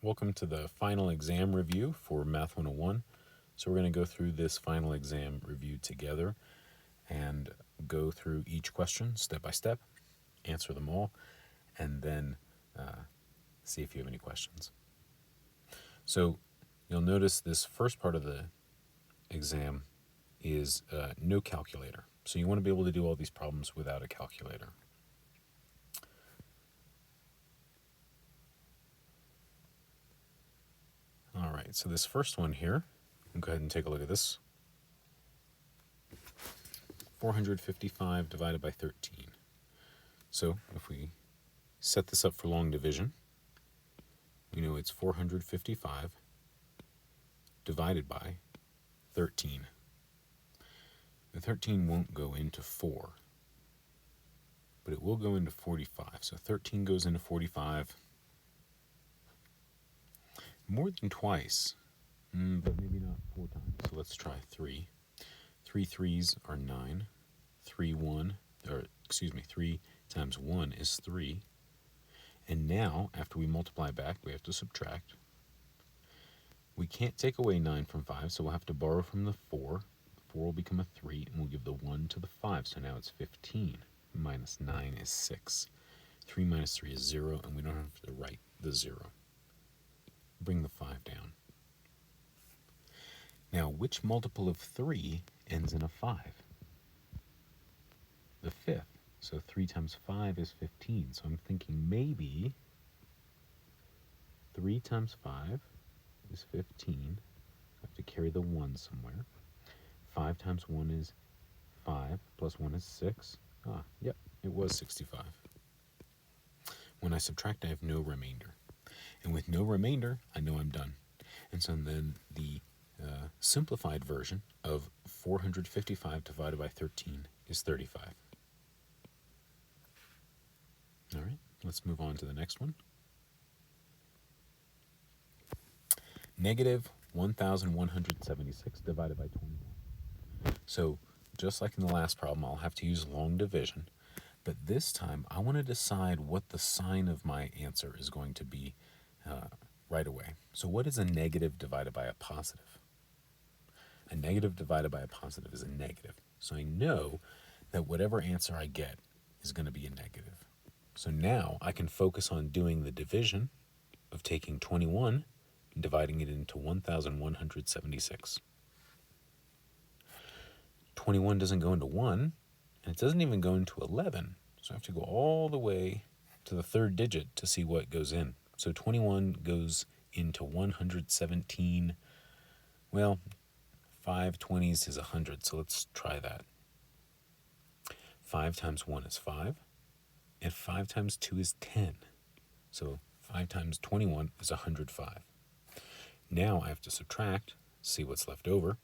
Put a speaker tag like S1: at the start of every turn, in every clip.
S1: Welcome to the final exam review for Math 101. So we're going to go through this final exam review together and go through each question step by step, answer them all, and then see if you have any questions. So you'll notice this first part of the exam is no calculator. So you want to be able to do all these problems without a calculator. All right, so this first one here, we'll go ahead and take a look at this. 455 divided by 13. So if we set this up for long division, we know it's 455 divided by 13. The 13 won't go into 4, but it will go into 45. So 13 goes into 45 more than twice, but maybe not 4 times. So let's try 3. 3 threes are 9. 3 times 1 is 3. And now, after we multiply back, we have to subtract. We can't take away 9 from 5, so we'll have to borrow from the 4. 4 will become a 3, and we'll give the 1 to the 5, so now it's 15. Minus 9 is 6. 3 minus 3 is 0, and we don't have to write the 0. Bring the 5 down. Now, which multiple of 3 ends in a 5? The 5th. So 3 times 5 is 15. So I'm thinking maybe 3 times 5 is 15. I have to carry the 1 somewhere. 5 times 1 is 5, plus 1 is 6. Yep, it was 65. When I subtract, I have no remainder. And with no remainder, I know I'm done. And so then the simplified version of 455 divided by 13 is 35. All right, let's move on to the next one. Negative 1,176 divided by 21. So just like in the last problem, I'll have to use long division. But this time, I want to decide what the sign of my answer is going to be right away. So what is a negative divided by a positive? A negative divided by a positive is a negative. So I know that whatever answer I get is going to be a negative. So now I can focus on doing the division of taking 21 and dividing it into 1,176. 21 doesn't go into 1, and it doesn't even go into 11. So I have to go all the way to the third digit to see what goes in. So 21 goes into 117. Well, 5 20s is 100, so let's try that. 5 times 1 is 5, and 5 times 2 is 10. So 5 times 21 is 105. Now I have to subtract, see what's left over.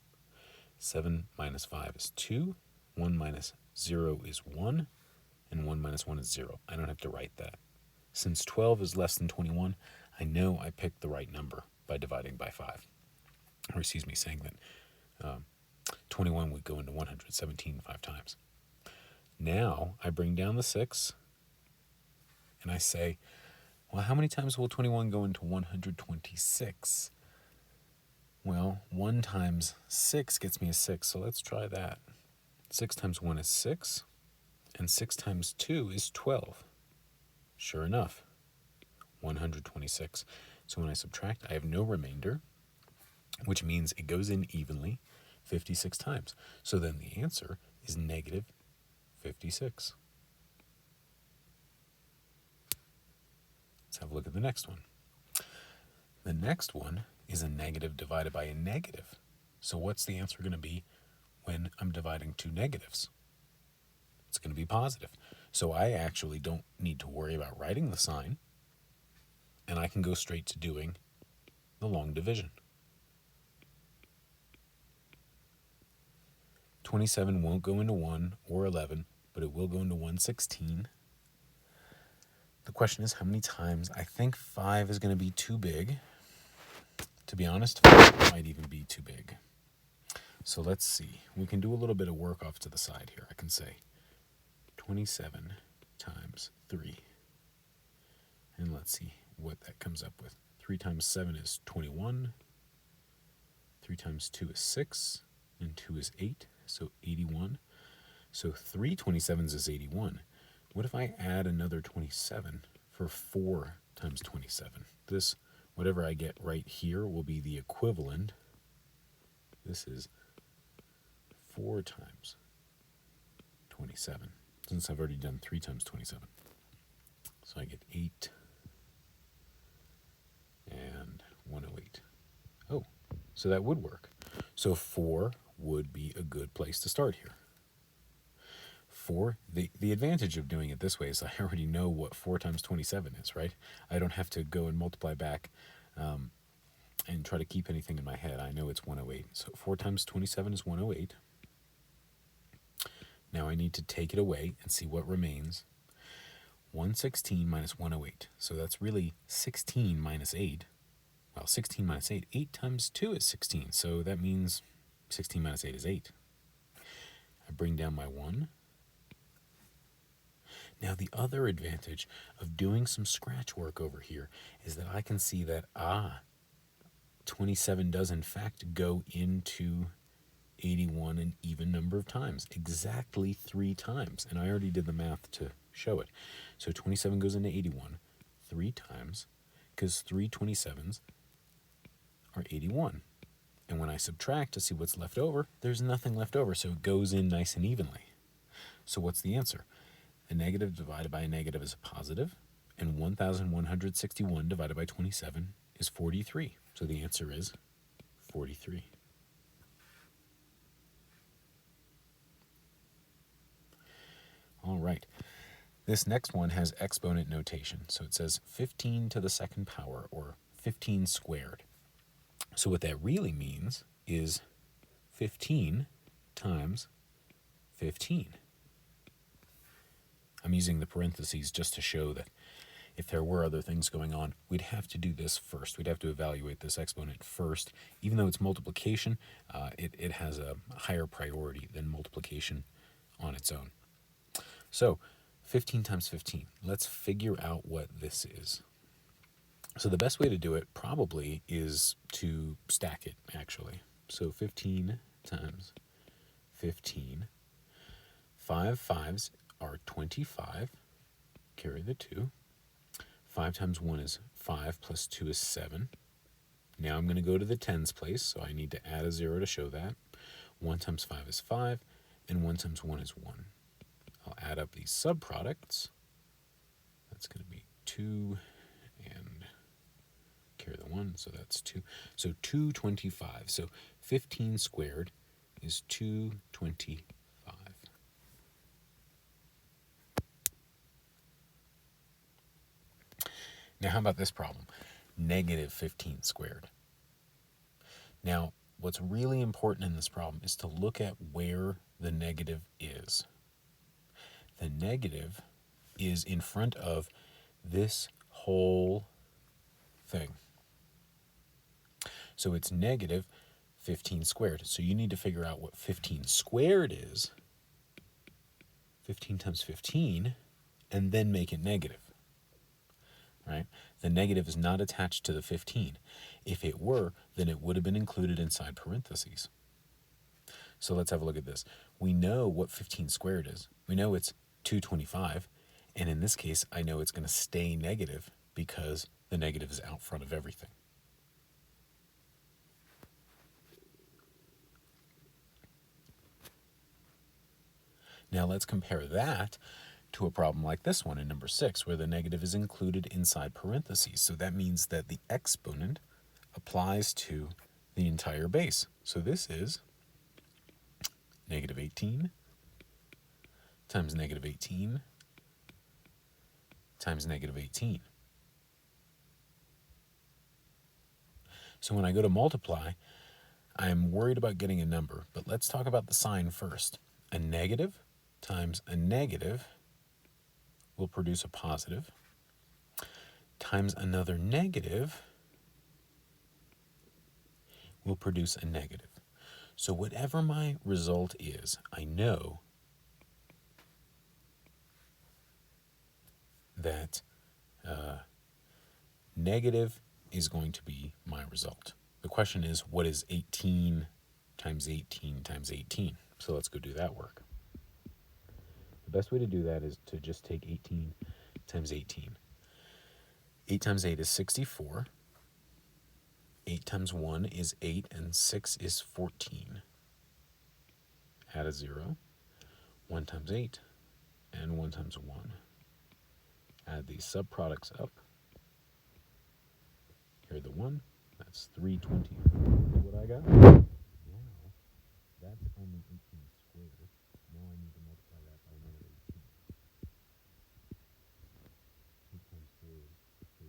S1: 7 minus 5 is 2, 1 minus 0 is 1, and 1 minus 1 is 0. I don't have to write that. Since 12 is less than 21, I know I picked the right number by dividing by 5. Or saying that 21 would go into 117 5 times. Now I bring down the 6, and I say, well, how many times will 21 go into 126? Well, 1 times 6 gets me a 6, so let's try that. 6 times 1 is 6, and 6 times 2 is 12. Sure enough, 126. So when I subtract, I have no remainder, which means it goes in evenly 56 times. So then the answer is negative 56. Let's have a look at the next one. The next one is a negative divided by a negative. So what's the answer going to be when I'm dividing two negatives? It's going to be positive. So I actually don't need to worry about writing the sign, and I can go straight to doing the long division. 27 won't go into 1 or 11, but it will go into 116. The question is how many times. I think 5 is going to be too big. To be honest, 5 might even be too big. So let's see. We can do a little bit of work off to the side here. I can say 27 times 3. And let's see what that comes up with. 3 times 7 is 21. 3 times 2 is 6. And 2 is 8, so 81. So 3 27s is 81. What if I add another 27 for 4 times 27? This, whatever I get right here, will be the equivalent. This is 4 times 27, since I've already done 3 times 27. So I get 8 and 108. Oh, so that would work. So 4 would be a good place to start here. 4, the advantage of doing it this way is I already know what 4 times 27 is, right? I don't have to go and multiply back and try to keep anything in my head. I know it's 108. So 4 times 27 is 108. Now I need to take it away and see what remains. 116 minus 108. So that's really 16 minus 8. Well, 16 minus 8. 8 times 2 is 16. So that means 16 minus 8 is 8. I bring down my 1. Now, the other advantage of doing some scratch work over here is that I can see that, 27 does in fact go into 81 an even number of times, exactly 3 times. And I already did the math to show it. So 27 goes into 81 3 times, because 3 27s are 81. And when I subtract to see what's left over, there's nothing left over, so it goes in nice and evenly. So what's the answer? A negative divided by a negative is a positive, and 1,161 divided by 27 is 43. So the answer is 43. All right. This next one has exponent notation. So it says 15 to the second power, or 15 squared. So what that really means is 15 times 15. I'm using the parentheses just to show that if there were other things going on, we'd have to do this first. We'd have to evaluate this exponent first. Even though it's multiplication, it has a higher priority than multiplication on its own. So 15 times 15. Let's figure out what this is. So the best way to do it probably is to stack it, actually. So 15 times 15. 5 5s are 25. Carry the 2. 5 times 1 is 5 plus 2 is 7. Now I'm going to go to the tens place, so I need to add a 0 to show that. 1 times 5 is 5, and 1 times 1 is 1. I'll add up these subproducts. That's going to be 2 and carry the 1, so that's 2. So 225. So 15 squared is 225. Now how about this problem? Negative 15 squared. Now, what's really important in this problem is to look at where the negative is. The negative is in front of this whole thing. So it's negative 15 squared. So you need to figure out what 15 squared is. 15 times 15, and then make it negative. Right? The negative is not attached to the 15. If it were, then it would have been included inside parentheses. So let's have a look at this. We know what 15 squared is. We know it's 225, and in this case, I know it's going to stay negative because the negative is out front of everything. Now let's compare that to a problem like this one in number 6, where the negative is included inside parentheses. So that means that the exponent applies to the entire base. So this is negative 18 times negative 18 times negative 18. So when I go to multiply, I'm worried about getting a number, but let's talk about the sign first. A negative times a negative will produce a positive, times another negative will produce a negative. So whatever my result is, I know that negative is going to be my result. The question is, what is 18 times 18 times 18? So let's go do that work. The best way to do that is to just take 18 times 18. 8 times 8 is 64. 8 times 1 is 8, and 6 is 14. Add a 0. 1 times 8, and 1 times 1. Add these subproducts up. Here the 1. That's 324. What I got? Now, that's only 18 squared. Now I need to multiply that by another 18. 8 times 4 is 32.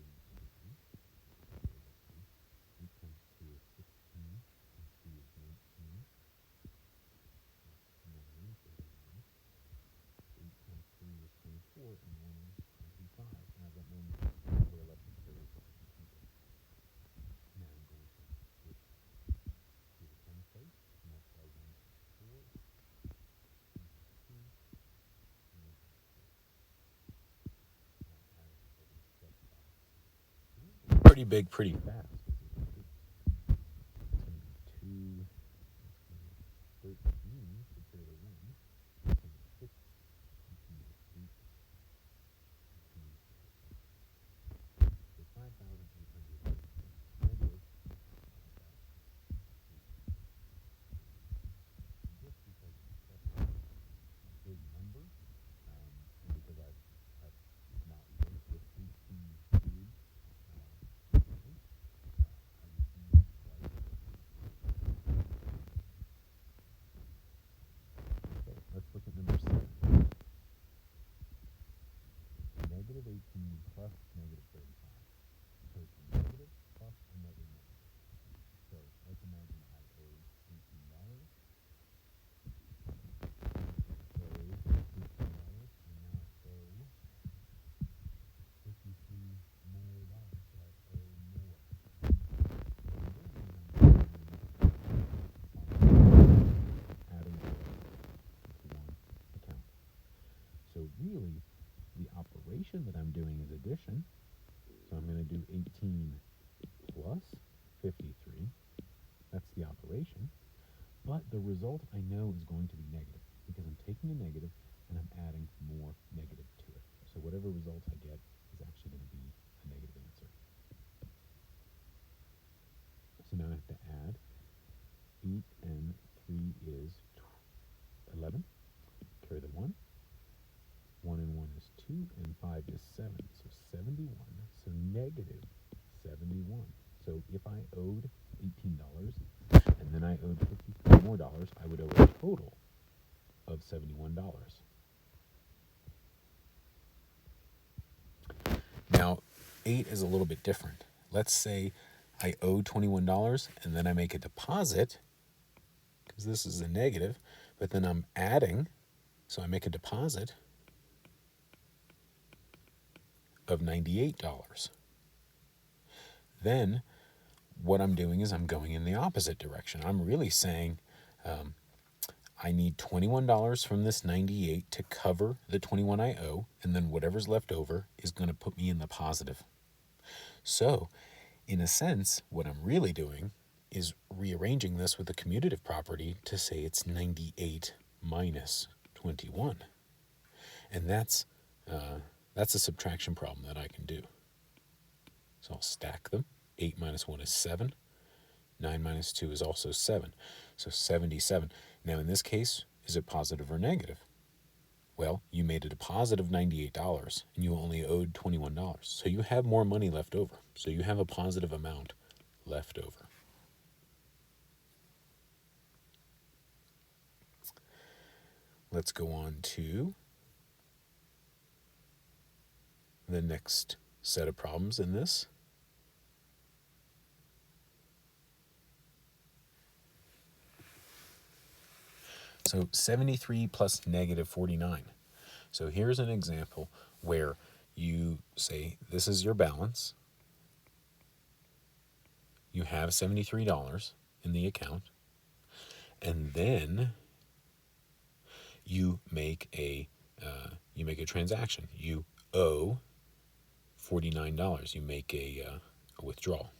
S1: 8 times 2 is 16. And 3 is 19. 9, 31. 8 times 3 is 24, and 1 is 25. And I've got no square left to carry, so I can keep it. Now I'm going to switch to the 10 place, multiply 1 times 4, 1 times 2, and 1 times 3. Now add all these subproducts. Pretty big, pretty fast. It's going to be 2, it's going to be 13 to carry the 1. It's going to be 6, it's going to be 8, it's going to be 4. So 5,800 negative 5,800. Just because it's such a big number, and because I've not worked with 18 cubes recently, I just need quite a bit. Okay, let's look at number 7. Negative 18 plus negative 35. So it's a negative plus another negative. So let's imagine I owed $18. Owed $18, and now I owe $53 more dollars, so I owe more. So then I'm adding to one account. So really, the operation that I'm doing is addition. So I'm going to do 18 plus 53. That's the operation. But the result I know is going to be negative because I'm taking a negative and I'm adding more negative to it. So whatever result I get is actually going to be a negative answer. So now I have to add 8 and 3 is 11. Carry the 1. 1 and 1 is 2, and 5 is 7. So 71. So negative 71. So if I owed $18 and then I owed $53 more, I would owe a total of $71. Now, 8 is a little bit different. Let's say I owe $21 and then I make a deposit, because this is a negative, but then I'm adding, so I make a deposit of $98. Then what I'm doing is I'm going in the opposite direction. I'm really saying I need $21 from this 98 to cover the 21 I owe, and then whatever's left over is going to put me in the positive. So, in a sense, what I'm really doing is rearranging this with the commutative property to say it's 98 minus 21. And that's a subtraction problem that I can do. So I'll stack them. 8 minus 1 is 7. 9 minus 2 is also 7. So 77. Now in this case, is it positive or negative? Well, you made a deposit of $98 and you only owed $21. So you have more money left over. So you have a positive amount left over. Let's go on to the next set of problems in this. So 73 plus negative 49. So here's an example where you say this is your balance. You have $73 in the account. And then you make a transaction. You owe $49. You make a a withdrawal.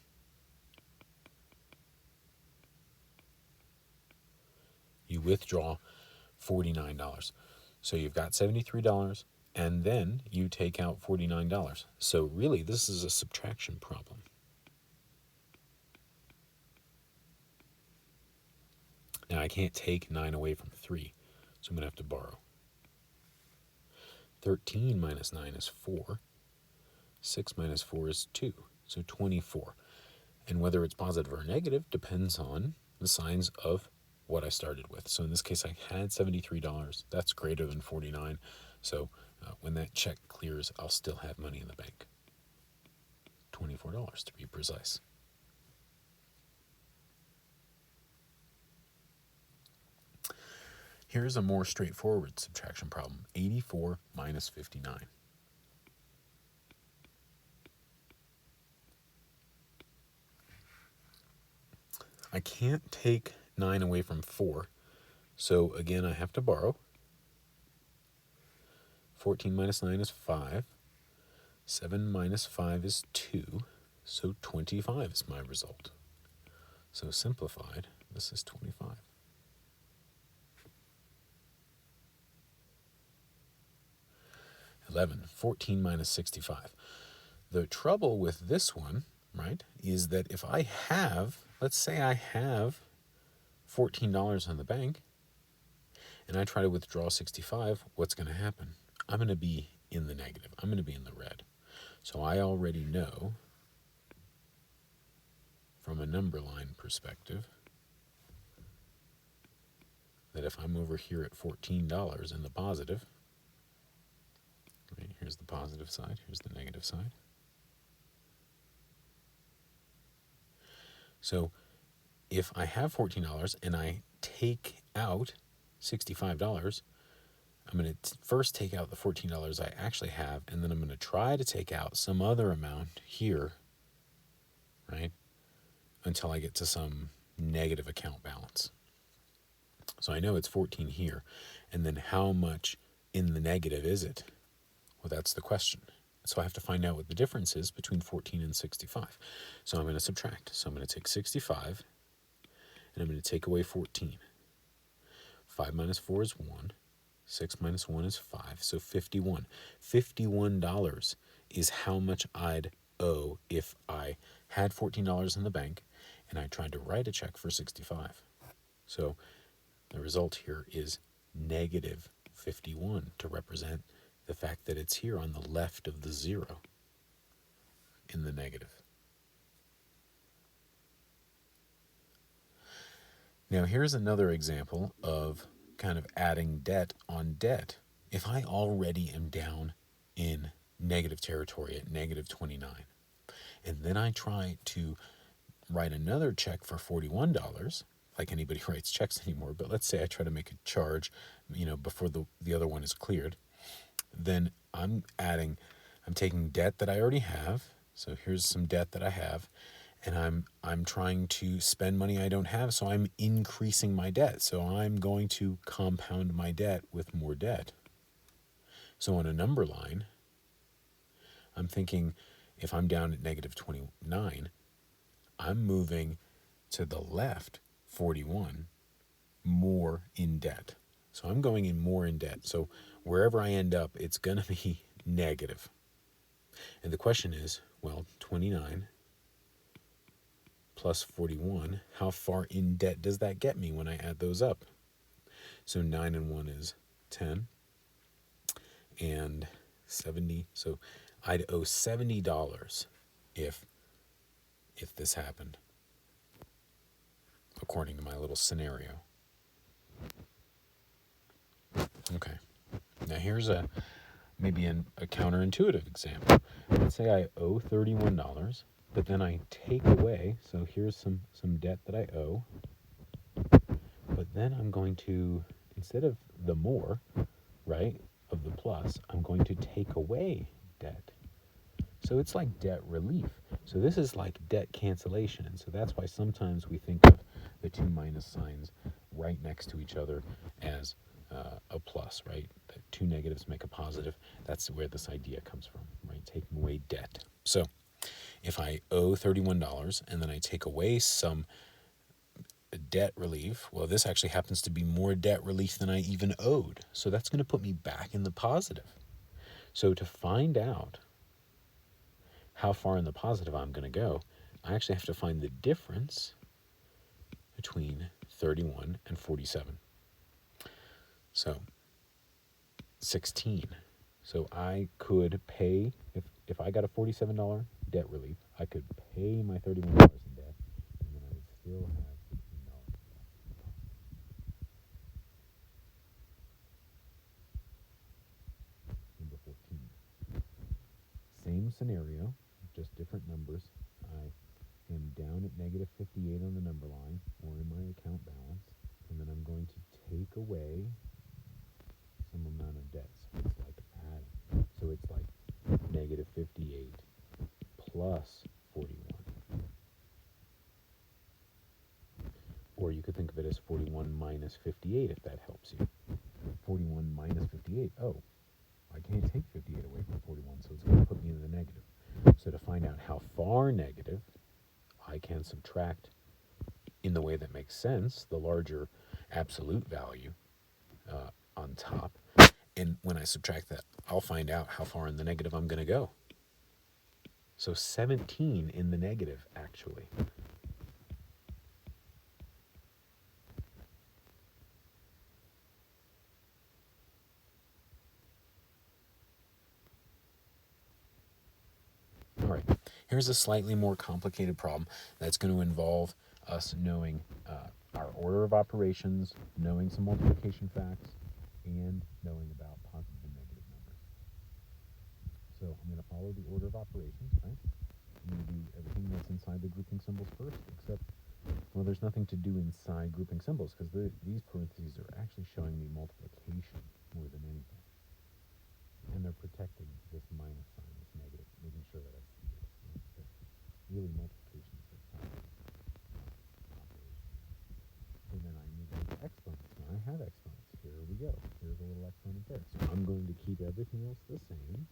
S1: You withdraw $49. So you've got $73, and then you take out $49. So really, this is a subtraction problem. Now, I can't take 9 away from 3, so I'm going to have to borrow. 13 minus 9 is 4. 6 minus 4 is 2, so 24. And whether it's positive or negative depends on the signs of what I started with. So in this case, I had $73. That's greater than 49. So when that check clears, I'll still have money in the bank. $24 to be precise. Here's a more straightforward subtraction problem. 84 minus 59. I can't take 9 away from 4. So again, I have to borrow. 14 minus 9 is 5. 7 minus 5 is 2. So 25 is my result. So simplified, this is 25. $11. 14 minus 65. The trouble with this one, right, is that if I have, let's say I have $14 in the bank, and I try to withdraw 65, what's going to happen? I'm going to be in the negative. I'm going to be in the red. So I already know, from a number line perspective, that if I'm over here at $14 in the positive, right, here's the positive side, here's the negative side. So if I have $14 and I take out $65, I'm going to first take out the $14 I actually have, and then I'm going to try to take out some other amount here, right, until I get to some negative account balance. So I know it's 14 here, and then how much in the negative is it? Well, that's the question. So I have to find out what the difference is between 14 and 65. So I'm going to subtract. So I'm going to take 65, and I'm going to take away 14. 5 minus 4 is 1. 6 minus 1 is 5, so 51. $51 is how much I'd owe if I had $14 in the bank and I tried to write a check for 65. So the result here is negative 51 to represent the fact that it's here on the left of the 0 in the negative. Now here's another example of kind of adding debt on debt. If I already am down in negative territory at negative 29, and then I try to write another check for $41, like anybody writes checks anymore, but let's say I try to make a charge, before the other one is cleared, then I'm taking debt that I already have. So here's some debt that I have, and I'm trying to spend money I don't have, so I'm increasing my debt. So I'm going to compound my debt with more debt. So on a number line, I'm thinking if I'm down at negative 29, I'm moving to the left 41 more in debt. So I'm going in more in debt. So wherever I end up, it's going to be negative. And the question is, well, 29 plus 41, how far in debt does that get me when I add those up? So 9 and 1 is 10. And 70, so I'd owe $70 if this happened, according to my little scenario. Okay, now here's maybe a counterintuitive example. Let's say I owe $31, but then I take away, so here's some debt that I owe, but then I'm going to, instead of the more, right, of the plus, I'm going to take away debt. So it's like debt relief. So this is like debt cancellation. And so that's why sometimes we think of the two minus signs right next to each other as a plus, right? The two negatives make a positive. That's where this idea comes from, right? Taking away debt. So If I owe $31 and then I take away some debt relief, well, this actually happens to be more debt relief than I even owed. So that's going to put me back in the positive. So to find out how far in the positive I'm going to go, I actually have to find the difference between 31 and 47. So 16. So I could pay, if I got a $47 debt relief, I could pay my $31 in debt, and then I would still have $16 left. Number 14. Same scenario, just different numbers. I am down at negative 58 on the number line, or in my account balance, and then I'm going to take away some amount of debt. So it's like adding. So it's like negative 58 plus 41. Or you could think of it as 41 minus 58 if that helps you. 41 minus 58, oh, I can't take 58 away from 41, so it's going to put me in the negative. So to find out how far negative, I can subtract in the way that makes sense, the larger absolute value on top. And when I subtract that, I'll find out how far in the negative I'm going to go. So 17 in the negative, actually. All right, here's a slightly more complicated problem that's going to involve us knowing our order of operations, knowing some multiplication facts, and knowing about positive and negative numbers. So I'm going to follow the order of operations, right? I'm going to do everything that's inside the grouping symbols first, except, well, there's nothing to do inside grouping symbols because these parentheses are actually showing me multiplication more than anything. And they're protecting this minus sign, this negative, making sure that I see it. So really, multiplication is the primary operation. So then I move on to exponents. Now I have exponents. Here we go. Here's a little exponent there. So I'm going to keep everything else the same.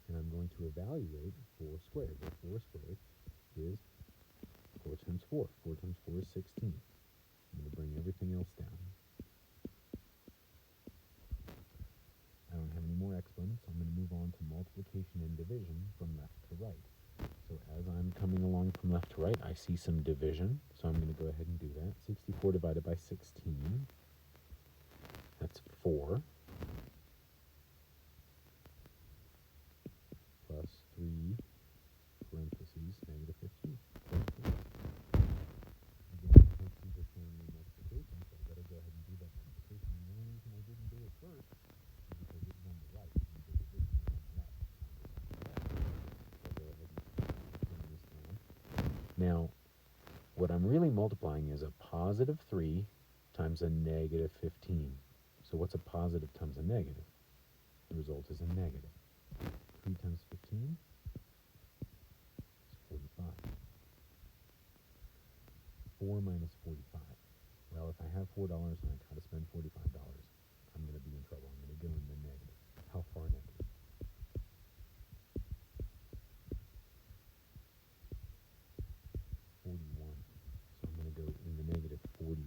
S1: And I'm going to evaluate 4 squared. Well, 4 squared is 4 times 4. 4 times 4 is 16. I'm going to bring everything else down. I don't have any more exponents, so I'm going to move on to multiplication and division from left to right. So as I'm coming along from left to right, I see some division, so I'm going to go ahead and do that. 64 divided by 16, that's 4, plus 3, parentheses, negative 15. Again, parentheses are showing me multiplication, so I better go ahead and do that multiplication. And the only reason I didn't do it first is because it was on the right, and the division is on the left. So go ahead and bring this down. Now, what I'm really multiplying is a positive 3 times a negative 15. So what's a positive times a negative? The result is a negative. 3 times 15 is 45. 4 minus 45. Well, if I have $4 and I try to spend $45, I'm going to be in trouble. I'm going to go in the negative. How far negative? 41. So I'm going to go in the negative 41.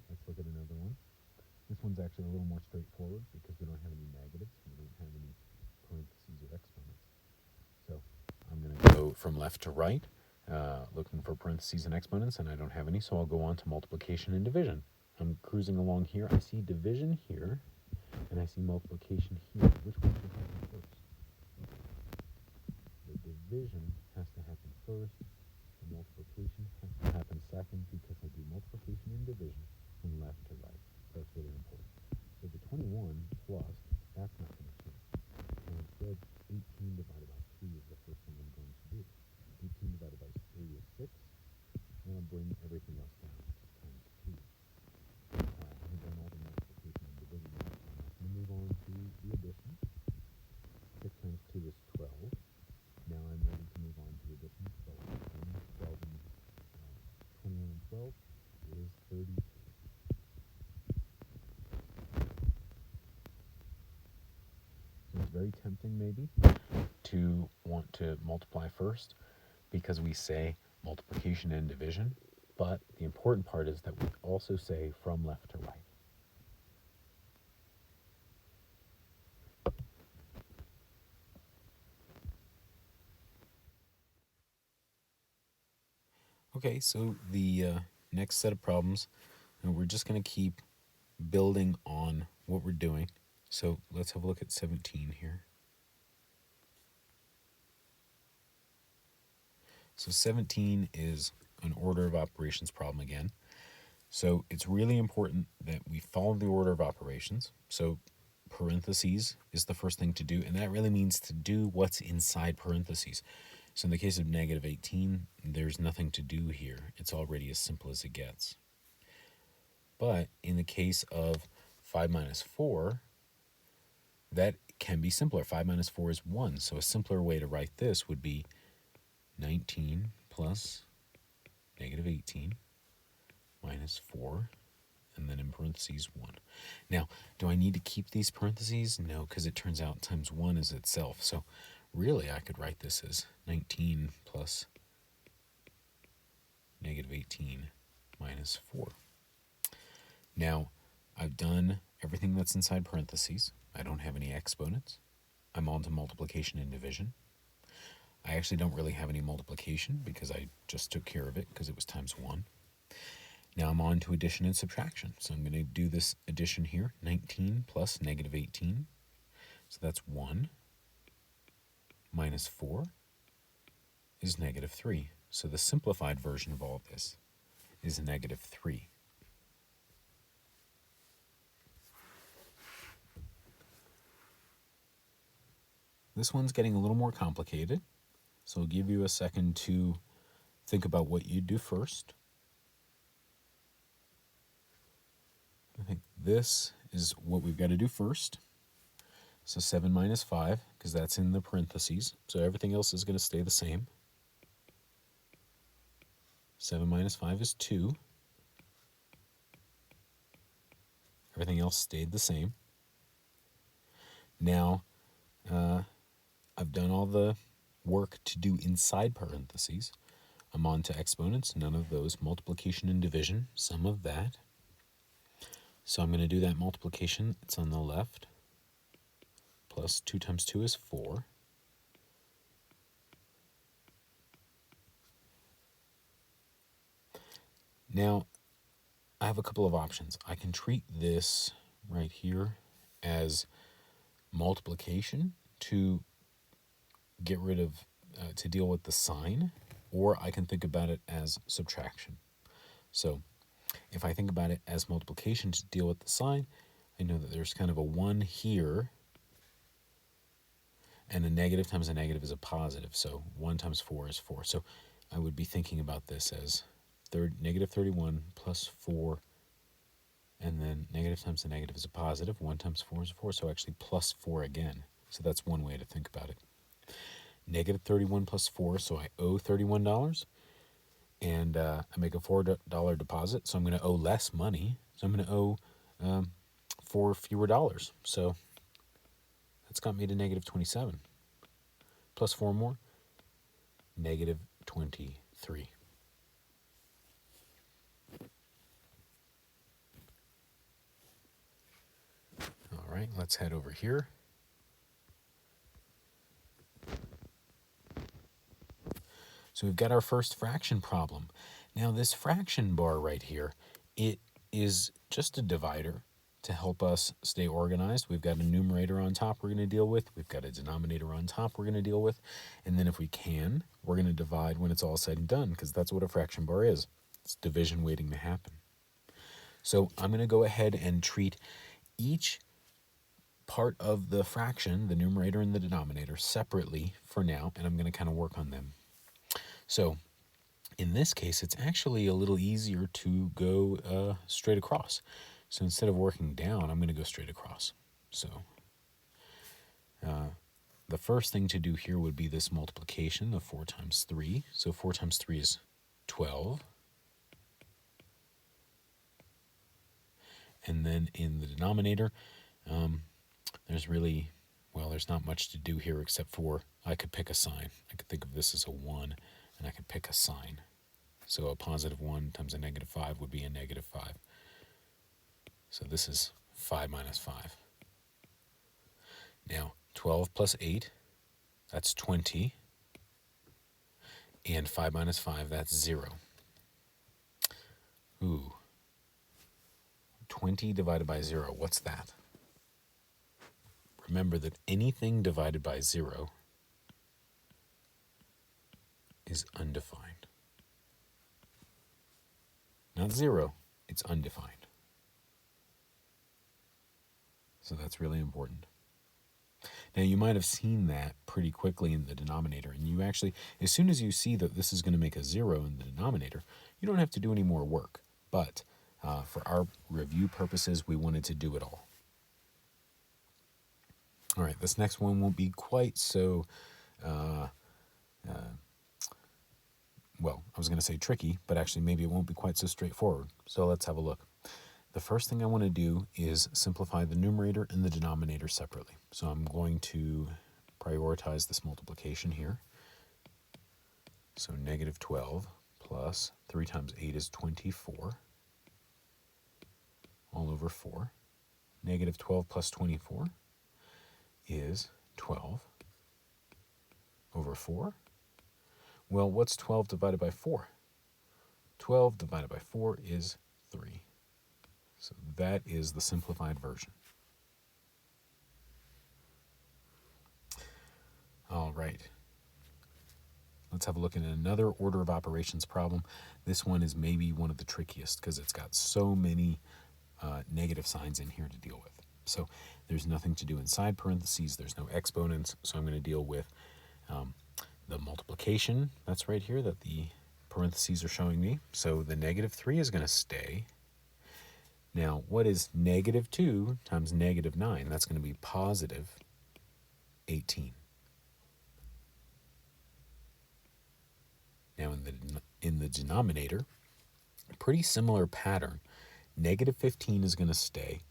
S1: Let's look at another one. This one's actually a little more straightforward because we don't have any negatives. We don't have any parentheses or exponents. So I'm going to go from left to right, looking for parentheses and exponents, and I don't have any, so I'll go on to multiplication and division. I'm cruising along here. I see division here, and I see multiplication here. Which one should happen first? The division has to happen first. The multiplication has to happen second because I do multiplication and division from left to right. So that's really important. So the 21 plus, that's not going to change. And instead, 18 divided by 3 is the first thing I'm going to do. 18 divided by 3 is 6. And I'll bring everything else down times 2. I haven't done all the multiplication and division yet. I'm going to move on to the addition. 6 times 2 is 12. Now I'm ready to move on to addition. 12 and 21 and 12 is 32. very tempting maybe to want to multiply first because we say multiplication and division, but the important part is that we also say from left to right. Okay, so the next set of problems, and we're just going to keep building on what we're doing. So let's have a look at 17 here. So 17 is an order of operations problem again. So it's really important that we follow the order of operations. So parentheses is the first thing to do, and that really means to do what's inside parentheses. So in the case of negative 18, there's nothing to do here. It's already as simple as it gets. But in the case of 5 minus 4, that can be simpler. 5 minus 4 is 1. So a simpler way to write this would be 19 plus negative 18 minus 4, and then in parentheses 1. Now, do I need to keep these parentheses? No, because it turns out times 1 is itself. So really, I could write this as 19 plus negative 18 minus 4. Now, I've done everything that's inside parentheses. I don't have any exponents. I'm on to multiplication and division. I actually don't really have any multiplication because I just took care of it because it was times 1. Now I'm on to addition and subtraction. So I'm going to do this addition here. 19 plus negative 18. So that's 1 minus 4 is negative 3. So the simplified version of all of this is negative 3. This one's getting a little more complicated. So I'll give you a second to think about what you do first. I think this is what we've got to do first. So 7 minus 5, because that's in the parentheses. So everything else is going to stay the same. 7 minus 5 is 2. Everything else stayed the same. Now, I've done all the work to do inside parentheses. I'm on to exponents, none of those. Multiplication and division, some of that. So I'm going to do that multiplication. It's on the left. Plus 2 times 2 is 4. Now, I have a couple of options. I can treat this right here as multiplication to get rid of, to deal with the sign, or I can think about it as subtraction. So if I think about it as multiplication to deal with the sign, I know that there's kind of a 1 here, and a negative times a negative is a positive. So 1 times 4 is 4. So I would be thinking about this as negative 31 plus 4, and then negative times a negative is a positive. 1 times 4 is 4, so actually plus 4 again. So that's one way to think about it. Negative 31 plus 4, so I owe $31, and I make a $4 deposit, so I'm going to owe less money. So I'm going to owe 4 fewer dollars. So that's got me to negative 27. Plus 4 more, negative 23. All right, let's head over here. So we've got our first fraction problem. Now this fraction bar right here, it is just a divider to help us stay organized. We've got a numerator on top we're going to deal with. We've got a denominator on top we're going to deal with. And then if we can, we're going to divide when it's all said and done, because that's what a fraction bar is. It's division waiting to happen. So I'm going to go ahead and treat each part of the fraction, the numerator and the denominator, separately for now, and I'm going to kind of work on them. So in this case, it's actually a little easier to go straight across. So instead of working down, I'm going to go straight across. So the first thing to do here would be this multiplication of 4 times 3. So 4 times 3 is 12. And then in the denominator, there's really, well, there's not much to do here except for I could pick a sign. I could think of this as a 1, and I could pick a sign. So a positive 1 times a negative 5 would be a negative 5. So this is 5 minus 5. Now, 12 plus 8, that's 20. And 5 minus 5, that's 0. Ooh. 20 divided by 0, what's that? Remember that anything divided by 0 is undefined. Not 0, it's undefined. So that's really important. Now, you might have seen that pretty quickly in the denominator, and you actually, as soon as you see that this is going to make a 0 in the denominator, you don't have to do any more work. But for our review purposes, we wanted to do it all. All right, this next one won't be quite so, well, I was going to say tricky, but actually maybe it won't be quite so straightforward. So let's have a look. The first thing I want to do is simplify the numerator and the denominator separately. So I'm going to prioritize this multiplication here. So negative 12 plus 3 times 8 is 24, all over 4. Negative 12 plus 24 is 12 over 4. Well, what's 12 divided by 4? 12 divided by 4 is 3. So that is the simplified version. All right. Let's have a look at another order of operations problem. This one is maybe one of the trickiest because it's got so many negative signs in here to deal with. So there's nothing to do inside parentheses. There's no exponents. So I'm going to deal with the multiplication. That's right here that the parentheses are showing me. So the negative 3 is going to stay. Now, what is negative 2 times negative 9? That's going to be positive 18. Now, in the denominator, a pretty similar pattern. Negative 15 is going to stay.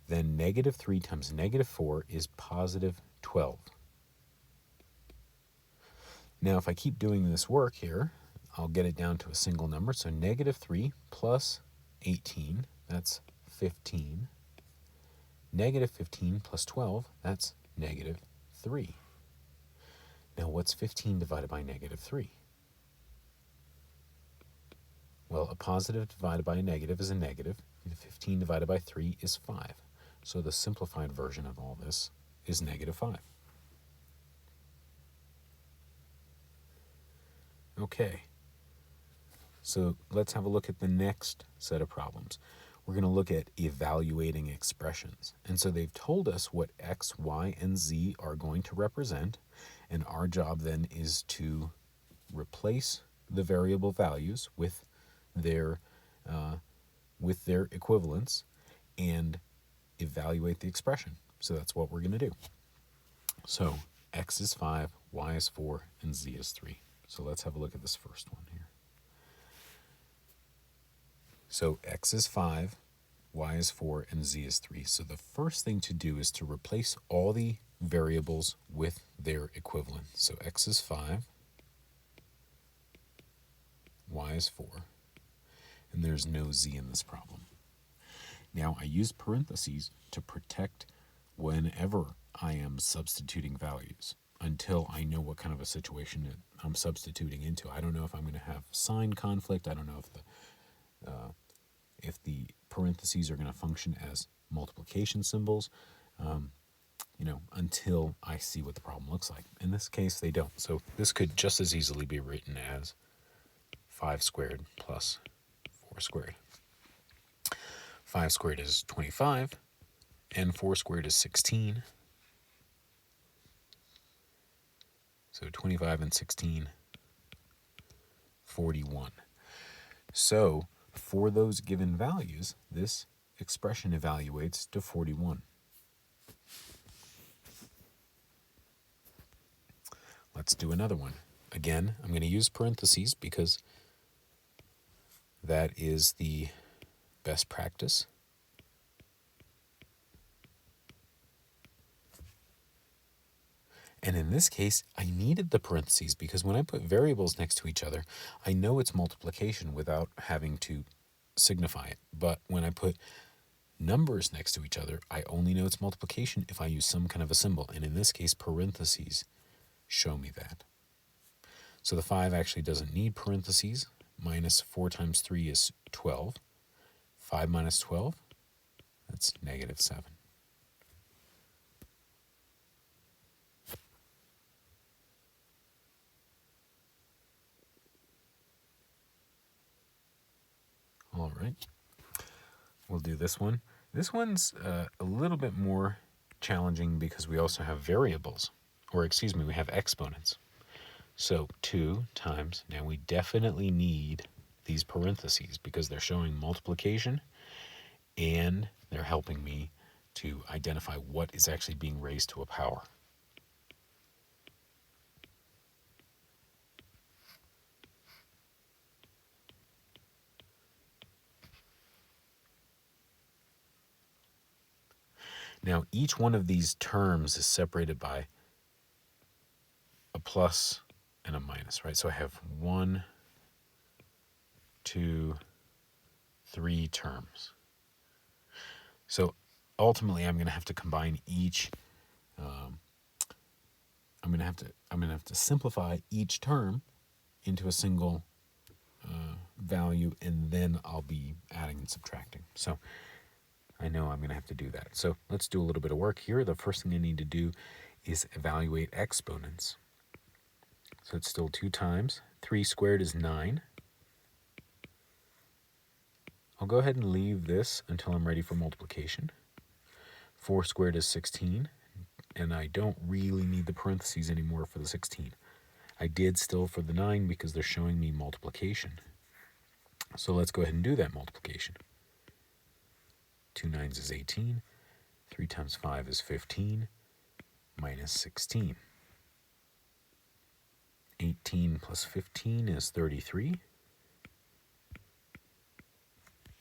S1: Then negative 3 times negative 4 is positive 12. Now, if I keep doing this work here, I'll get it down to a single number. So negative 3 plus 18, that's 15. Negative 15 plus 12, that's negative 3. Now, what's 15 divided by negative 3? Well, a positive divided by a negative is a negative, and 15 divided by 3 is 5. So the simplified version of all this is negative 5. Okay, so let's have a look at the next set of problems. We're going to look at evaluating expressions. And so they've told us what x, y, and z are going to represent, and our job then is to replace the variable values with their equivalents and evaluate the expression. So that's what we're going to do. So x is 5, y is 4, and z is 3. So let's have a look at this first one here. So x is 5, y is 4, and z is 3. So the first thing to do is to replace all the variables with their equivalent. So x is 5, y is 4, and there's no z in this problem. Now I use parentheses to protect whenever I am substituting values until I know what kind of a situation I'm substituting into. I don't know if I'm going to have sign conflict. I don't know if the parentheses are going to function as multiplication symbols, until I see what the problem looks like. In this case, they don't. So this could just as easily be written as 5 squared plus 4 squared. 5 squared is 25, and 4 squared is 16. So 25 and 16, 41. So for those given values, this expression evaluates to 41. Let's do another one. Again, I'm going to use parentheses because that is the best practice. And in this case, I needed the parentheses because when I put variables next to each other, I know it's multiplication without having to signify it. But when I put numbers next to each other, I only know it's multiplication if I use some kind of a symbol. And in this case, parentheses show me that. So the 5 actually doesn't need parentheses. Minus 4 times 3 is 12. 5 minus 12, that's negative 7. All right, we'll do this one. This one's a little bit more challenging because we also have variables, or excuse me, we have exponents. So 2 times, now we definitely need these parentheses because they're showing multiplication and they're helping me to identify what is actually being raised to a power. Now, each one of these terms is separated by a plus and a minus, right? So I have 1, 2, 3 terms. So ultimately, I'm going to have to combine each. I'm going to have to simplify each term into a single value, and then I'll be adding and subtracting. So I know I'm going to have to do that. So let's do a little bit of work here. The first thing I need to do is evaluate exponents. So it's still 2 times. 3 squared is 9. I'll go ahead and leave this until I'm ready for multiplication. 4 squared is 16, and I don't really need the parentheses anymore for the 16. I did still for the 9 because they're showing me multiplication. So let's go ahead and do that multiplication. 2 nines is 18. 3 times 5 is 15, minus 16. 18 plus 15 is 33.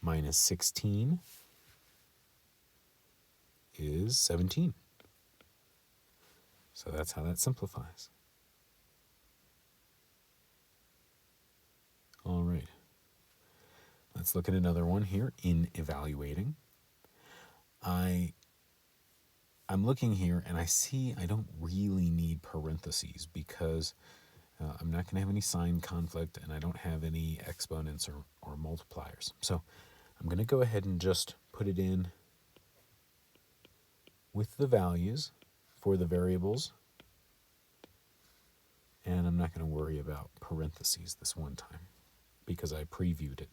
S1: Minus 16 is 17. So that's how that simplifies. All right. Let's look at another one here in evaluating. I'm looking here and I see I don't really need parentheses because I'm not going to have any sign conflict and I don't have any exponents or multipliers. So I'm going to go ahead and just put it in with the values for the variables. And I'm not going to worry about parentheses this one time because I previewed it.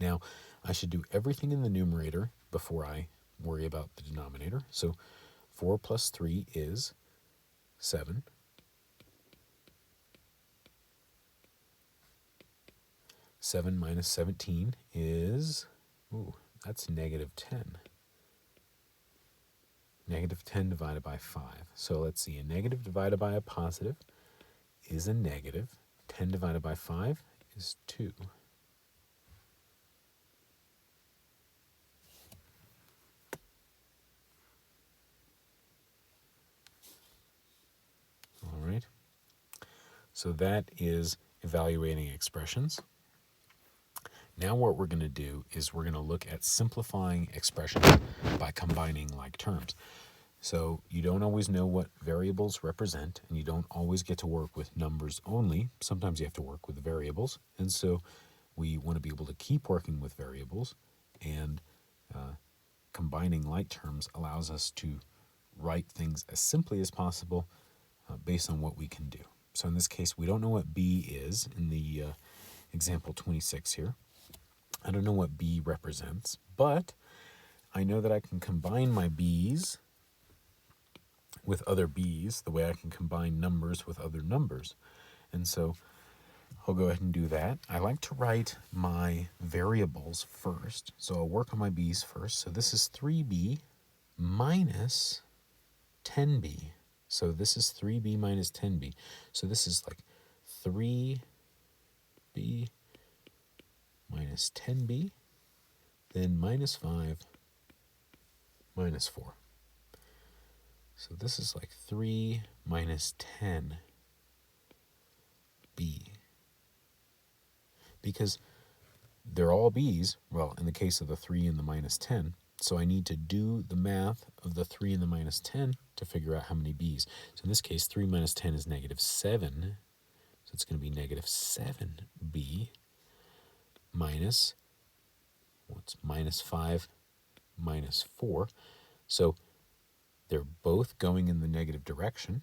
S1: Now, I should do everything in the numerator before I worry about the denominator. So 4 plus 3 is 7. 7 minus 17 is, that's negative 10. Negative 10 divided by 5. So let's see, a negative divided by a positive is a negative. 10 divided by 5 is 2. All right. So that is evaluating expressions. Now what we're going to do is we're going to look at simplifying expressions by combining like terms. So you don't always know what variables represent, and you don't always get to work with numbers only. Sometimes you have to work with variables, and so we want to be able to keep working with variables, and combining like terms allows us to write things as simply as possible based on what we can do. So in this case, we don't know what b is in the example 26 here. I don't know what b represents, but I know that I can combine my b's with other b's the way I can combine numbers with other numbers. And so I'll go ahead and do that. I like to write my variables first. So I'll work on my b's first. So this is 3b minus 10b. So this is 3b minus 10b. So this is like 3b minus 10b, then minus 5 minus 4. So this is like 3 minus 10b. Because they're all b's, well, in the case of the 3 and the minus 10, so I need to do the math of the 3 and the minus 10 to figure out how many b's. So in this case, 3 minus 10 is negative 7, so it's going to be negative 7b minus, what's minus 5 minus 4. So they're both going in the negative direction.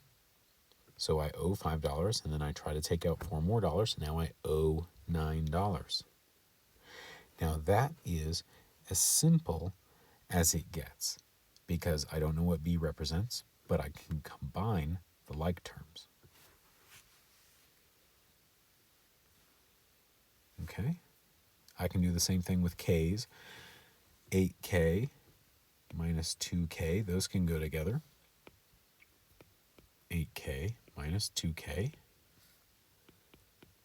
S1: So I owe $5, and then I try to take out $4 more. Now I owe $9. Now that is as simple as it gets, because I don't know what b represents, but I can combine the like terms. Okay? I can do the same thing with k's. 8k minus 2k, those can go together. 8k minus 2k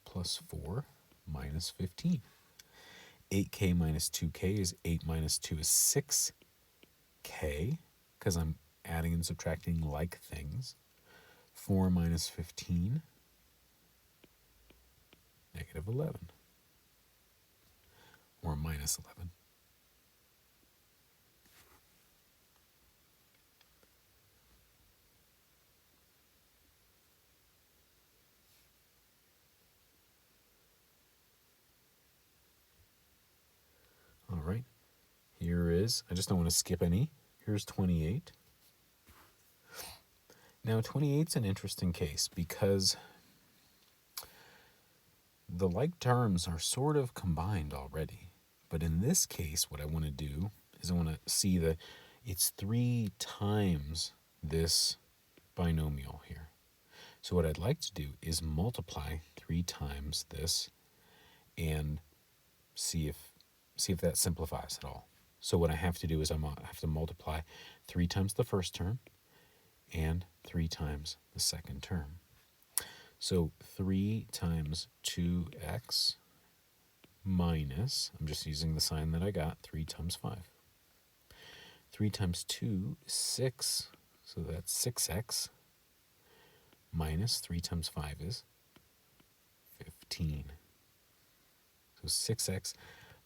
S1: plus 4 minus 15. 8k minus 2k is 8 minus 2 is 6k, because I'm adding and subtracting like things. 4 minus 15, negative 11, or minus 11. All right, here is, I just don't want to skip any. Here's 28. Now 28 is an interesting case because the like terms are sort of combined already. But in this case, what I want to do is I want to see that it's 3 times this binomial here. So what I'd like to do is multiply 3 times this and see if that simplifies at all. So what I have to do is I have to multiply 3 times the first term and 3 times the second term. So 3 times 2x minus, I'm just using the sign that I got, 3 times 5. 3 times 2 is 6, so that's 6x, minus 3 times 5 is 15. So 6x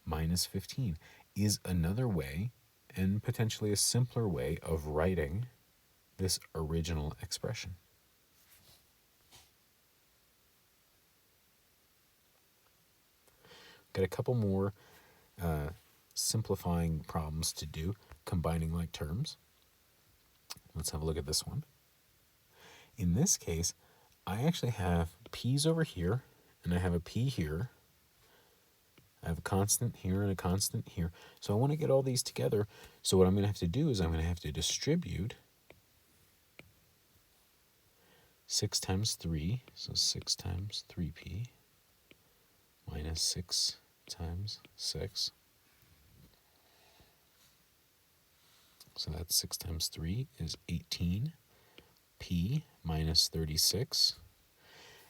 S1: minus 15 is another way, and potentially a simpler way, of writing this original expression. Got a couple more simplifying problems to do, combining like terms. Let's have a look at this one. In this case, I actually have p's over here, and I have a p here. I have a constant here and a constant here. So I want to get all these together. So what I'm going to have to do is I'm going to have to distribute 6 times 3, so 6 times 3p, minus 6 times 6. So that's 6 times 3 is 18, p minus 36.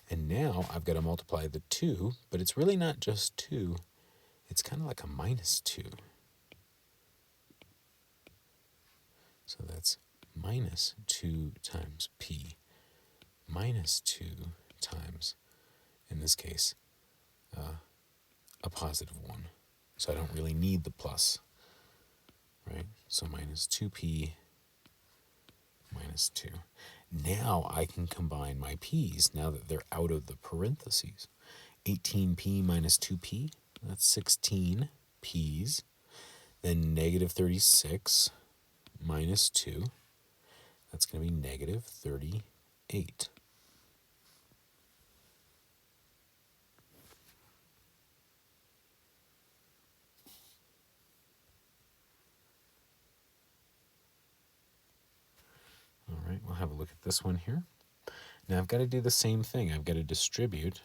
S1: And now I've got to multiply the 2, but it's really not just 2. It's kind of like a minus 2. So that's minus 2 times p, minus 2 times, in this case, a positive 1. So I don't really need the plus, right? So minus 2p minus 2. Now I can combine my p's now that they're out of the parentheses. 18p minus 2p, that's 16 p's. Then negative 36 minus 2, that's going to be negative 38. All right, we'll have a look at this one here. Now I've got to do the same thing. I've got to distribute.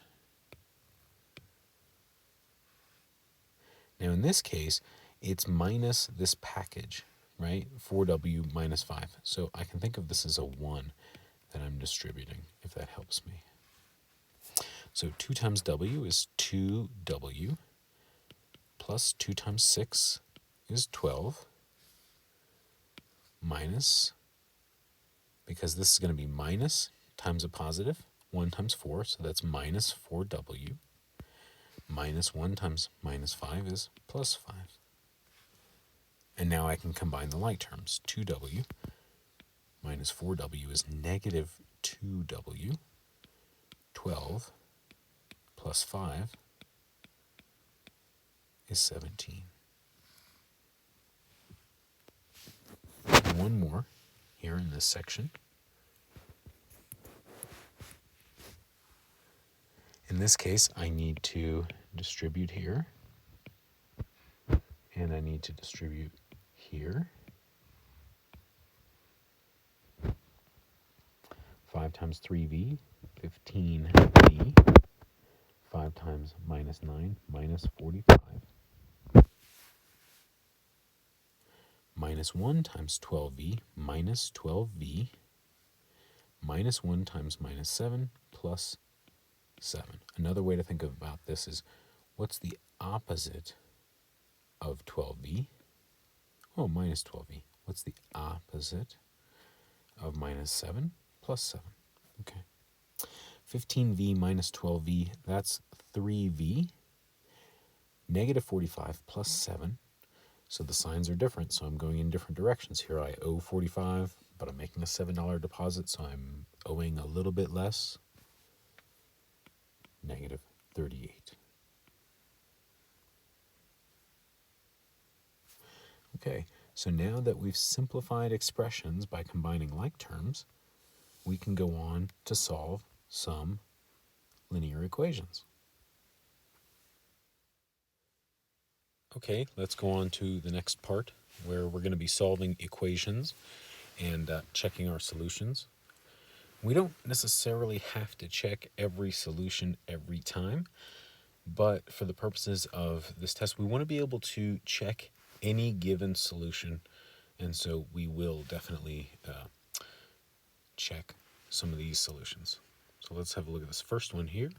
S1: Now in this case, it's minus this package, right? 4w minus 5. So I can think of this as a 1 that I'm distributing, if that helps me. So 2 times w is 2w, plus 2 times 6 is 12, minus because this is going to be minus times a positive, 1 times 4, so that's minus 4w. Minus 1 times minus 5 is plus 5. And now I can combine the like terms. 2w minus 4w is negative 2w. 12 plus 5 is 17. And one more here in this section. In this case, I need to distribute here, and I need to distribute here. 5 times 3v, 15v. 5 times minus 9, minus 45. Minus 1 times 12v, minus 12v. Minus 1 times minus 7, plus 7. Another way to think about this is, what's the opposite of 12v? Oh, minus 12v. What's the opposite of minus 7? Plus 7. Okay. 15v minus 12v, that's 3v. Negative 45 plus 7. So the signs are different, so I'm going in different directions. Here I owe 45, but I'm making a $7 deposit, so I'm owing a little bit less. Negative 38. Okay, so now that we've simplified expressions by combining like terms, we can go on to solve some linear equations. Okay, let's go on to the next part where we're going to be solving equations and checking our solutions. We don't necessarily have to check every solution every time, but for the purposes of this test, we want to be able to check any given solution, and so we will definitely check some of these solutions. So let's have a look at this first one here.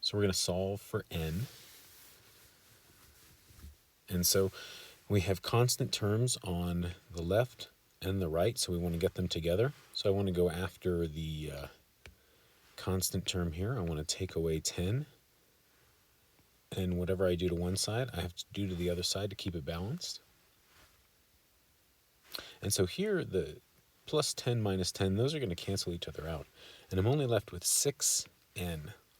S1: So we're going to solve for n. And so we have constant terms on the left and the right, so we want to get them together. So I want to go after the constant term here. I want to take away 10. And whatever I do to one side, I have to do to the other side to keep it balanced. And so here, the plus 10 minus 10, those are going to cancel each other out. And I'm only left with 6n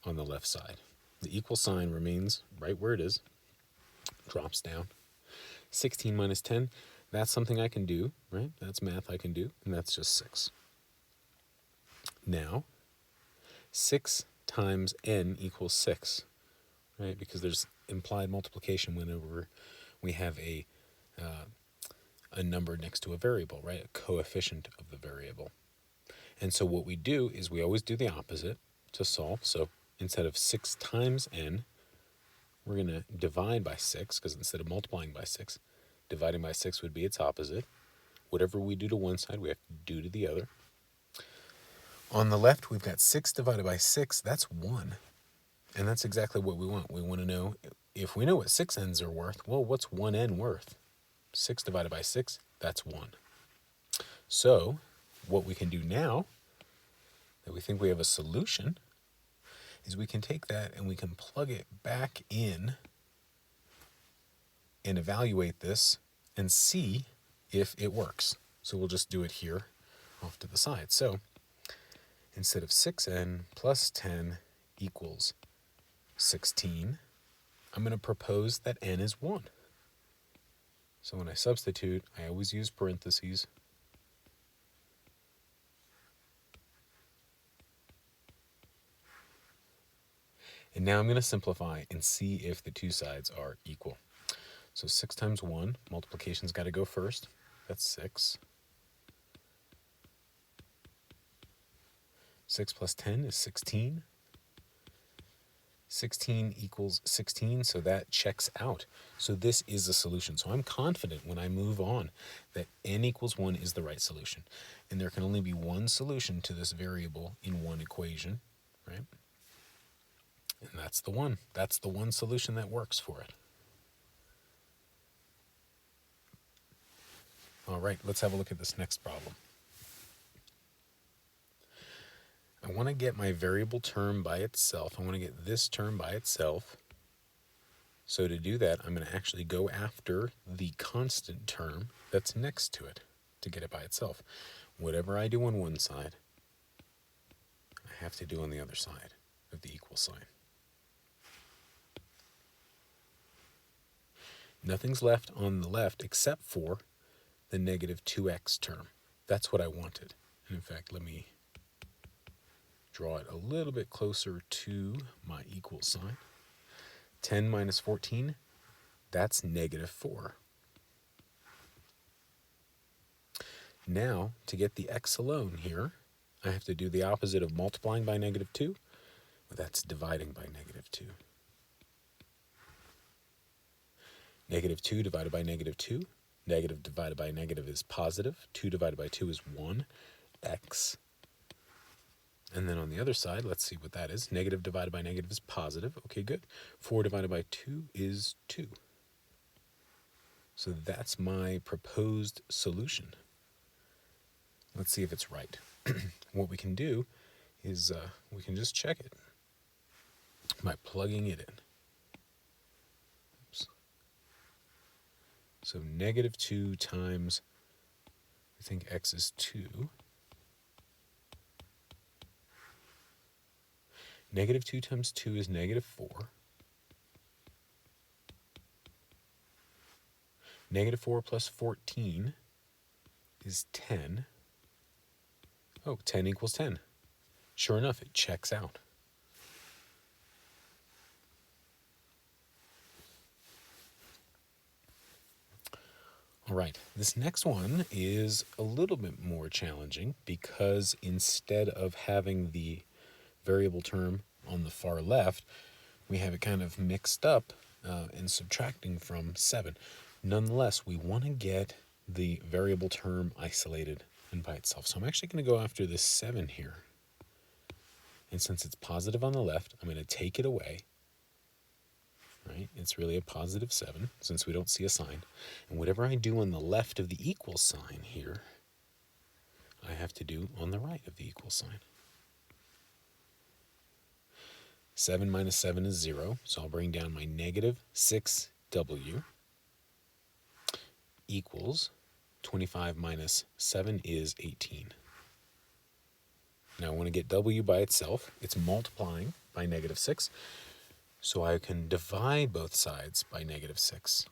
S1: on the left side. The equal sign remains right where it is, drops down. 16 minus 10, that's something I can do, right? That's math I can do, and that's just 6. Now, 6 times n equals 6, right? Because there's implied multiplication whenever we have a number next to a variable, right? A coefficient of the variable. And so what we do is we always do the opposite to solve. So instead of 6 times n, we're going to divide by 6, because instead of multiplying by 6, dividing by 6 would be its opposite. Whatever we do to one side, we have to do to the other. On the left, we've got 6 divided by 6. That's 1. And that's exactly what we want. We want to know, if we know what 6 n's are worth, well, what's 1 n worth? 6 divided by 6, that's 1. So what we can do now that we think we have a solution is we can take that and we can plug it back in and evaluate this and see if it works. So we'll just do it here off to the side. So instead of 6n plus 10 equals 16, I'm going to propose that n is 1. So when I substitute, I always use parentheses. And now I'm going to simplify and see if the two sides are equal. So 6 times 1, multiplication's got to go first. That's 6. 6 plus 10 is 16. 16 equals 16, so that checks out. So this is a solution. So I'm confident when I move on that n equals 1 is the right solution. And there can only be one solution to this variable in one equation, right? And that's the one. That's the one solution that works for it. All right, let's have a look at this next problem. I want to get my variable term by itself. I want to get this term by itself. So to do that, I'm going to actually go after the constant term that's next to it to get it by itself. Whatever I do on one side, I have to do on the other side of the equal sign. Nothing's left on the left except for the negative 2x term. That's what I wanted. And in fact, let me draw it a little bit closer to my equal sign. 10 minus 14, that's negative 4. Now, to get the x alone here, I have to do the opposite of multiplying by negative 2. Well, that's dividing by negative 2. Negative 2 divided by negative 2. Negative divided by negative is positive. 2 divided by 2 is 1. X. And then on the other side, let's see what that is. Negative divided by negative is positive. Okay, good. 4 divided by 2 is 2. So that's my proposed solution. Let's see if it's right. What we can do is we can just check it by plugging it in. Oops. So negative 2 times, I think x is 2. Negative 2 times 2 is negative 4. Negative 4 plus 14 is 10. Oh, 10 equals 10. Sure enough, it checks out. All right, this next one is a little bit more challenging because instead of having the variable term on the far left, we have it kind of mixed up and subtracting from 7. Nonetheless, we want to get the variable term isolated and by itself. So I'm actually going to go after this 7 here. And since it's positive on the left, I'm going to take it away. Right? It's really a positive 7 since we don't see a sign. And whatever I do on the left of the equal sign here, I have to do on the right of the equal sign. 7 minus 7 is 0, so I'll bring down my negative 6w equals 25 minus 7 is 18. Now I want to get w by itself. It's multiplying by negative 6, so I can divide both sides by negative 6.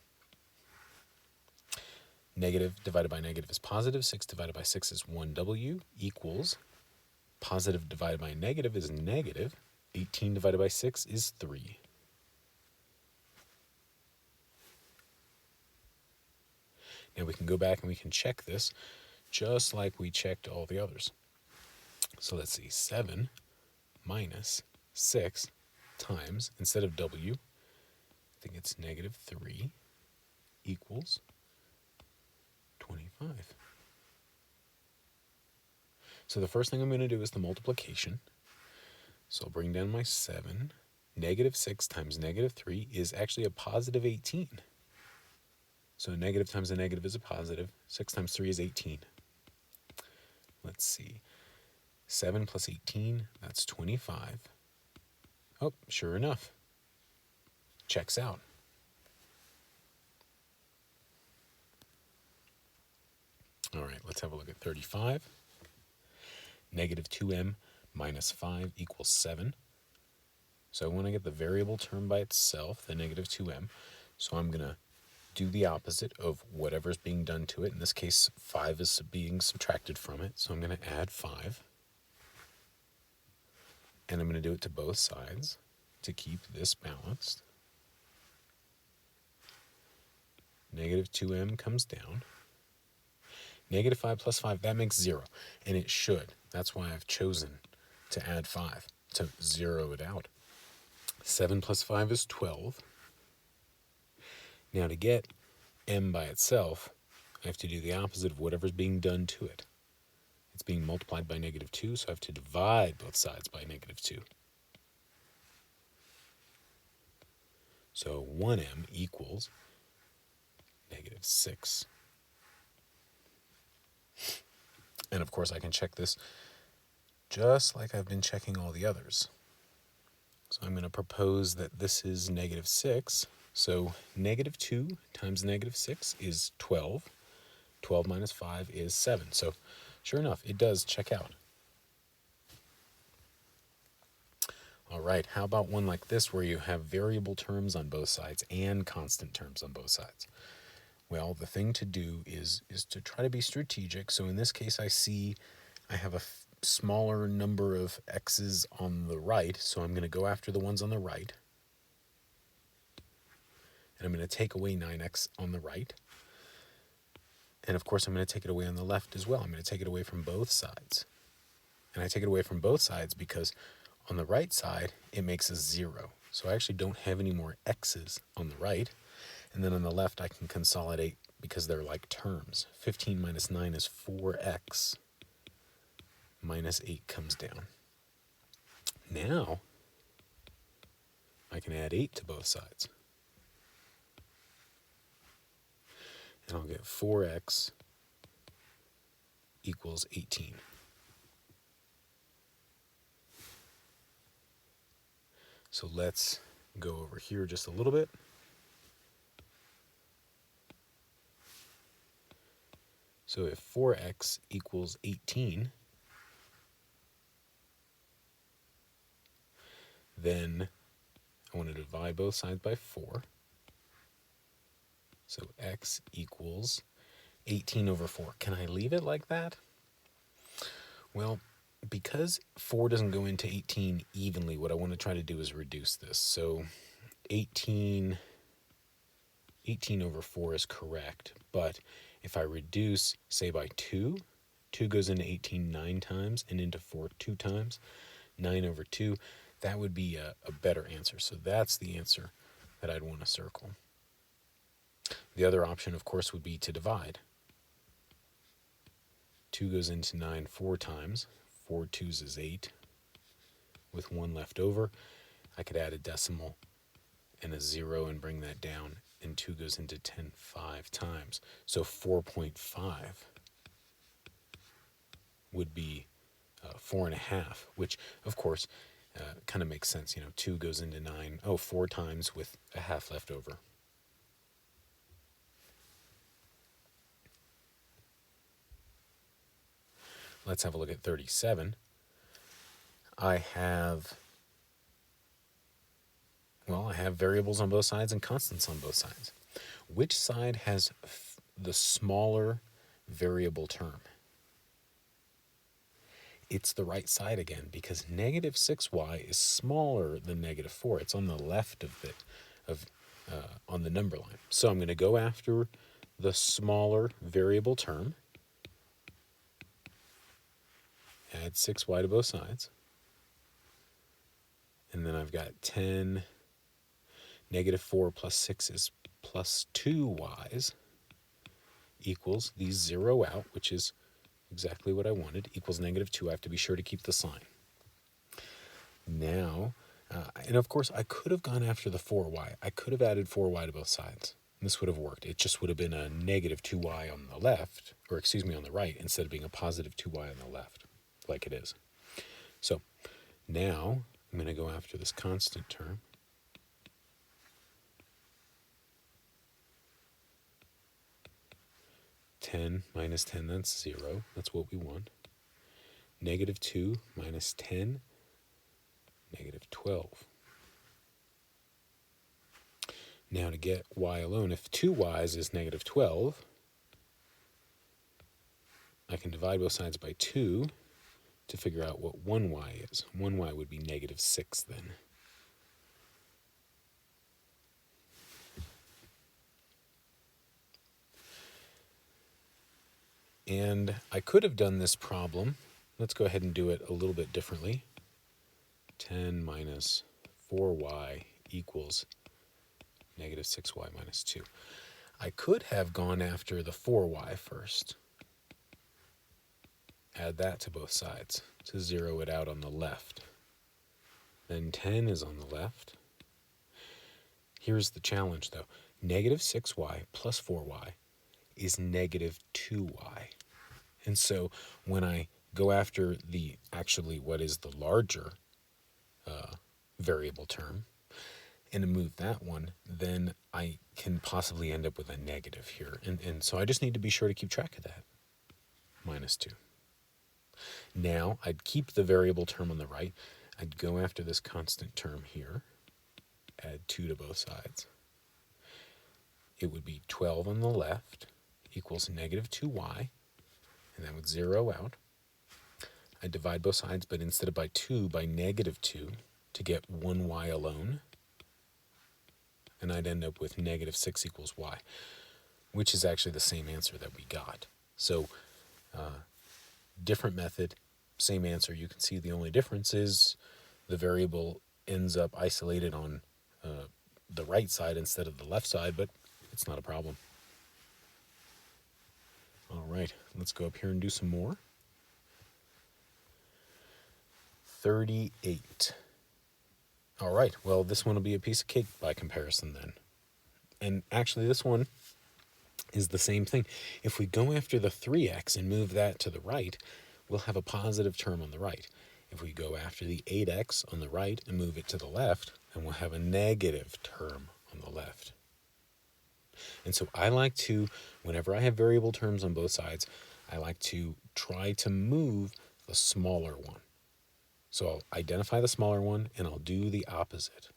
S1: Negative divided by negative is positive. 6 divided by 6 is 1w equals positive divided by negative is negative. 18 divided by 6 is 3. Now we can go back and we can check this just like we checked all the others. So let's see, 7 minus 6 times, instead of w, I think it's negative 3 equals 25. So the first thing I'm going to do is the multiplication. So I'll bring down my 7. Negative 6 times negative 3 is actually a positive 18. So negative times a negative is a positive. 6 times 3 is 18. Let's see. 7 plus 18, that's 25. Oh, sure enough. Checks out. All right, let's have a look at 35. Negative 2m minus 5 equals 7. So I want to get the variable term by itself, the negative 2m. So I'm going to do the opposite of whatever's being done to it. In this case, 5 is being subtracted from it. So I'm going to add 5. And I'm going to do it to both sides to keep this balanced. Negative 2m comes down. Negative 5 plus 5, that makes 0. And it should. That's why I've chosen to add 5, to zero it out. 7 plus 5 is 12. Now to get m by itself, I have to do the opposite of whatever's being done to it. It's being multiplied by negative 2, so I have to divide both sides by negative 2. So 1m equals negative 6. And of course I can check this just like I've been checking all the others. So I'm going to propose that this is negative 6. So negative 2 times negative 6 is 12. 12 minus 5 is 7. So sure enough, it does check out. All right, how about one like this where you have variable terms on both sides and constant terms on both sides? Well, the thing to do is to try to be strategic. So in this case, I have a smaller number of x's on the right, so I'm going to go after the ones on the right. And I'm going to take away 9x on the right. And of course, I'm going to take it away on the left as well. I'm going to take it away from both sides. And I take it away from both sides because on the right side, it makes a 0. So I actually don't have any more x's on the right. And then on the left, I can consolidate because they're like terms. 15 minus 9 is 4x. Minus 8 comes down. Now, I can add 8 to both sides. And I'll get 4x equals 18. So let's go over here just a little bit. So if 4x equals 18, then I want to divide both sides by 4. So x equals 18 over 4. Can I leave it like that? Well, because 4 doesn't go into 18 evenly, what I want to try to do is reduce this. So 18 over 4 is correct, but if I reduce, say, by 2, 2 goes into 18 9 times and into 4 2 times, 9 over 2, that would be a better answer. So that's the answer that I'd want to circle. The other option, of course, would be to divide. 2 goes into 9 4 times. 4 2s is 8. With 1 left over, I could add a decimal and a 0 and bring that down. And 2 goes into 10 5 times. So 4.5 would be 4.5, which, of course, kind of makes sense. 2 goes into 9, 4 times with a half left over. Let's have a look at 37. I have variables on both sides and constants on both sides. Which side has the smaller variable term? It's the right side again, because negative 6y is smaller than negative 4. It's on the left of it, on the number line. So I'm going to go after the smaller variable term. Add 6y to both sides. And then I've got 10, negative 4 plus 6 is plus 2y's, equals, these 0 out, which is exactly what I wanted, equals negative 2. I have to be sure to keep the sign. Now, and of course, I could have gone after the 4y. I could have added 4y to both sides. This would have worked. It just would have been a negative 2y on the left, or excuse me, on the right, instead of being a positive 2y on the left, like it is. So now I'm going to go after this constant term. (10 minus 10, that's 0. That's what we want. Negative 2 minus 10, negative 12. Now to get y alone, if 2y's is negative 12, I can divide both sides by 2 to figure out what 1y is. 1y would be negative 6 then. And I could have done this problem. Let's go ahead and do it a little bit differently. 10 minus 4y equals negative 6y minus 2. I could have gone after the 4y first. Add that to both sides to 0 it out on the left. Then 10 is on the left. Here's the challenge though. Negative 6y plus 4y is negative 2y. And so when I go after what is the larger variable term, and to move that one, then I can possibly end up with a negative here. And so I just need to be sure to keep track of that. -2. Now I'd keep the variable term on the right. I'd go after this constant term here, add 2 to both sides. It would be 12 on the left equals -2y, and that would zero out. I'd divide both sides, but instead of by 2, by -2 to get 1y alone. And I'd end up with -6 equals y, which is actually the same answer that we got. So different method, same answer. You can see the only difference is the variable ends up isolated on the right side instead of the left side, but it's not a problem. All right, let's go up here and do some more. 38. All right, well, this one will be a piece of cake by comparison then. And actually, this one is the same thing. If we go after the 3x and move that to the right, we'll have a positive term on the right. If we go after the 8x on the right and move it to the left, then we'll have a negative term on the left. And so I like to, whenever I have variable terms on both sides, I like to try to move the smaller one. So I'll identify the smaller one and I'll do the opposite.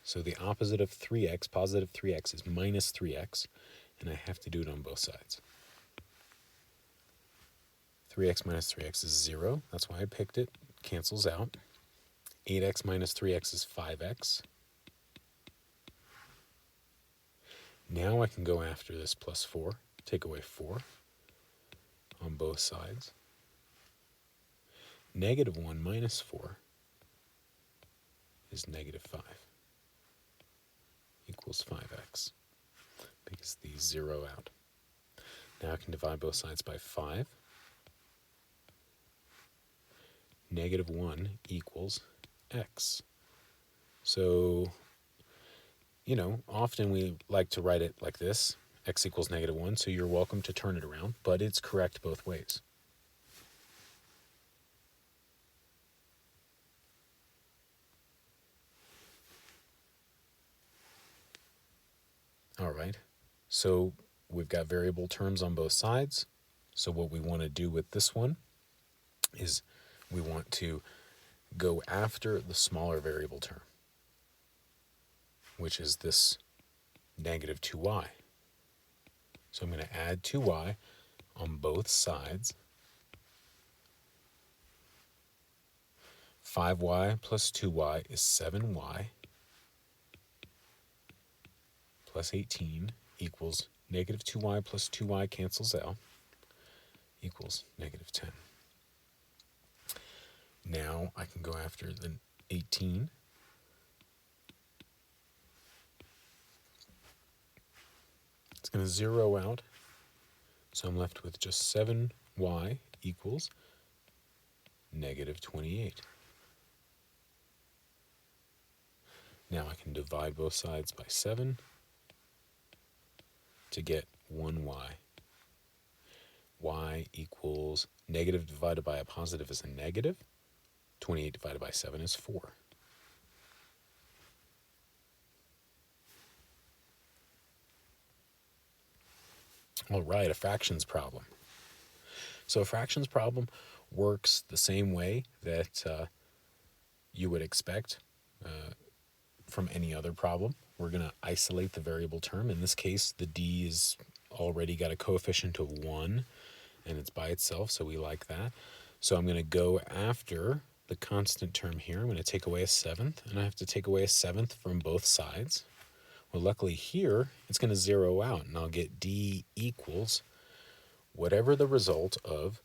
S1: So the opposite of 3x, positive 3x, is minus 3x, and I have to do it on both sides. 3x minus 3x is 0. That's why I picked it. It cancels out. 8x minus 3x is 5x. Now I can go after this plus 4, take away 4 on both sides. -1 minus 4 is -5 equals 5x, because these zero out. Now I can divide both sides by 5. -1 equals x. So, often we like to write it like this, x equals -1, so you're welcome to turn it around, but it's correct both ways. All right, so we've got variable terms on both sides. So what we want to do with this one is we want to go after the smaller variable term, which is this -2y. So I'm going to add 2y on both sides. 5y plus 2y is 7y plus 18 equals -2y plus 2y cancels out, equals -10. Now I can go after the 18. It's going to zero out, so I'm left with just 7y equals -28. Now I can divide both sides by 7 to get 1y. Y equals negative divided by a positive is a negative. 28 divided by 7 is 4. All right, a fractions problem. So a fractions problem works the same way that you would expect from any other problem. We're going to isolate the variable term. In this case, the d is already got a coefficient of 1, and it's by itself, so we like that. So I'm going to go after the constant term here. I'm going to take away a 7th, and I have to take away a 7th from both sides. Well, luckily here, it's going to zero out, and I'll get d equals whatever the result of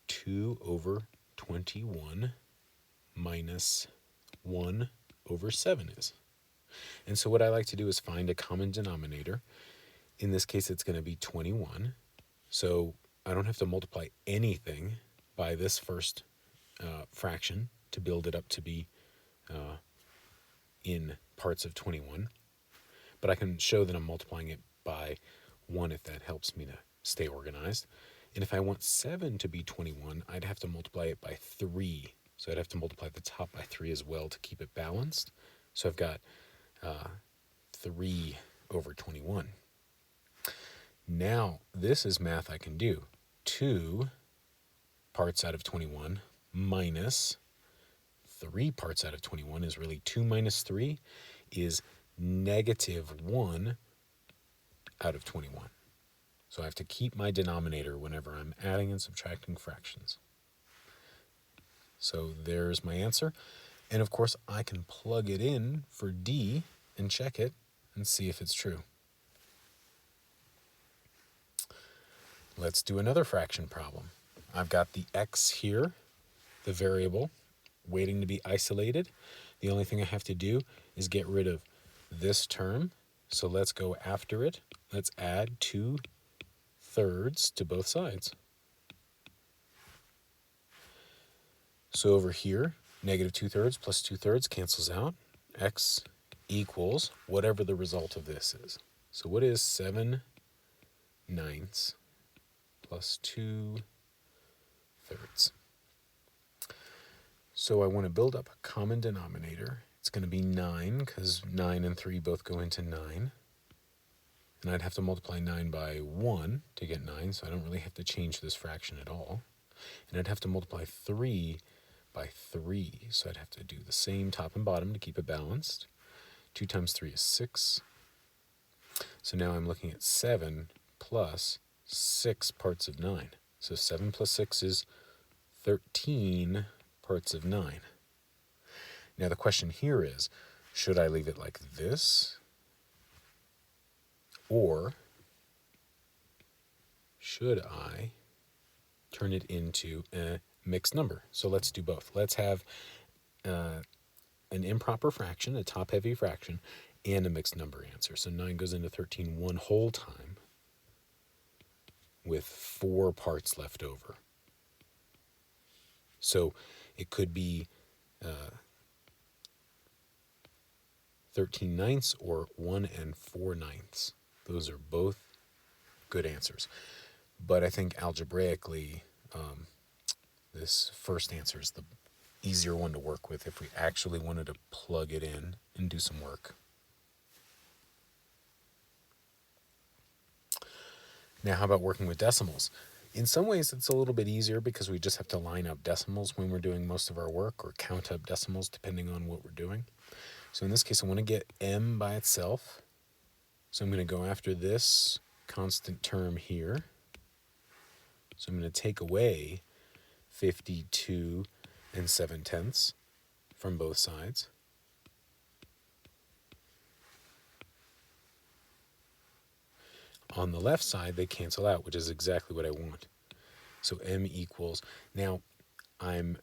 S1: 2 over 21 minus 1 over 7 is. And so what I like to do is find a common denominator. In this case, it's going to be 21. So I don't have to multiply anything by this first fraction to build it up to be in parts of 21. But I can show that I'm multiplying it by 1 if that helps me to stay organized. And if I want 7 to be 21, I'd have to multiply it by 3. So I'd have to multiply the top by 3 as well to keep it balanced. So I've got 3 over 21. Now, this is math I can do. 2 parts out of 21 minus 3 parts out of 21 is really 2 minus 3 is negative 1 out of 21. So I have to keep my denominator whenever I'm adding and subtracting fractions. So there's my answer. And of course, I can plug it in for D and check it and see if it's true. Let's do another fraction problem. I've got the x here, the variable, waiting to be isolated. The only thing I have to do is get rid of this term. So let's go after it. Let's add 2/3 to both sides. So over here, negative 2/3 plus 2/3 cancels out. X equals whatever the result of this is. So what is 7/9 plus 2/3? So I want to build up a common denominator. It's going to be 9 because 9 and 3 both go into 9. And I'd have to multiply 9 by 1 to get 9, so I don't really have to change this fraction at all. And I'd have to multiply 3 by 3, so I'd have to do the same top and bottom to keep it balanced. 2 times 3 is 6. So now I'm looking at 7 plus 6 parts of 9. So 7 plus 6 is 13 parts of 9. Now the question here is, should I leave it like this? Or should I turn it into a mixed number? So let's do both. Let's have an improper fraction, a top-heavy fraction, and a mixed number answer. So 9 goes into 13 one whole time with 4 parts left over. So it could be 13/9 or 1 4/9. Those are both good answers. But I think algebraically, this first answer is the easier one to work with if we actually wanted to plug it in and do some work. Now, how about working with decimals? In some ways, it's a little bit easier because we just have to line up decimals when we're doing most of our work, or count up decimals depending on what we're doing. So in this case, I want to get m by itself. So I'm going to go after this constant term here. So I'm going to take away 52 7/10 from both sides. On the left side, they cancel out, which is exactly what I want. So m equals, now I'm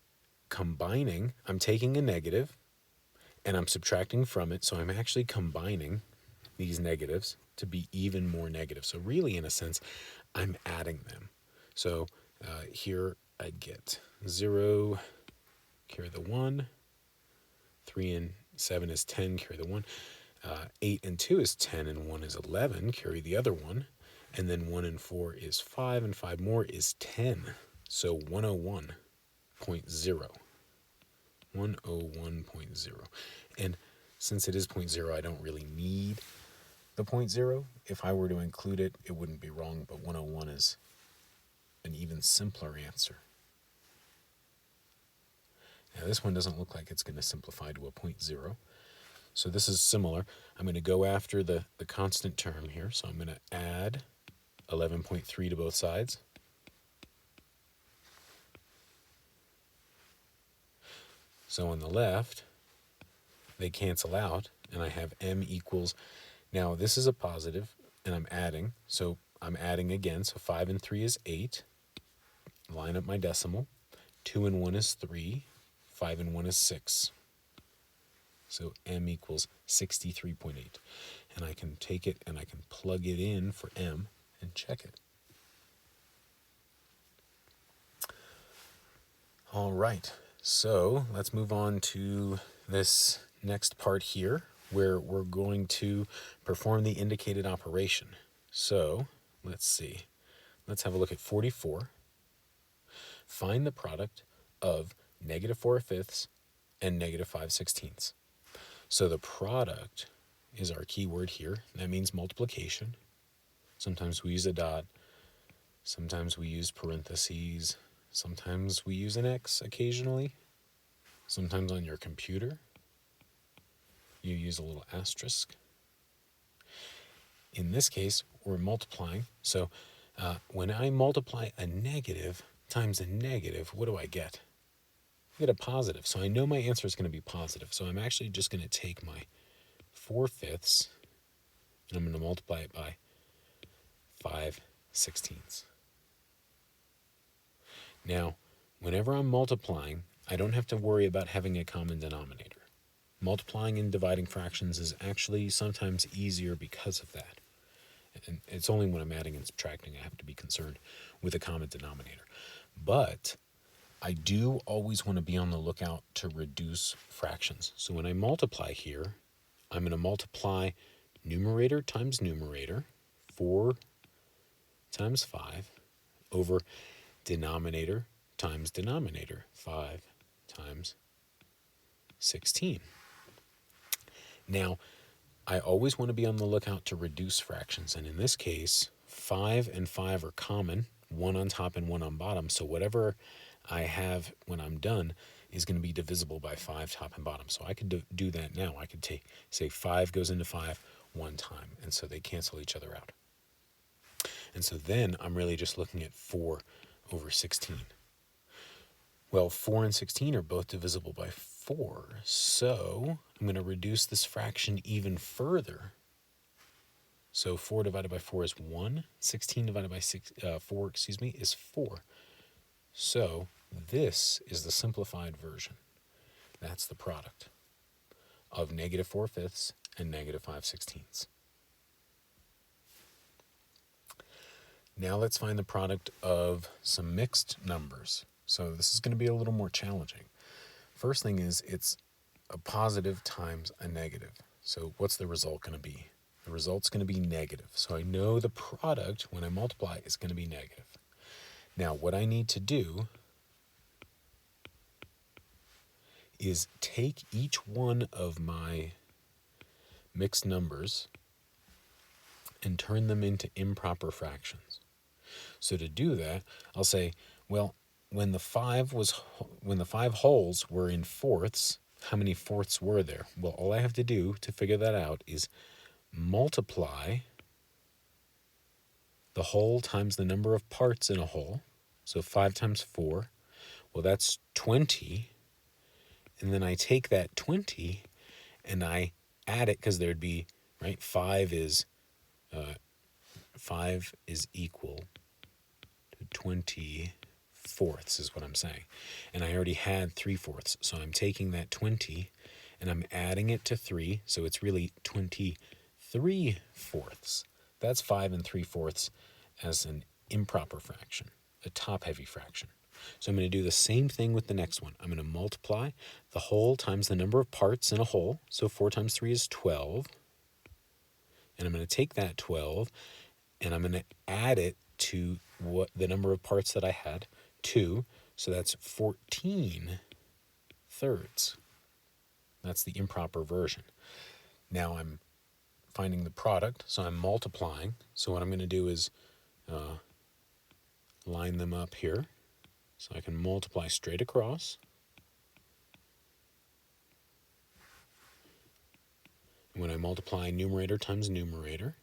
S1: combining, I'm taking a negative, and I'm subtracting from it, so I'm actually combining these negatives to be even more negative. So really, in a sense, I'm adding them. So here I'd get 0, carry the 1, 3 and 7 is 10, carry the 1, 8 and 2 is 10, and 1 is 11, carry the other 1, and then 1 and 4 is 5, and 5 more is 10. So 101.0. 101.0. And since it is 0.0, I don't really need the 0.0. If I were to include it, it wouldn't be wrong, but 101 is an even simpler answer. Now this one doesn't look like it's going to simplify to a 0.0. So this is similar. I'm going to go after the constant term here. So I'm going to add 11.3 to both sides. So on the left, they cancel out, and I have m equals, now this is a positive, and I'm adding, so I'm adding again, so 5 and 3 is 8, line up my decimal, 2 and 1 is 3, 5 and 1 is 6, so m equals 63.8, and I can take it and I can plug it in for m and check it. All right. So let's move on to this next part here where we're going to perform the indicated operation. So let's see. let's have a look at 44. Find the product of -4/5 and -5/16. So the product is our key word here. That means multiplication. Sometimes we use a dot. Sometimes we use parentheses. Sometimes we use an X occasionally. Sometimes on your computer, you use a little asterisk. In this case, we're multiplying. So when I multiply a negative times a negative, what do I get? I get a positive. So I know my answer is going to be positive. So I'm actually just going to take my 4/5 and I'm going to multiply it by 5/16. Now, whenever I'm multiplying, I don't have to worry about having a common denominator. Multiplying and dividing fractions is actually sometimes easier because of that. And it's only when I'm adding and subtracting I have to be concerned with a common denominator. But I do always want to be on the lookout to reduce fractions. So when I multiply here, I'm going to multiply numerator times numerator, 4 times 5, over denominator times denominator, 5 times 16. Now, I always want to be on the lookout to reduce fractions. And in this case, 5 and 5 are common, one on top and one on bottom. So whatever I have when I'm done is going to be divisible by 5 top and bottom. So I could do that now. I could say 5 goes into 5 one time. And so they cancel each other out. And so then I'm really just looking at 4 over 16. Well, 4 and 16 are both divisible by 4. So I'm going to reduce this fraction even further. So 4 divided by 4 is 1. 16 divided by 4 is 4. So this is the simplified version. That's the product of -4/5 and -5/16. Now let's find the product of some mixed numbers. So this is going to be a little more challenging. First thing is it's a positive times a negative. So what's the result going to be? The result's going to be negative. So I know the product, when I multiply, is going to be negative. Now what I need to do is take each one of my mixed numbers and turn them into improper fractions. So to do that, I'll say, well, when the 5 wholes were in fourths, how many fourths were there? Well, all I have to do to figure that out is multiply the whole times the number of parts in a whole. So 5 times 4, well, that's 20. And then I take that 20 and I add it, because there'd be, right, 5 is equal to 20/4 is what I'm saying. And I already had 3/4. So I'm taking that 20 and I'm adding it to 3. So it's really 23/4. That's 5 3/4 as an improper fraction, a top-heavy fraction. So I'm going to do the same thing with the next one. I'm going to multiply the whole times the number of parts in a whole. So 4 times 3 is 12. And I'm going to take that 12 and I'm going to add it to what the number of parts that I had, 2. So that's 14/3. That's the improper version. Now I'm finding the product, so I'm multiplying. So what I'm going to do is line them up here. So I can multiply straight across. And when I multiply numerator times numerator,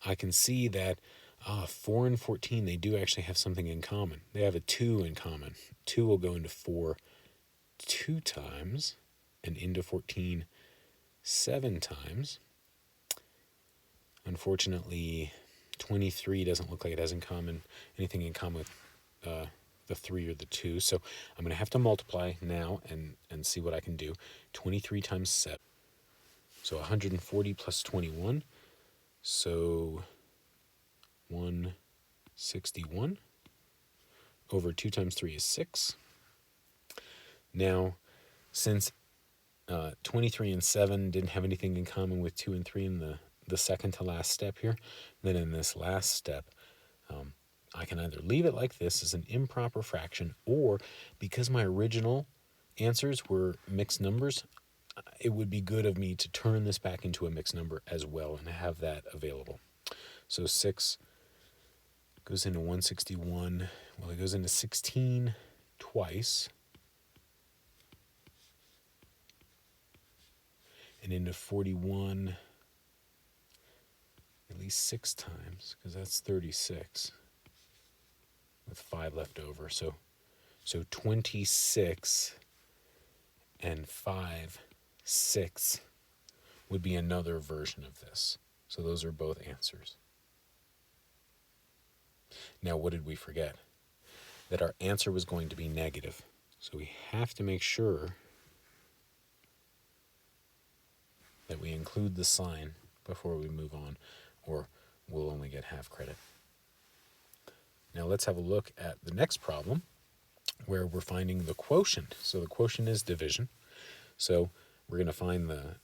S1: I can see that 4 and 14, they do actually have something in common. They have a 2 in common. 2 will go into 4 2 times, and into 14 7 times. Unfortunately, 23 doesn't look like it has anything in common with the 3 or the 2. So I'm going to have to multiply now and see what I can do. 23 times 7. So 140 plus 21. So 161 over 2 times 3 is 6. Now, since 23 and 7 didn't have anything in common with 2 and 3 in the the second to last step here, then in this last step, I can either leave it like this as an improper fraction, or because my original answers were mixed numbers, it would be good of me to turn this back into a mixed number as well and have that available. So 6 goes into 161. Well, it goes into 16 twice. And into 41 at least 6 times, because that's 36 with 5 left over. So 26 and 5/6 would be another version of this. So those are both answers. Now, what did we forget? That our answer was going to be negative. So we have to make sure that we include the sign before we move on, or we'll only get half credit. Now let's have a look at the next problem where we're finding the quotient. So the quotient is division. So we're going to find the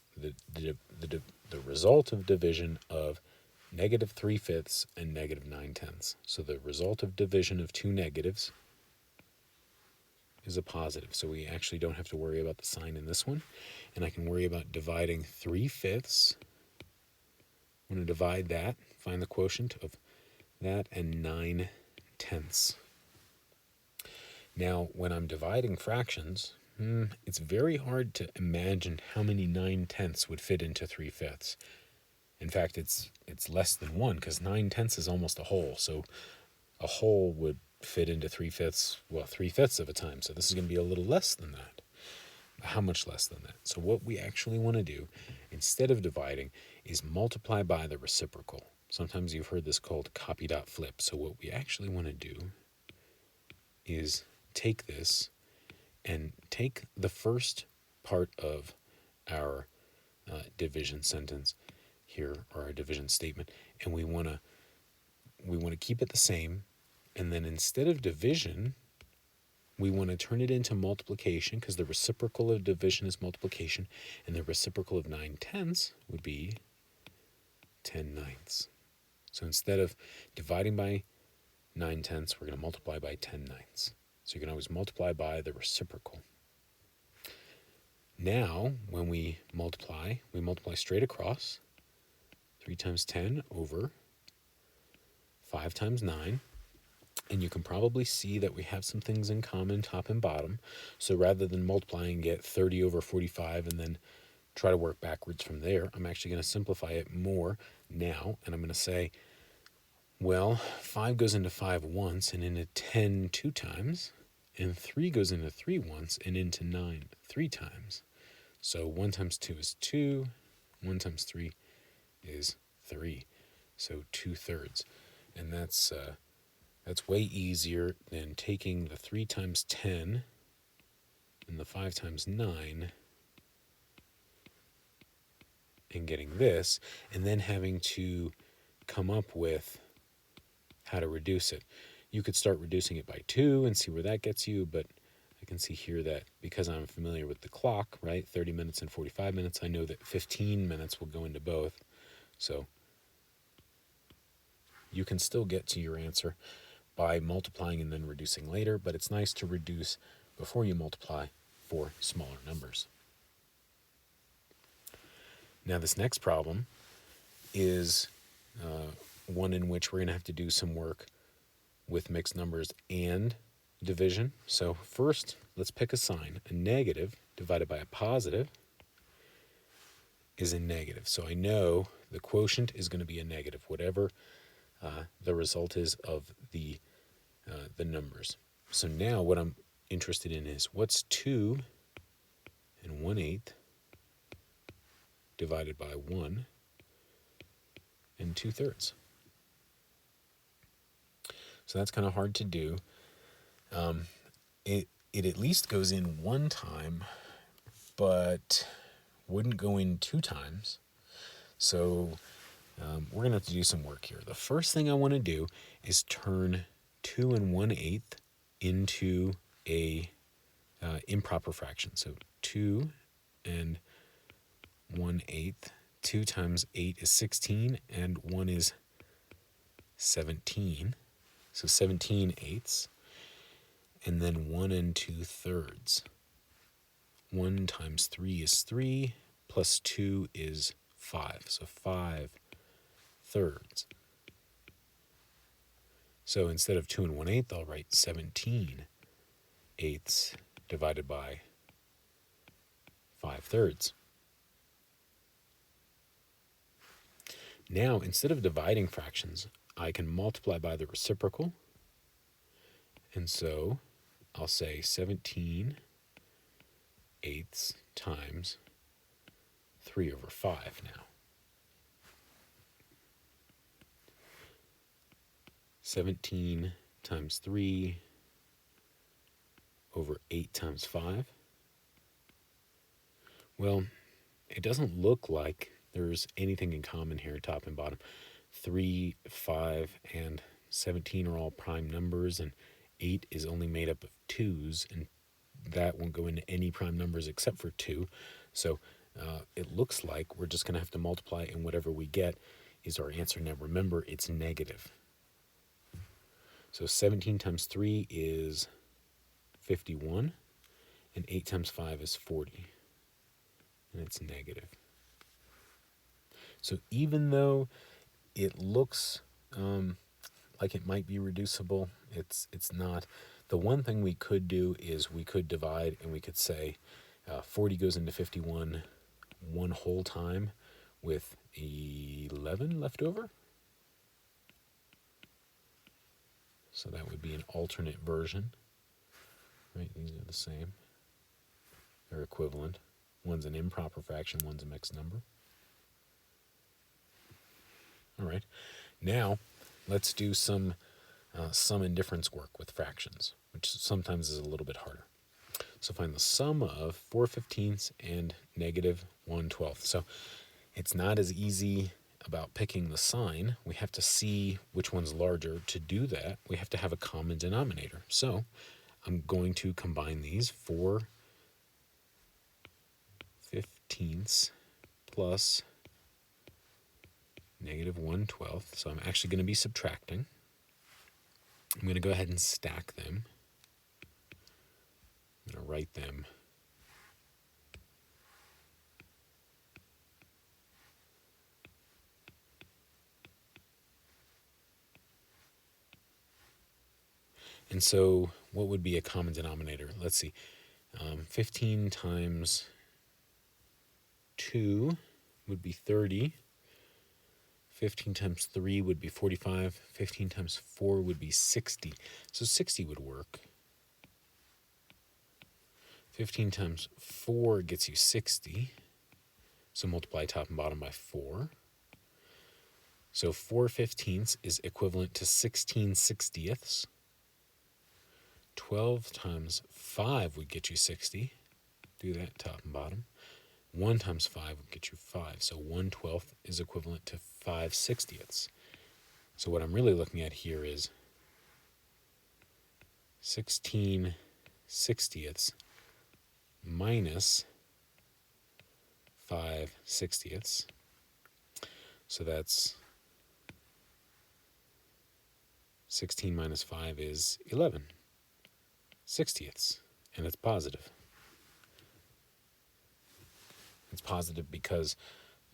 S1: result of division of -3/5 and -9/10. So the result of division of two negatives is a positive. So we actually don't have to worry about the sign in this one. And I can worry about dividing 3/5. I'm going to divide that, find the quotient of that, and 9/10. Now, when I'm dividing fractions, it's very hard to imagine how many 9/10 would fit into 3/5. In fact, it's less than 1, because 9/10 is almost a whole. So a whole would fit into 3/5, well, 3/5 of a time. So this is going to be a little less than that. How much less than that? So what we actually want to do, instead of dividing, is multiply by the reciprocal. Sometimes you've heard this called copy dot flip. So what we actually want to do is take this and take the first part of our division sentence here, or our division statement, and we want to keep it the same. And then instead of division, we want to turn it into multiplication, because the reciprocal of division is multiplication, and the reciprocal of 9/10 would be 10/9. So instead of dividing by 9/10, we're going to multiply by 10/9. So you can always multiply by the reciprocal. Now, when we multiply straight across. 3 times 10 over 5 times 9. And you can probably see that we have some things in common, top and bottom. So rather than multiplying, get 30 over 45 and then try to work backwards from there, I'm actually going to simplify it more now. And I'm going to say, well, 5 goes into 5 once and into 10 2 times. And 3 goes into 3 once and into 9 3 times. So 1 times 2 is 2. 1 times 3 is 3. So 2/3. And that's way easier than taking the 3 times 10 and the 5 times 9 and getting this, and then having to come up with how to reduce it. You could start reducing it by 2 and see where that gets you, but I can see here that because I'm familiar with the clock, right, 30 minutes and 45 minutes, I know that 15 minutes will go into both. So you can still get to your answer by multiplying and then reducing later, but it's nice to reduce before you multiply for smaller numbers. Now this next problem is one in which we're going to have to do some work with mixed numbers and division. So first, let's pick a sign. A negative divided by a positive is a negative. So I know the quotient is going to be a negative, whatever the result is of the numbers. So now what I'm interested in is, what's 2 and 1/8 divided by 1 and 2/3? So that's kind of hard to do. It at least goes in 1 time, but wouldn't go in 2 times. So we're going to have to do some work here. The first thing I want to do is turn 2 and 1/8 into a improper fraction. So 2 and 1/8 2 times 8 is 16, and 1 is 17. So 17 eighths. And then 1 and 2/3. 1 times 3 is 3, plus 2 is 5. So 5/3. So instead of 2 and 1/8, I'll write 17 eighths divided by 5/3. Now, instead of dividing fractions, I can multiply by the reciprocal. And so I'll say 17 eighths times 3/5 now. 17 times 3 over 8 times 5. Well, it doesn't look like there's anything in common here, top and bottom. 3, 5, and 17 are all prime numbers, and 8 is only made up of 2's, and that won't go into any prime numbers except for 2. So it looks like we're just going to have to multiply, and whatever we get is our answer. Now remember, it's negative. So 17 times 3 is 51, and 8 times 5 is 40, and it's negative. So even though it looks like it might be reducible, it's not. The one thing we could do is we could divide, and we could say 40 goes into 51 one whole time with 11 left over. So that would be an alternate version. Right, these are the same. They're equivalent. One's an improper fraction, one's a mixed number. All right, now let's do some sum and difference work with fractions, which sometimes is a little bit harder. So find the sum of 4/15 and negative 1/12. So it's not as easy about picking the sign. We have to see which one's larger. To do that, we have to have a common denominator. So I'm going to combine these. 4/15 plus negative 1/12. So I'm actually going to be subtracting. I'm going to go ahead and stack them. I'm going to write them and so what would be a common denominator? Let's see. 15 times 2 would be 30. 15 times 3 would be 45. 15 times 4 would be 60. So 60 would work. 15 times 4 gets you 60. So multiply top and bottom by 4. So 4/15 is equivalent to 16/60. 12 times 5 would get you 60. Do that top and bottom. 1 times 5 would get you 5. So 1/12 is equivalent to 5/60. So what I'm really looking at here is 16/60 minus 5/60. So that's 16 minus 5 is 11/60, and it's positive. It's positive because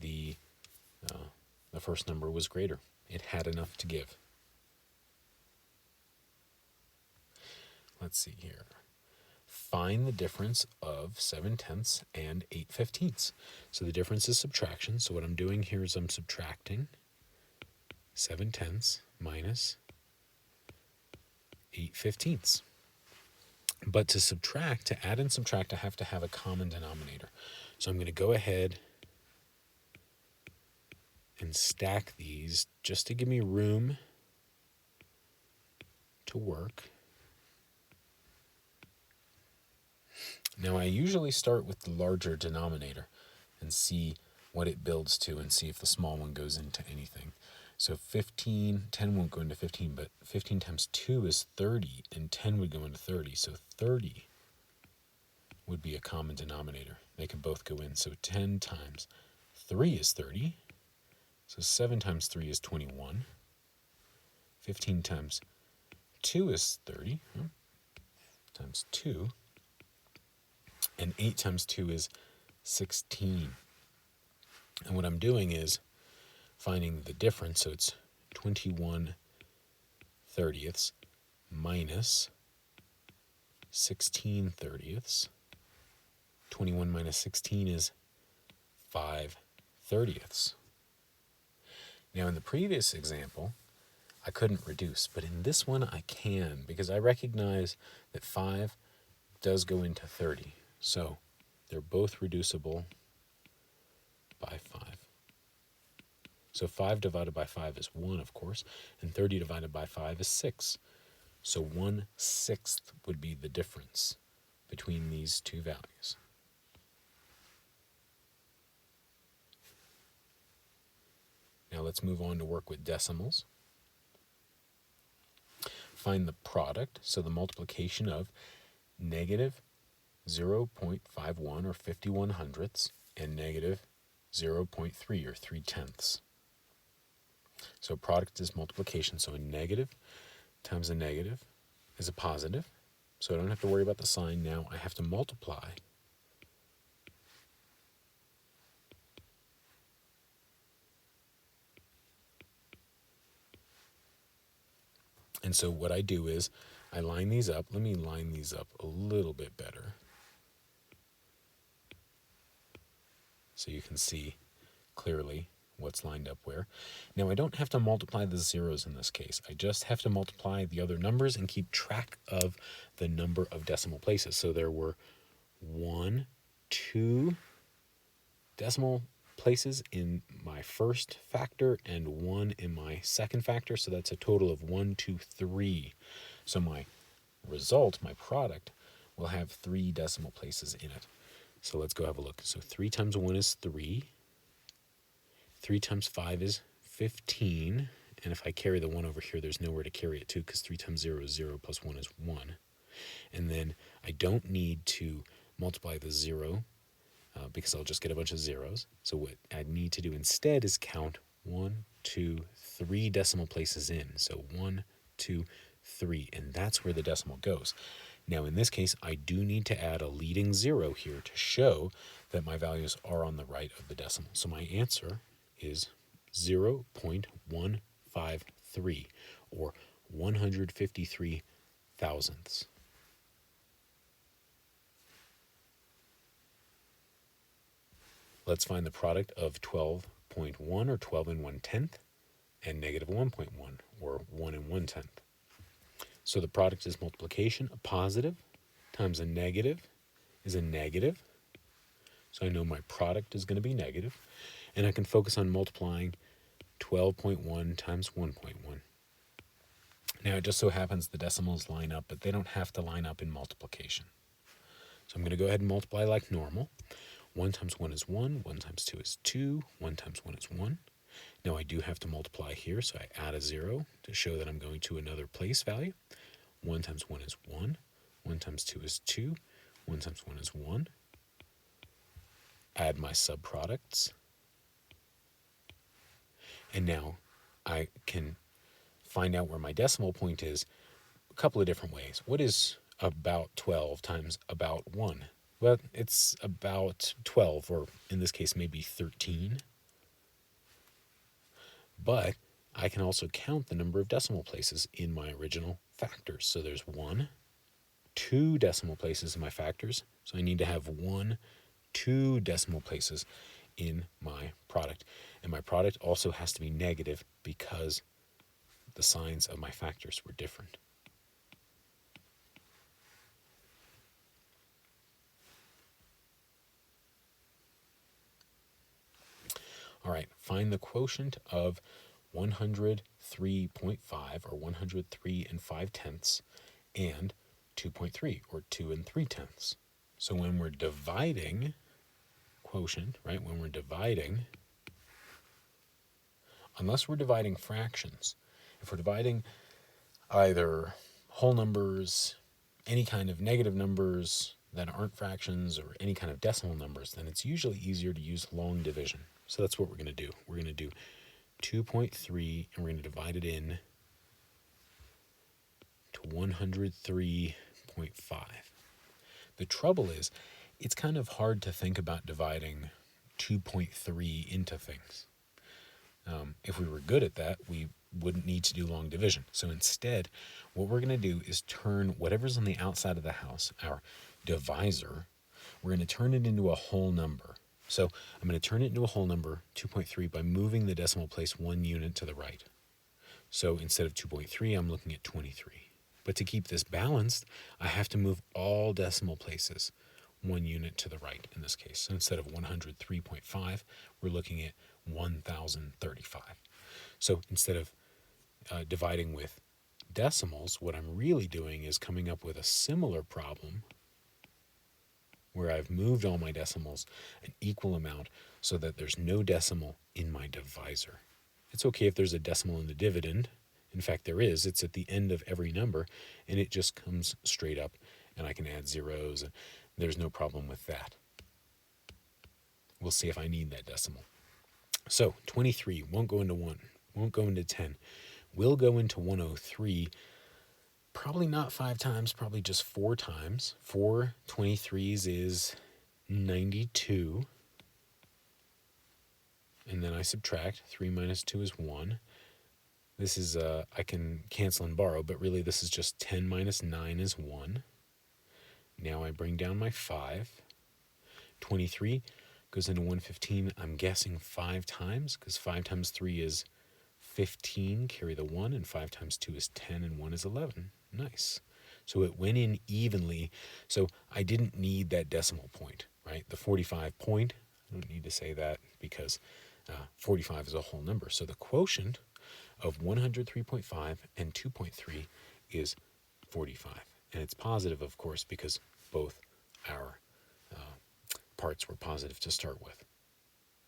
S1: the first number was greater. It had enough to give. Let's see here. Find the difference of 7/10 and 8/15. So the difference is subtraction. So what I'm doing here is I'm subtracting 7/10 minus 8/15. But to subtract, to add and subtract, I have to have a common denominator. So I'm going to go ahead and stack these just to give me room to work. Now I usually start with the larger denominator and see what it builds to and see if the small one goes into anything. So 10 won't go into 15, but 15 times 2 is 30, and 10 would go into 30. So 30 would be a common denominator. They can both go in. So 10 times 3 is 30. So 7 times 3 is 21. 15 times 2 is 30. Times 2. And 8 times 2 is 16. And what I'm doing is finding the difference. So it's 21 thirtieths minus 16 thirtieths. 21 minus 16 is 5 thirtieths. Now in the previous example, I couldn't reduce, but in this one I can, because I recognize that 5 does go into 30. So they're both reducible by 5. So 5 divided by 5 is 1, of course, and 30 divided by 5 is 6. So 1/6 would be the difference between these two values. Now let's move on to work with decimals. Find the product, so the multiplication of negative 0.51 or 51 hundredths and negative 0.3 or 3/10. So product is multiplication, so a negative times a negative is a positive. So I don't have to worry about the sign now. I have to multiply. And so what I do is I line these up. Let me line these up a little bit better so you can see clearly what's lined up where. Now I don't have to multiply the zeros in this case. I just have to multiply the other numbers and keep track of the number of decimal places. So there were 2 decimal places in my first factor and 1 in my second factor. So that's a total of 1, 2, 3. So my result, my product, will have 3 decimal places in it. So let's go have a look. So 3 times 1 is 3. 3 times 5 is 15. And if I carry the 1 over here, there's nowhere to carry it to, because 3 times 0 is 0 plus 1 is 1. And then I don't need to multiply the 0 because I'll just get a bunch of zeros. So what I need to do instead is count 1, 2, 3 decimal places in. So 1, 2, 3, and that's where the decimal goes. Now in this case, I do need to add a leading 0 here to show that my values are on the right of the decimal. So my answer is 0.153, or 153 thousandths. Let's find the product of 12.1 or 12 and 1/10 and negative 1.1 or 1 and 1/10. So the product is multiplication. A positive times a negative is a negative. So I know my product is going to be negative. And I can focus on multiplying 12.1 times 1.1. Now it just so happens the decimals line up, but they don't have to line up in multiplication. So I'm going to go ahead and multiply like normal. 1 times 1 is 1, 1 times 2 is 2, 1 times 1 is 1. Now I do have to multiply here, so I add a 0 to show that I'm going to another place value. 1 times 1 is 1, 1 times 2 is 2, 1 times 1 is 1. Add my subproducts. And now I can find out where my decimal point is a couple of different ways. What is about 12 times about 1? Well, it's about 12, or in this case, maybe 13. But I can also count the number of decimal places in my original factors. So there's 1, 2 decimal places in my factors. So I need to have 1, 2 decimal places in my product. And my product also has to be negative because the signs of my factors were different. All right, find the quotient of 103.5 or 103 and 5/10 and 2.3 or 2 and 3/10. So when we're dividing quotient, right, when we're dividing, unless we're dividing fractions, if we're dividing either whole numbers, any kind of negative numbers, that aren't fractions or any kind of decimal numbers, then it's usually easier to use long division. So that's what we're going to do. We're going to do 2.3 and we're going to divide it in to 103.5. The trouble is, it's kind of hard to think about dividing 2.3 into things. If we were good at that, we wouldn't need to do long division. So instead, what we're going to do is turn whatever's on the outside of the house, our divisor, we're going to turn it into a whole number. So I'm going to turn it into a whole number, 2.3, by moving the decimal place 1 unit to the right. So instead of 2.3, I'm looking at 23. But to keep this balanced, I have to move all decimal places 1 unit to the right in this case. So instead of 103.5, we're looking at 1035. So instead of dividing with decimals, what I'm really doing is coming up with a similar problem where I've moved all my decimals an equal amount so that there's no decimal in my divisor. It's okay if there's a decimal in the dividend. In fact, there is. It's at the end of every number, and it just comes straight up, and I can add zeros, and there's no problem with that. We'll see if I need that decimal. So 23 won't go into 1, won't go into 10, will go into 103, probably not 5 times, probably just 4 times. 4 23s is 92. And then I subtract. 3 minus 2 is 1. This is, I can cancel and borrow, but really this is just 10 minus 9 is 1. Now I bring down my 5. 23 goes into 115, I'm guessing 5 times, because 5 times 3 is 15, carry the 1, and 5 times 2 is 10, and 1 is 11. Nice. So it went in evenly, so I didn't need that decimal point, right? The 45 point, I don't need to say that because 45 is a whole number. So the quotient of 103.5 and 2.3 is 45. And it's positive, of course, because both our parts were positive to start with.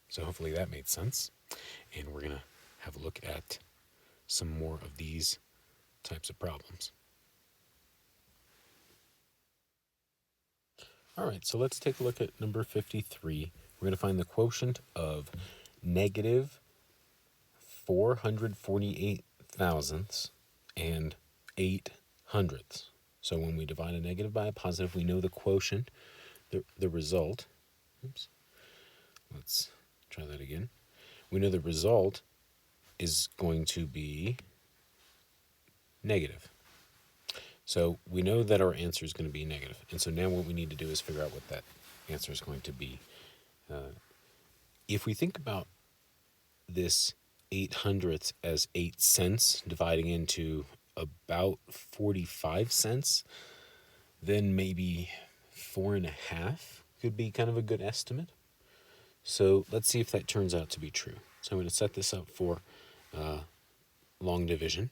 S1: So hopefully that made sense. And we're going to have a look at some more of these types of problems. All right, so let's take a look at number 53. We're going to find the quotient of negative 448 thousandths and 8 hundredths. So when we divide a negative by a positive, we know the quotient, the result. Oops. Let's try that again. We know the result is going to be negative. So we know that our answer is going to be negative. And so now what we need to do is figure out what that answer is going to be. If we think about this 8 hundredths as 8 cents dividing into about 45 cents, then maybe 4.5 could be kind of a good estimate. So let's see if that turns out to be true. So I'm going to set this up for long division.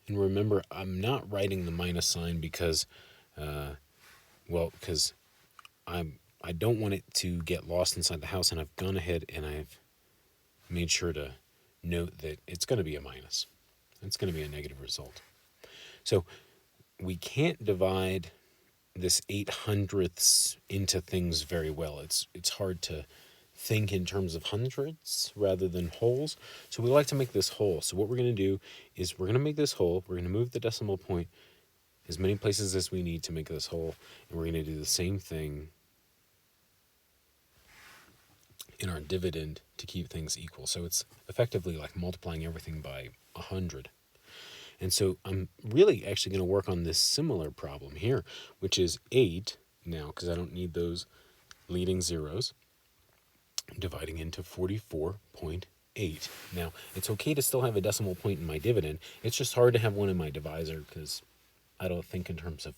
S1: And remember, I'm not writing the minus sign because, because I don't want it to get lost inside the house, and I've gone ahead and I've made sure to note that it's going to be a minus. It's going to be a negative result. So we can't divide this 8 hundredths into things very well. It's hard to think in terms of hundredths rather than wholes. So we like to make this whole. So what we're going to do is we're going to make this whole. We're going to move the decimal point as many places as we need to make this whole. And we're going to do the same thing in our dividend to keep things equal. So it's effectively like multiplying everything by 100. And so I'm really actually going to work on this similar problem here, which is 8 now, because I don't need those leading zeros, dividing into 44.8. Now, it's okay to still have a decimal point in my dividend. It's just hard to have one in my divisor because I don't think in terms of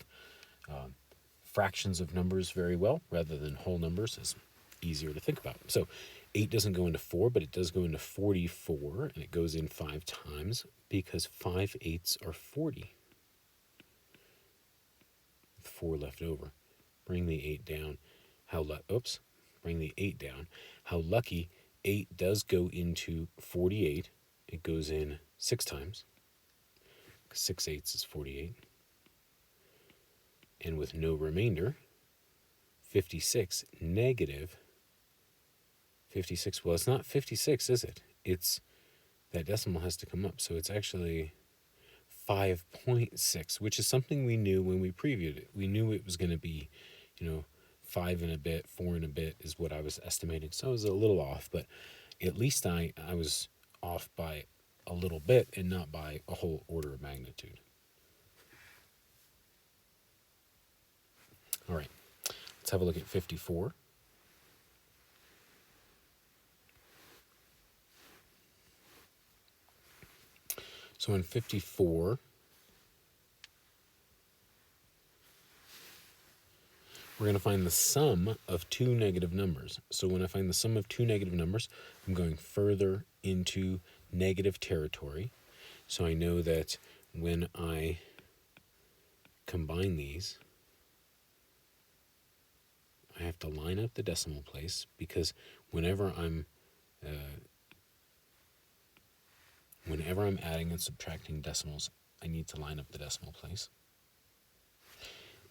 S1: fractions of numbers very well, rather than whole numbers is easier to think about. So 8 doesn't go into 4, but it does go into 44, and it goes in 5 times because 5 eighths are 40. With 4 left over. Bring the 8 down. Bring the 8 down. How lucky, 8 does go into 48. It goes in 6 times, 6/8 is 48, and with no remainder, 56 negative 56. Well, it's not 56, is it? It's that decimal has to come up, so it's actually 5.6, which is something we knew when we previewed it. We knew it was going to be, 5 and a bit, 4 and a bit is what I was estimating. So I was a little off, but at least I was off by a little bit and not by a whole order of magnitude. All right, let's have a look at 54. So in 54, we're going to find the sum of two negative numbers. So when I find the sum of two negative numbers, I'm going further into negative territory. So I know that when I combine these, I have to line up the decimal place, because whenever I'm adding and subtracting decimals, I need to line up the decimal place.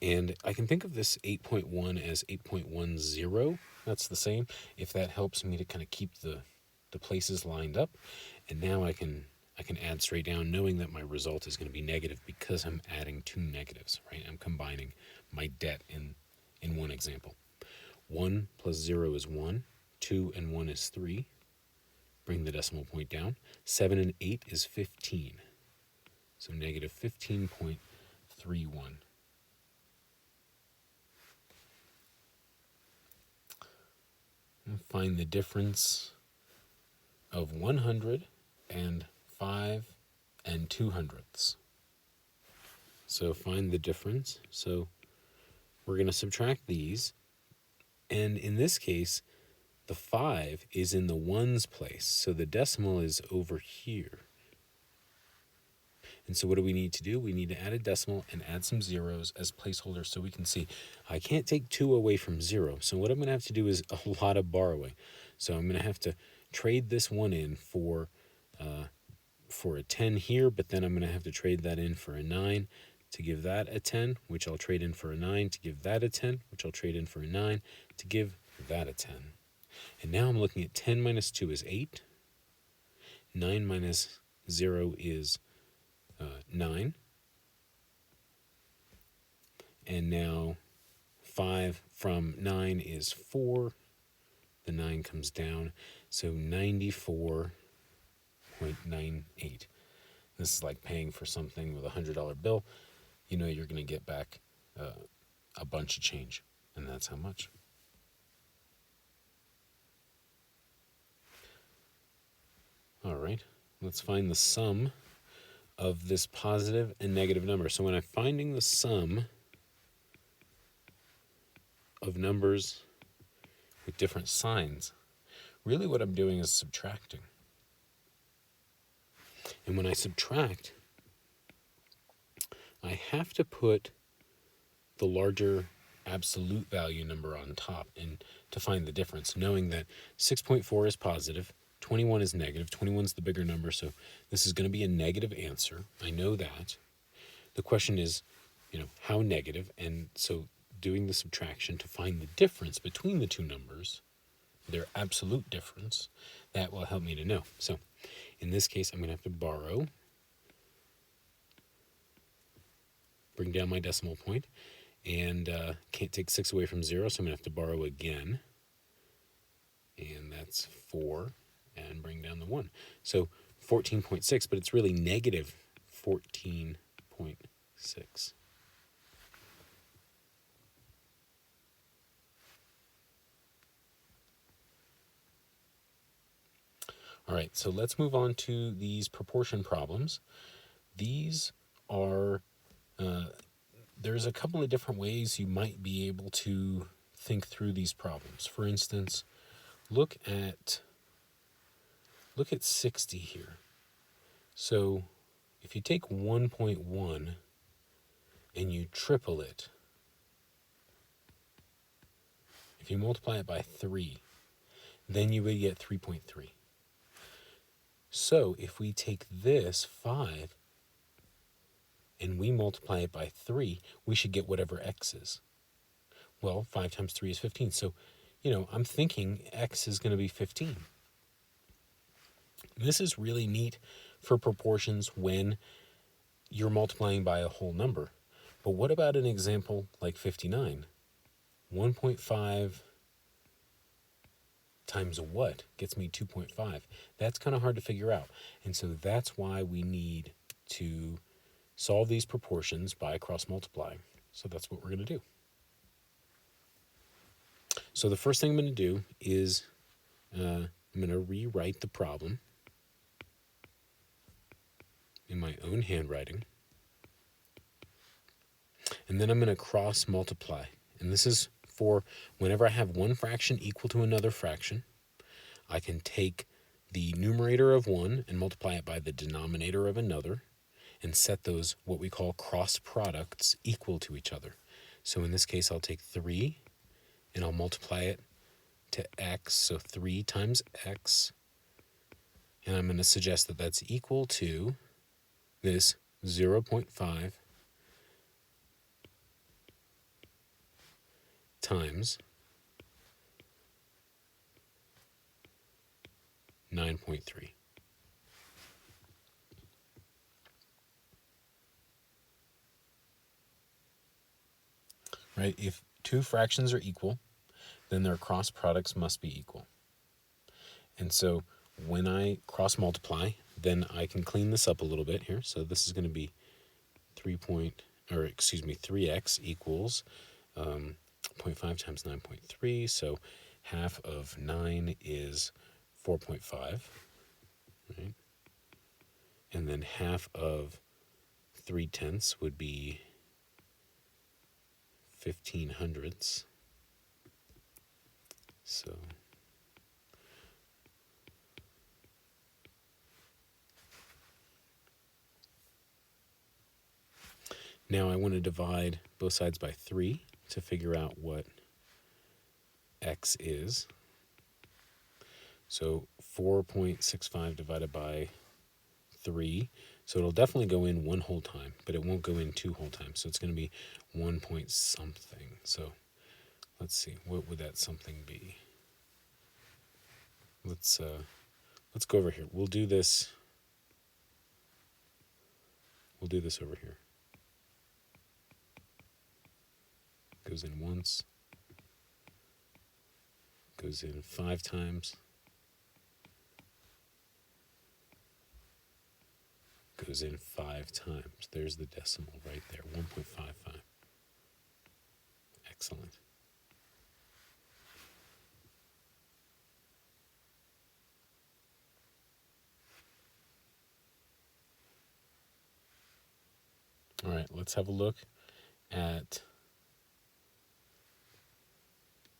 S1: And I can think of this 8.1 as 8.10. That's the same. If that helps me to kind of keep the places lined up. And now I can add straight down, knowing that my result is going to be negative because I'm adding two negatives, right? I'm combining my debt in one example. 1 plus 0 is 1. 2 and 1 is 3. Bring the decimal point down. 7 and 8 is 15. So negative 15.31. Find the difference of 100 and 5 and 200ths. So find the difference. So we're going to subtract these. And in this case, the 5 is in the ones place. So the decimal is over here. And so what do we need to do? We need to add a decimal and add some zeros as placeholders so we can see. I can't take 2 away from 0. So what I'm going to have to do is a lot of borrowing. So I'm going to have to trade this 1 in for a 10 here, but then I'm going to have to trade that in for a 9 to give that a 10, which I'll trade in for a 9 to give that a 10, which I'll trade in for a 9 to give that a 10. And now I'm looking at 10 minus 2 is 8. 9 minus 0 is 9. And now 5 from 9 is 4. The 9 comes down. So 94.98. This is like paying for something with a $100 bill. You know you're going to get back a bunch of change. And that's how much. All right. Let's find the sum of this positive and negative number. So when I'm finding the sum of numbers with different signs, really what I'm doing is subtracting. And when I subtract, I have to put the larger absolute value number on top and to find the difference, knowing that 6.4 is positive, 21 is negative. 21 is the bigger number, so this is going to be a negative answer. I know that. The question is, how negative? And so doing the subtraction to find the difference between the two numbers, their absolute difference, that will help me to know. So in this case, I'm going to have to borrow, bring down my decimal point, and can't take 6 away from 0, so I'm going to have to borrow again. And that's 4. And bring down the 1. So 14.6, but it's really negative 14.6. All right, so let's move on to these proportion problems. These are, there's a couple of different ways you might be able to think through these problems. For instance, look at 60 here. So if you take 1.1 and you triple it, if you multiply it by 3, then you would get 3.3. So if we take this 5 and we multiply it by 3, we should get whatever x is. Well, 5 times 3 is 15. So, I'm thinking x is going to be 15. This is really neat for proportions when you're multiplying by a whole number. But what about an example like 59? 1.5 times what gets me 2.5? That's kind of hard to figure out. And so that's why we need to solve these proportions by cross multiplying. So that's what we're going to do. So the first thing I'm going to do is I'm going to rewrite the problem in my own handwriting. And then I'm going to cross multiply. And this is for whenever I have one fraction equal to another fraction, I can take the numerator of one and multiply it by the denominator of another and set those what we call cross products equal to each other. So in this case, I'll take 3 and I'll multiply it to x, so 3 times x. And I'm going to suggest that that's equal to this 0.5 times 9.3. Right? If two fractions are equal, then their cross products must be equal. And so when I cross multiply, then I can clean this up a little bit here. So this is going to be 3x equals 0.5 times 9.3. So half of 9 is 4.5, right? And then half of 3/10 would be 15/100. So now I want to divide both sides by 3 to figure out what x is. So 4.65 divided by 3. So it'll definitely go in one whole time, but it won't go in two whole times. So it's going to be 1 point something. So let's see, what would that something be? Let's go over here. We'll do this over here. Goes in once. Goes in 5 times. Goes in 5 times. There's the decimal right there, 1.55. Excellent. All right, let's have a look at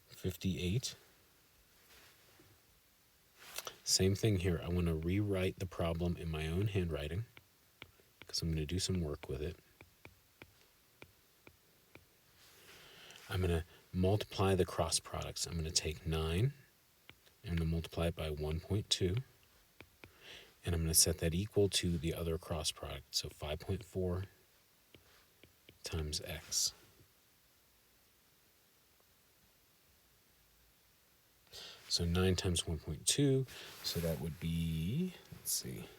S1: 58. Same thing here. I want to rewrite the problem in my own handwriting because I'm going to do some work with it. I'm going to multiply the cross products. I'm going to take 9. I'm going to multiply it by 1.2. And I'm going to set that equal to the other cross product. So 5.4 times x. So 9 times 1.2, so that would be, let's see.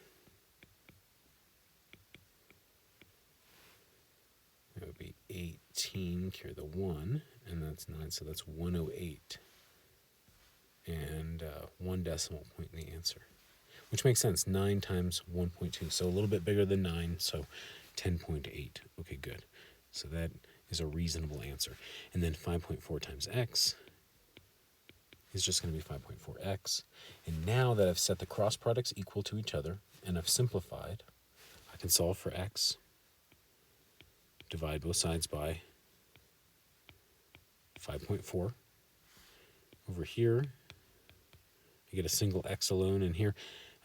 S1: That would be 18, carry the 1, and that's 9, so that's 108. And 1 decimal point in the answer, which makes sense, 9 times 1.2, so a little bit bigger than 9, so 10.8. Okay, good. So that is a reasonable answer. And then 5.4 times x is just going to be 5.4x. And now that I've set the cross products equal to each other and I've simplified, I can solve for x, divide both sides by 5.4. Over here, I get a single x alone, and here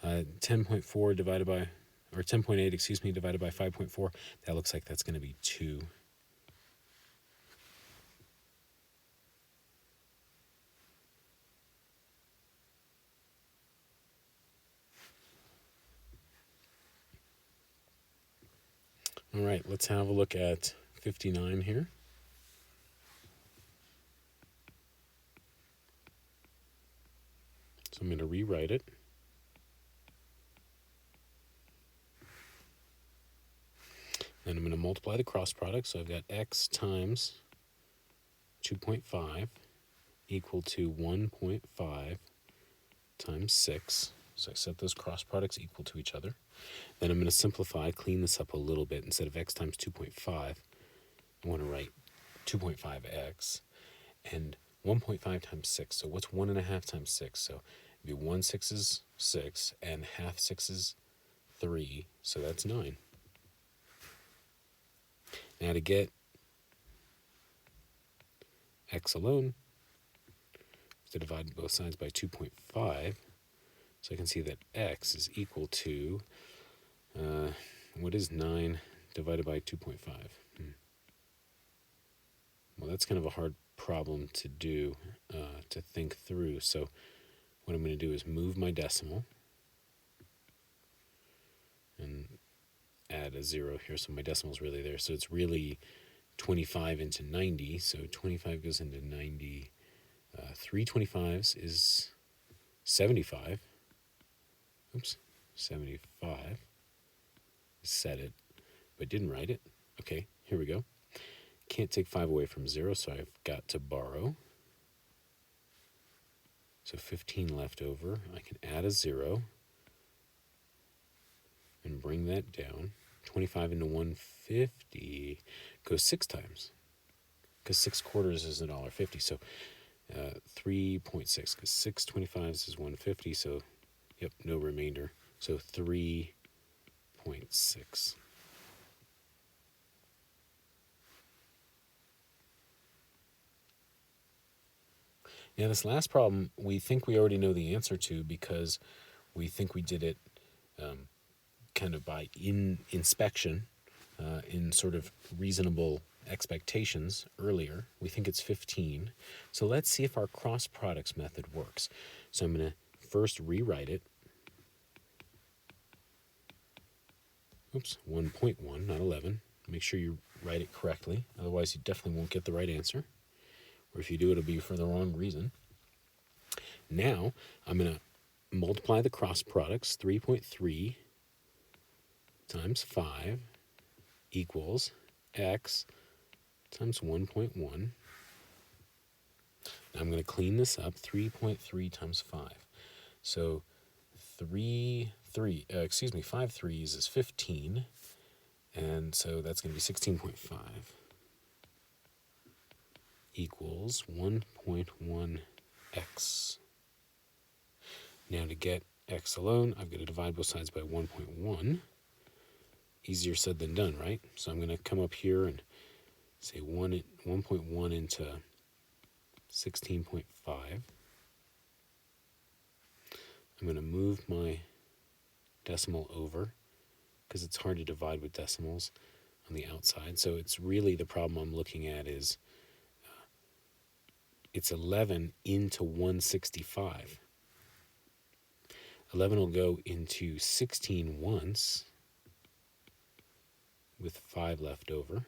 S1: 10.4 divided by, or 10.8, divided by 5.4, that looks like that's going to be 2. All right, let's have a look at 59 here. So I'm going to rewrite it. Then I'm going to multiply the cross product. So I've got x times 2.5 equal to 1.5 times 6. So I set those cross products equal to each other. Then I'm going to simplify, clean this up a little bit. Instead of x times 2.5, I want to write 2.5x. And 1.5 times 6. So what's 1.5 times 6? So it'd be 1 6 is 6, and half 6 is 3. So that's 9. Now to get x alone, I have to divide both sides by 2.5. So I can see that x is equal to, what is 9 divided by 2.5? Well, that's kind of a hard problem to do, to think through. So what I'm going to do is move my decimal and add a 0 here. So my decimal's really there. So it's really 25 into 90. So 25 goes into 90. 3 25s is 75. Oops, 75. Set it, but didn't write it. Okay, here we go. Can't take 5 away from 0, so I've got to borrow. So 15 left over. I can add a 0 and bring that down. 25 into 150 goes 6 times, because 6 quarters is $1.50. So 3.6, because 6 25s is 150. So, yep, no remainder. So 3.6. Now, this last problem, we think we already know the answer to, because we think we did it kind of by inspection, in sort of reasonable expectations earlier. We think it's 15. So let's see if our cross products method works. So I'm going to first rewrite it. Oops, 1.1, not 11. Make sure you write it correctly. Otherwise, you definitely won't get the right answer. Or if you do, it'll be for the wrong reason. Now, I'm going to multiply the cross products. 3.3 times 5 equals x times 1.1. Now I'm going to clean this up. 3.3 times 5. So 5 threes is 15. And so that's going to be 16.5 equals 1.1x. Now to get x alone, I've got to divide both sides by 1.1. Easier said than done, right? So I'm going to come up here and say 1.1 into 16.5. I'm going to move my decimal over, because it's hard to divide with decimals on the outside. So it's really, the problem I'm looking at is it's 11 into 165. 11 will go into 16 once, with 5 left over.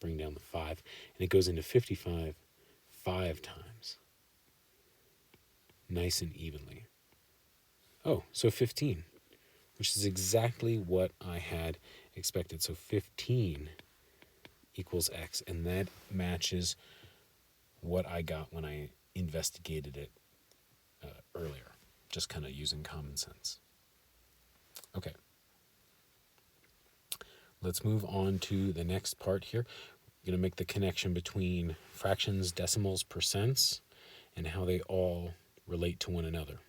S1: Bring down the 5. And it goes into 55 5 times. Nice and evenly. Oh, so 15, which is exactly what I had expected. So 15 equals x, and that matches what I got when I investigated it earlier, just kind of using common sense. Okay. Let's move on to the next part here. We're going to make the connection between fractions, decimals, percents, and how they all relate to one another.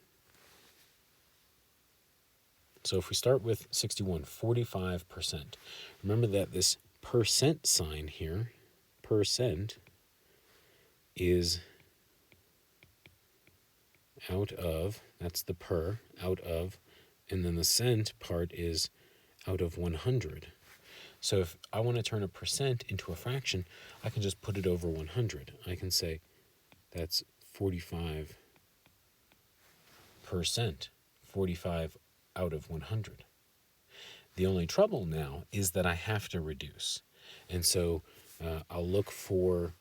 S1: So if we start with 61, 45%. Remember that this percent sign here, percent, is out of, that's the per, out of, and then the cent part is out of 100. So if I want to turn a percent into a fraction, I can just put it over 100. I can say that's 45%, 45 out of 100. The only trouble now is that I have to reduce. And so I'll look for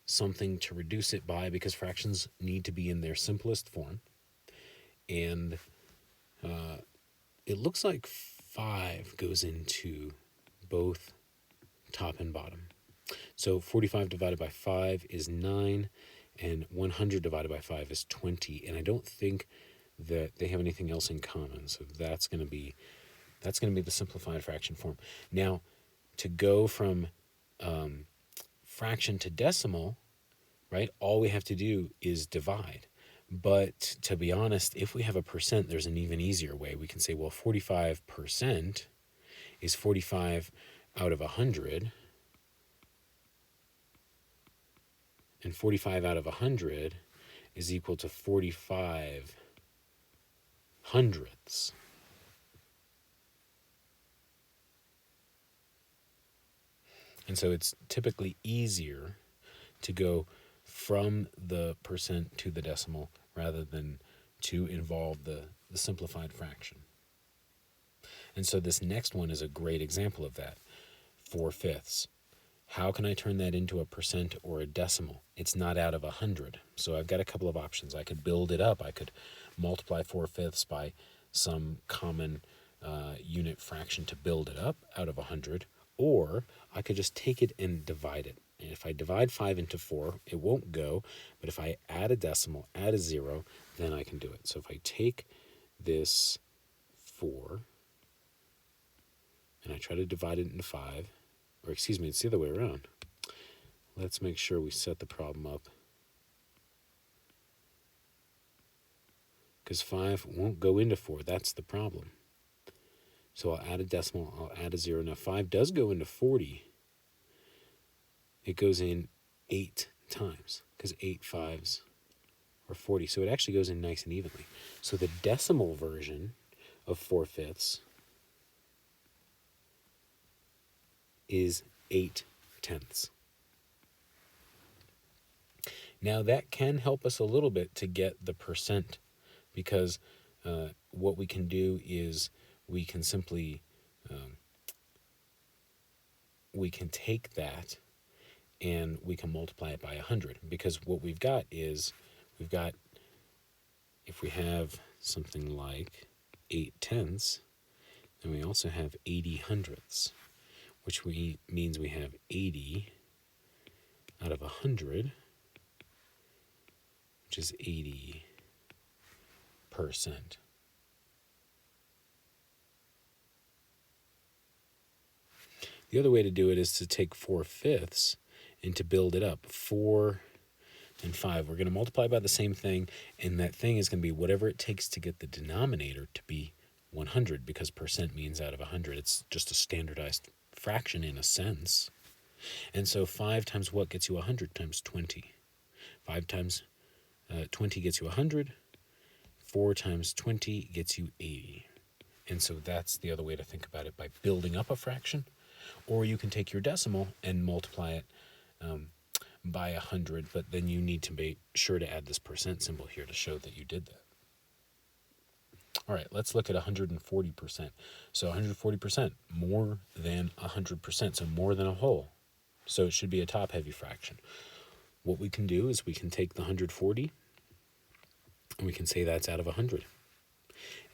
S1: something to reduce it by, because fractions need to be in their simplest form. And it looks like 5 goes into both top and bottom. So 45 divided by 5 is 9, and 100 divided by 5 is 20. And I don't think that they have anything else in common. So that's going to be the simplified fraction form. Now, to go from fraction to decimal, right, all we have to do is divide. But to be honest, if we have a percent, there's an even easier way. We can say, well, 45% is 45 out of 100. And 45 out of 100 is equal to 45 hundredths. And so it's typically easier to go from the percent to the decimal rather than to involve the simplified fraction. And so this next one is a great example of that. 4/5. How can I turn that into a percent or a decimal? It's not out of 100. So I've got a couple of options. I could build it up. I could multiply 4/5 by some common unit fraction to build it up out of 100. Or I could just take it and divide it. And if I divide 5 into 4, it won't go. But if I add a decimal, add a 0, then I can do it. So if I take this 4 and I try to divide it into 5, or excuse me, it's the other way around. Let's make sure we set the problem up. Because 5 won't go into 4. That's the problem. So I'll add a decimal, I'll add a 0. Now 5 does go into 40. It goes in 8 times, because 8 5s are 40. So it actually goes in nice and evenly. So the decimal version of 4/5 is 8/10. Now that can help us a little bit to get the percent, because what we can do is we can simply, we can take that and we can multiply it by 100, because what we've got is, if we have something like 8/10, then we also have 80 hundredths, which means we have 80 out of 100, which is 80%. The other way to do it is to take 4/5 and to build it up. 4 and 5. We're going to multiply by the same thing, and that thing is going to be whatever it takes to get the denominator to be 100, because percent means out of 100. It's just a standardized fraction in a sense. And so 5 times what gets you 100 times 20? 5 times 20 gets you 100. 4 times 20 gets you 80. And so that's the other way to think about it, by building up a fraction. Or you can take your decimal and multiply it by 100, but then you need to be sure to add this percent symbol here to show that you did that. All right, let's look at 140%. So 140%, more than 100%, so more than a whole. So it should be a top-heavy fraction. What we can do is we can take the 140, and we can say that's out of 100.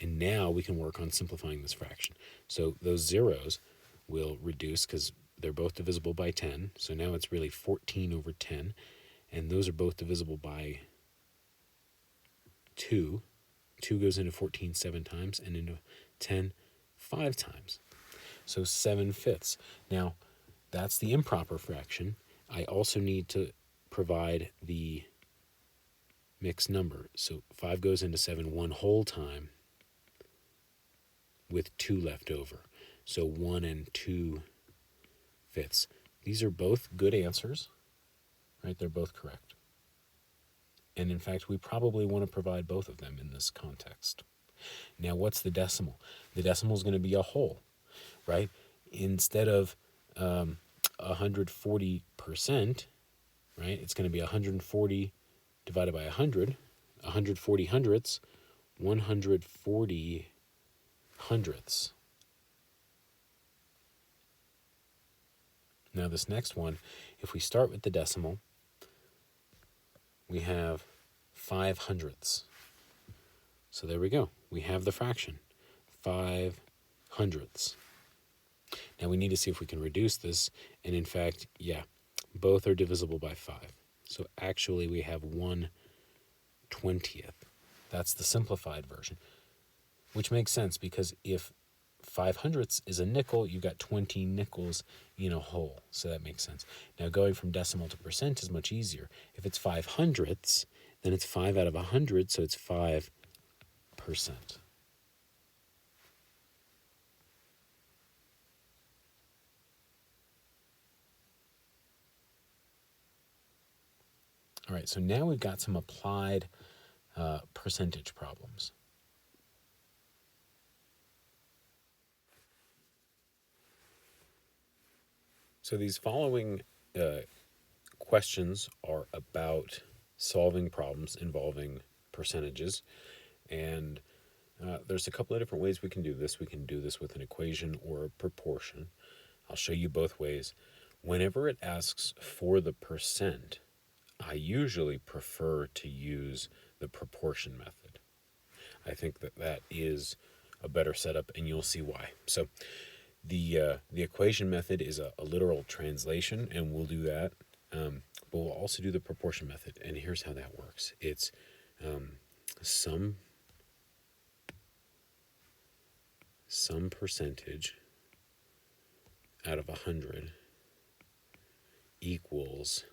S1: And now we can work on simplifying this fraction. So those zeros will reduce because they're both divisible by 10. So now it's really 14 over 10. And those are both divisible by 2. 2 goes into 14 7 times, and into 10 5 times. So 7/5. Now, that's the improper fraction. I also need to provide the mixed number. So 5 goes into 7 one whole time with 2 left over. So 1 and 2/5. These are both good answers, right? They're both correct. And in fact, we probably want to provide both of them in this context. Now, what's the decimal? The decimal is going to be a whole, right? Instead of 140%, right, it's going to be 140 divided by 100, 140 hundredths, 140 hundredths. Now this next one, if we start with the decimal, we have 5/100ths. So there we go. We have the fraction, 5/100ths. Now we need to see if we can reduce this, and in fact, yeah, both are divisible by 5. So actually we have 1/20th. That's the simplified version, which makes sense because if 5/100ths is a nickel, you got 20 nickels in a whole. So that makes sense. Now going from decimal to percent is much easier. If it's 5/100ths, then it's 5 out of 100, so it's 5%. All right, so now we've got some applied percentage problems. So these following questions are about solving problems involving percentages, and there's a couple of different ways we can do this. We can do this with an equation or a proportion. I'll show you both ways. Whenever it asks for the percent, I usually prefer to use the proportion method. I think that is a better setup, and you'll see why. So the equation method is a literal translation, and we'll do that. But we'll also do the proportion method, and here's how that works. It's some percentage out of 100 equals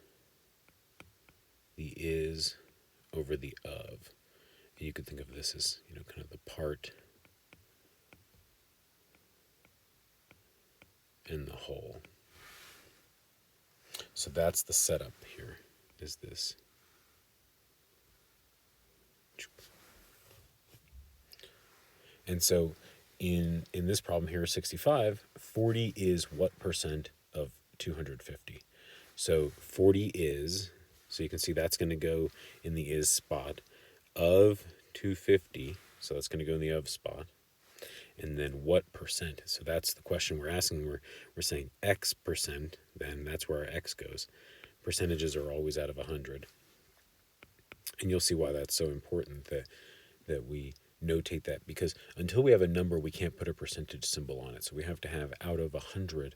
S1: the is over the of. And you could think of this as, kind of the part and the whole. So that's the setup here, is this. And so in this problem here, 65, 40 is what percent of 250? So 40 is, so you can see that's going to go in the is spot, of 250, so that's going to go in the of spot. And then what percent? So that's the question we're asking. We're saying X percent, then that's where our X goes. Percentages are always out of 100. And you'll see why that's so important that we notate that, because until we have a number, we can't put a percentage symbol on it. So we have to have out of 100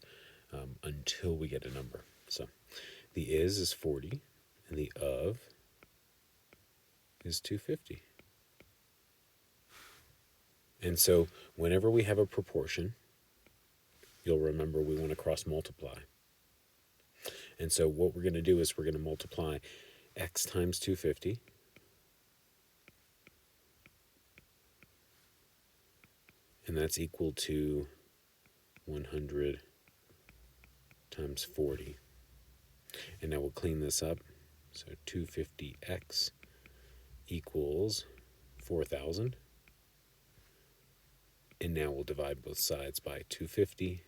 S1: until we get a number. So the is 40, and the of is 250. And so whenever we have a proportion, you'll remember we want to cross multiply. And so what we're going to do is we're going to multiply X times 250. And that's equal to 100 times 40. And now we'll clean this up. So 250x equals 4,000. And now we'll divide both sides by 250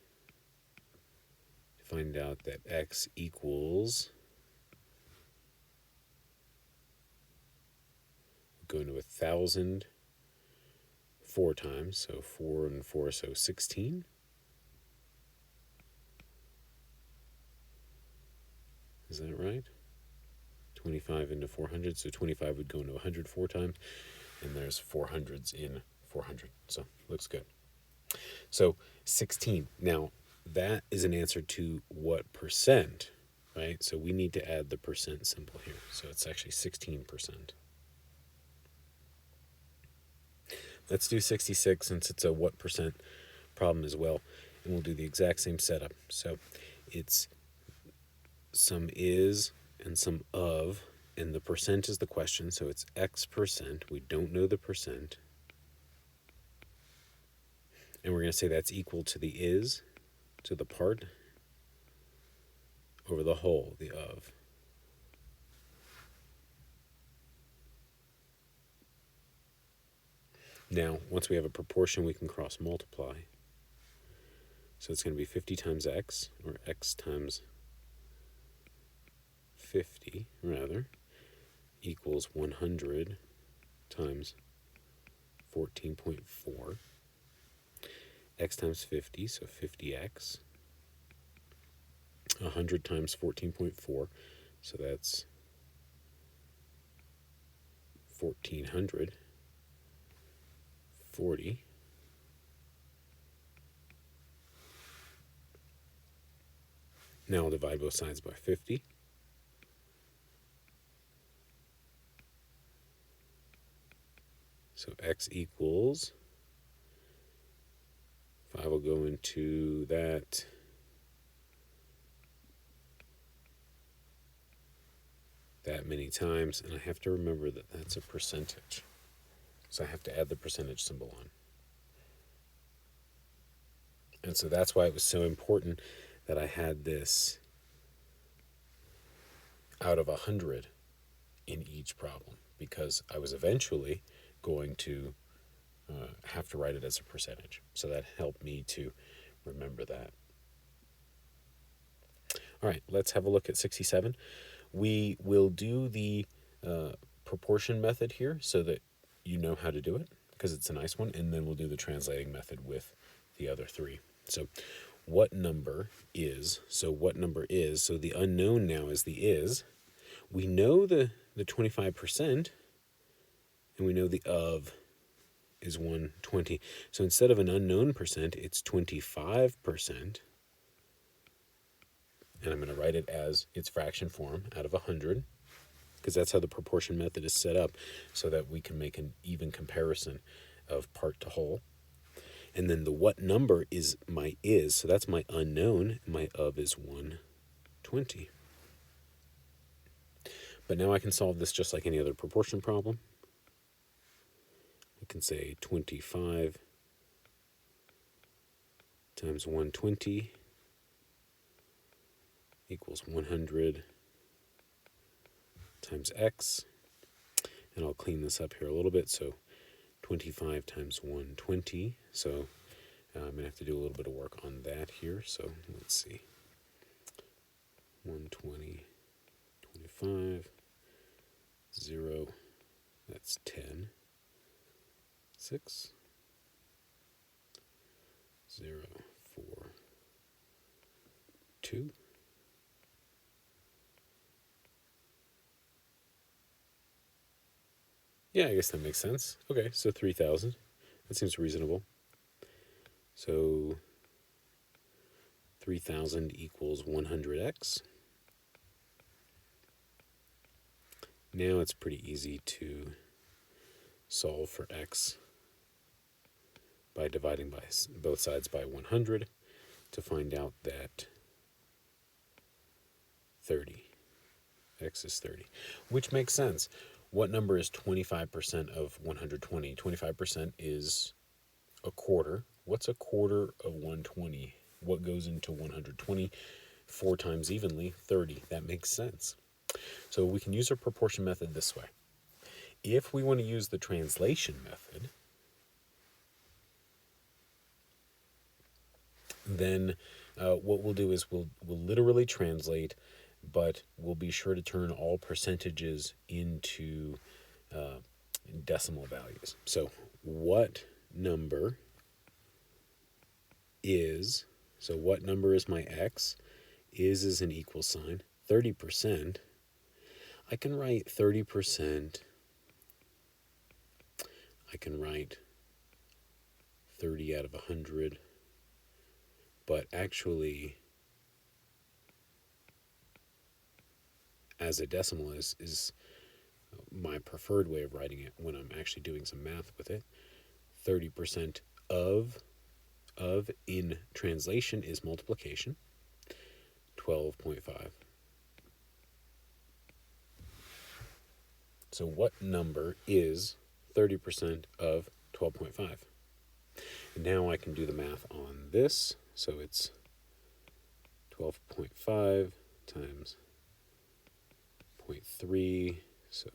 S1: to find out that x equals, we're going to 1,000 4 times, so 4 and 4, so 16. Is that right? 25 into 400, so 25 would go into 100 4 times, and there's 400s in 400, so looks good. So 16. Now, that is an answer to what percent, right? So we need to add the percent symbol here, so it's actually 16%. Let's do 66 since it's a what percent problem as well, and we'll do the exact same setup. So it's some is and some of, and the percent is the question, so it's X percent. We don't know the percent. And we're going to say that's equal to the is, to the part, over the whole, the of. Now, once we have a proportion, we can cross multiply. So it's going to be 50 times x, or x times 50, rather, equals 100 times 14.4. X times 50, so 50x. 100 times 14.4, so that's 1,440. Now I'll divide both sides by 50. So x equals, 5 will go into that many times, and I have to remember that that's a percentage. So I have to add the percentage symbol on. And so that's why it was so important that I had this out of 100 in each problem, because I was eventually going to have to write it as a percentage. So that helped me to remember that. All right, let's have a look at 67. We will do the proportion method here so that you know how to do it, because it's a nice one, and then we'll do the translating method with the other three. So what number is, so the unknown now is the is. We know the 25%, and we know the of is 120. So instead of an unknown percent, it's 25%. And I'm going to write it as its fraction form out of 100, because that's how the proportion method is set up, so that we can make an even comparison of part to whole. And then the what number is my is, so that's my unknown. My of is 120. But now I can solve this just like any other proportion problem. I can say 25 times 120 equals 100 times x. And I'll clean this up here a little bit. So 25 times 120. So I'm going to have to do a little bit of work on that here. So let's see. 120, 25, 0, that's 10, 6, 0, 4, 2, yeah, I guess that makes sense. Okay, so 3,000. That seems reasonable. So 3,000 equals 100x. Now it's pretty easy to solve for x by dividing by both sides by 100 to find out that 30. X is 30, which makes sense. What number is 25% of 120? 25% is a quarter. What's a quarter of 120? What goes into 120? 4 times evenly, 30. That makes sense. So we can use our proportion method this way. If we want to use the translation method, then what we'll do is we'll literally translate, but we'll be sure to turn all percentages into decimal values. So what number is, what number is my x? Is an equal sign. 30%, I can write 30%, I can write 30 out of 100, but actually as a decimal is my preferred way of writing it when I'm actually doing some math with it. 30% of in translation is multiplication, 12.5. So what number is 30% of 12.5? And now I can do the math on this. So it's 12.5 times 0.3, so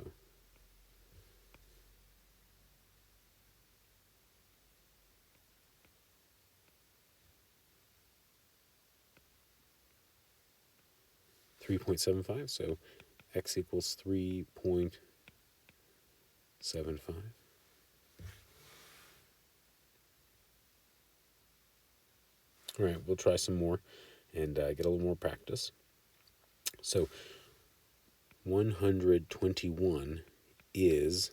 S1: 3.75, so x equals 3.75. All right, we'll try some more and get a little more practice. So 121 is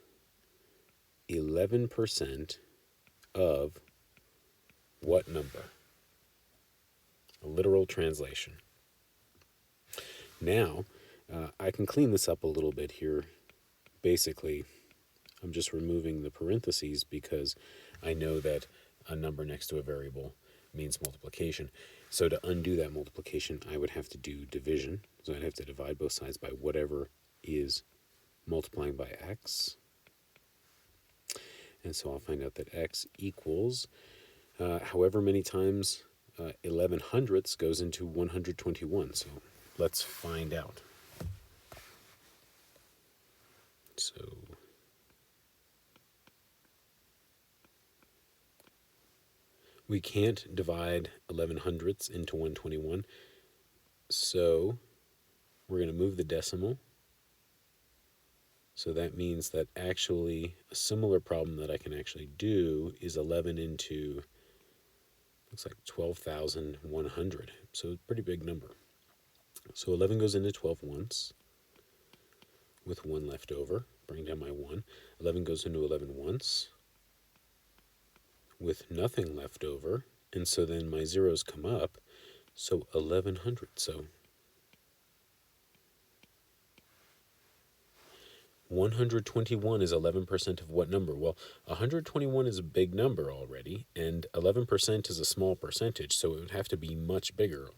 S1: 11% of what number? A literal translation. Now, I can clean this up a little bit here. Basically, I'm just removing the parentheses because I know that a number next to a variable means multiplication. So to undo that multiplication, I would have to do division. So I'd have to divide both sides by whatever is multiplying by x. And so I'll find out that x equals however many times 11 hundredths goes into 121. So let's find out. So we can't divide 11 hundredths into 121. So we're going to move the decimal. So that means that actually a similar problem that I can actually do is 11 into, looks like 12,100. So a pretty big number. So 11 goes into 12 once, with 1 left over. Bring down my 1. 11 goes into 11 once, with nothing left over. And so then my zeros come up. So 1100. So 121 is 11% of what number? Well, 121 is a big number already, and 11% is a small percentage, so it would have to be much bigger,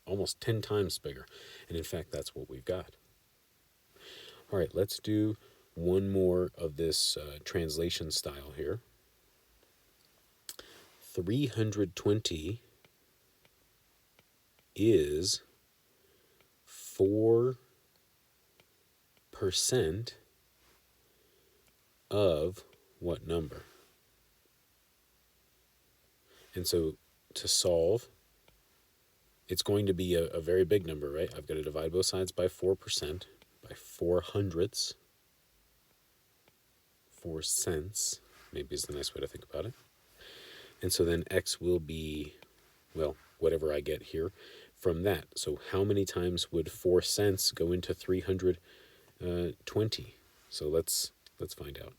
S1: almost 10 times bigger. And in fact, that's what we've got. All right, let's do one more of this translation style here. 320 is 4% of what number? And so to solve, it's going to be a very big number, right? I've got to divide both sides by 4%, by 4 hundredths. 4 cents, maybe is the nice way to think about it. And so then x will be, well, whatever I get here from that. So how many times would 4 cents go into 320? So let's find out.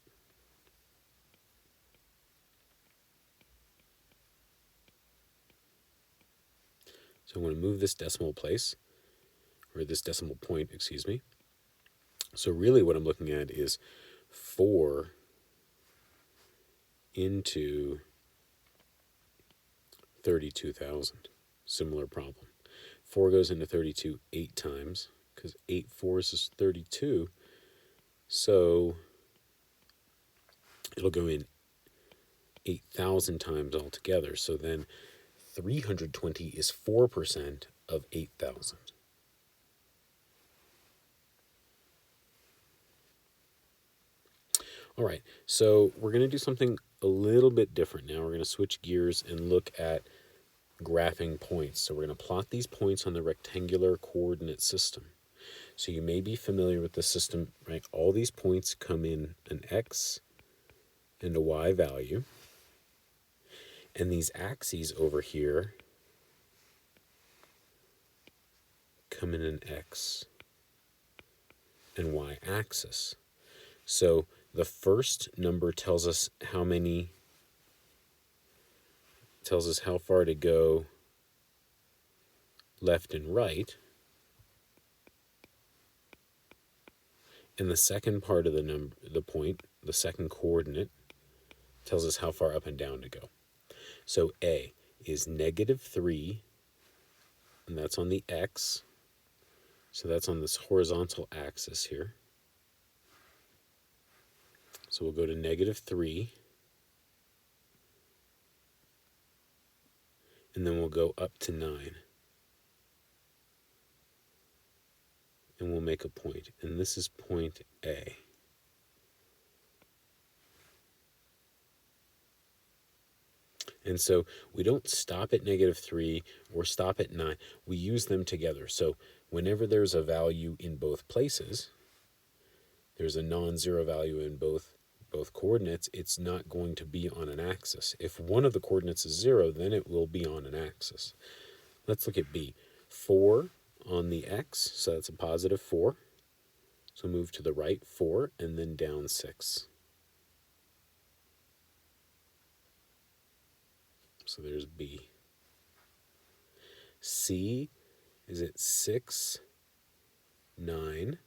S1: So I'm going to move this decimal place, or this decimal point, excuse me. So really what I'm looking at is 4 into 32,000. Similar problem. 4 goes into 32 8 times, because 8 fours is 32. So it'll go in 8,000 times altogether. So then 320 is 4% of 8,000. All right, so we're going to do something a little bit different now. We're going to switch gears and look at graphing points. So we're going to plot these points on the rectangular coordinate system. So you may be familiar with the system, right? All these points come in an x and a y value. And these axes over here come in an x and y axis. So the first number tells us how far to go left and right. And the second part of the point, the second coordinate, tells us how far up and down to go. So A is -3, and that's on the x. So that's on this horizontal axis here. So we'll go to -3, and then we'll go up to 9. And we'll make a point, and this is point A. And so we don't stop at -3 or stop at 9. We use them together. So whenever there's a value in both places, there's a non-zero value in both coordinates, it's not going to be on an axis. If one of the coordinates is 0, then it will be on an axis. Let's look at B. 4 on the x, so that's a positive 4. So move to the right 4 and then down 6. So there's B. C is at 6, 9.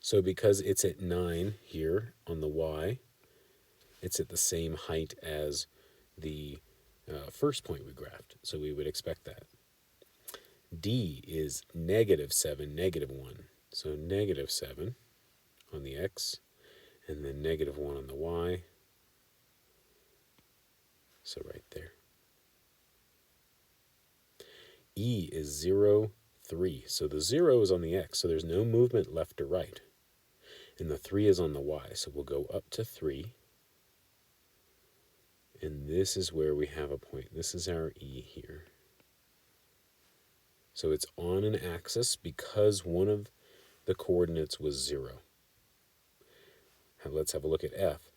S1: So because it's at 9 here on the y, it's at the same height as the first point we graphed. So we would expect that. D is negative 7, negative 1. So negative 7 on the x, and then negative 1 on the y. So right there. E is 0, 3. So the 0 is on the x, so there's no movement left or right. And the 3 is on the y, so we'll go up to 3. And this is where we have a point. This is our E here. So it's on an axis because one of the coordinates was 0. Let's have a look at F.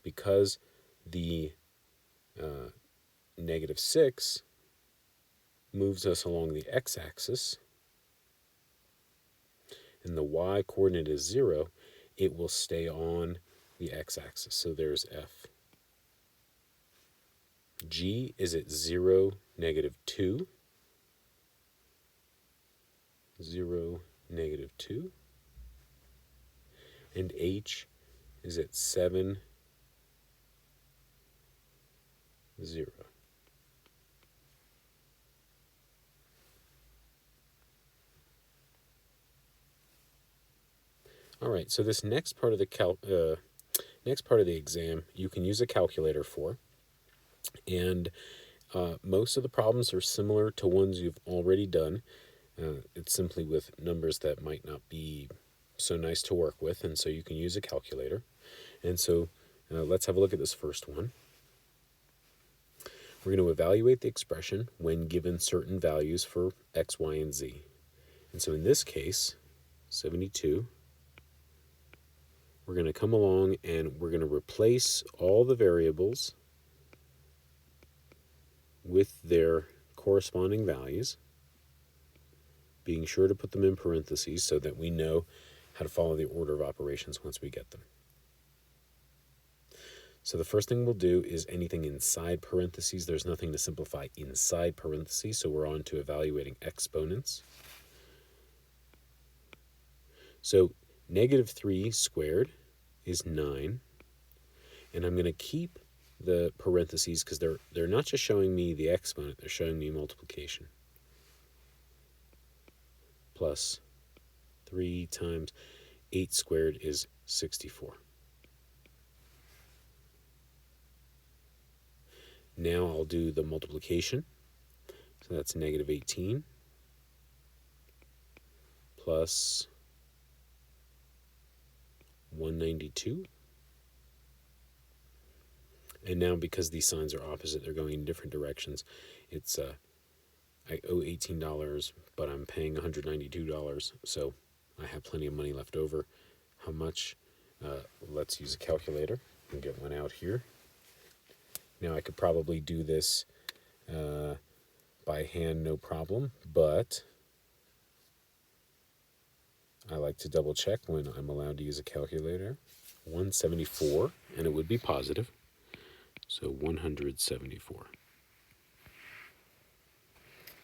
S1: Because the negative 6 moves us along the x-axis, and the y-coordinate is 0, it will stay on the x-axis. So there's F. G is at 0, negative 2. 0, negative 2. And H is at 7, 0. All right, so this next part of the exam, you can use a calculator for, and most of the problems are similar to ones you've already done. It's simply with numbers that might not be so nice to work with, and so you can use a calculator. And so let's have a look at this first one. We're going to evaluate the expression when given certain values for x, y, and z. And so in this case, 72, we're going to come along and we're going to replace all the variables with their corresponding values, being sure to put them in parentheses so that we know how to follow the order of operations once we get them. So the first thing we'll do is anything inside parentheses. There's nothing to simplify inside parentheses, so we're on to evaluating exponents. So negative 3 squared is 9, and I'm going to keep the parentheses because they're not just showing me the exponent, they're showing me multiplication. Plus 3 times 8 squared is 64. Now I'll do the multiplication. So that's negative 18 plus 192. And now because these signs are opposite, they're going in different directions. It's I owe $18, but I'm paying $192, so I have plenty of money left over. How much? Let's use a calculator and get one out here. Now I could probably do this by hand, no problem, but I like to double check when I'm allowed to use a calculator. 174, and it would be positive, so 174.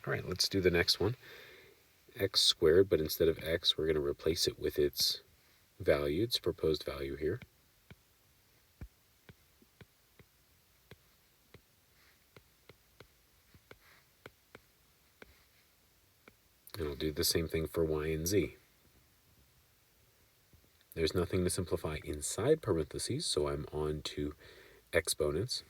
S1: All right, let's do the next one. X squared, but instead of x, we're going to replace it with its value, its proposed value here. And I'll do the same thing for y and z. There's nothing to simplify inside parentheses, so I'm on to exponents.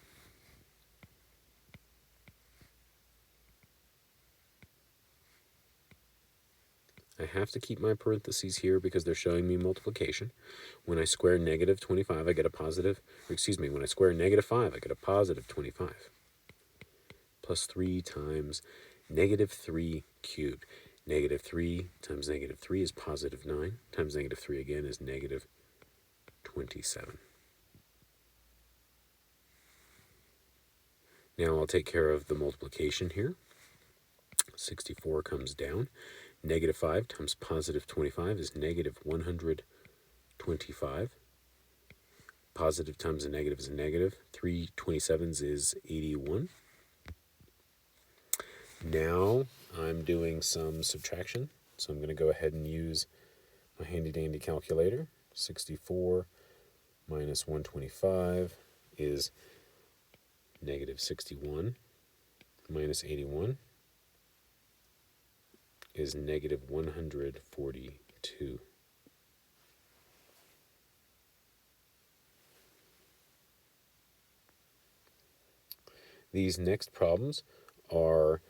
S1: I have to keep my parentheses here because they're showing me multiplication. When I square negative 25, I get a positive, when I square negative 5, I get a positive 25. Plus 3 times negative 3 cubed. Negative 3 times negative 3 is positive 9, times negative 3 again is negative 27. Now I'll take care of the multiplication here. 64 comes down. Negative 5 times positive 25 is negative 125. Positive times a negative is a negative. 3 27s is 81. Now I'm doing some subtraction. So I'm going to go ahead and use my handy dandy calculator. 64 minus 125 is negative 61. Minus 81 is negative 142. These next problems are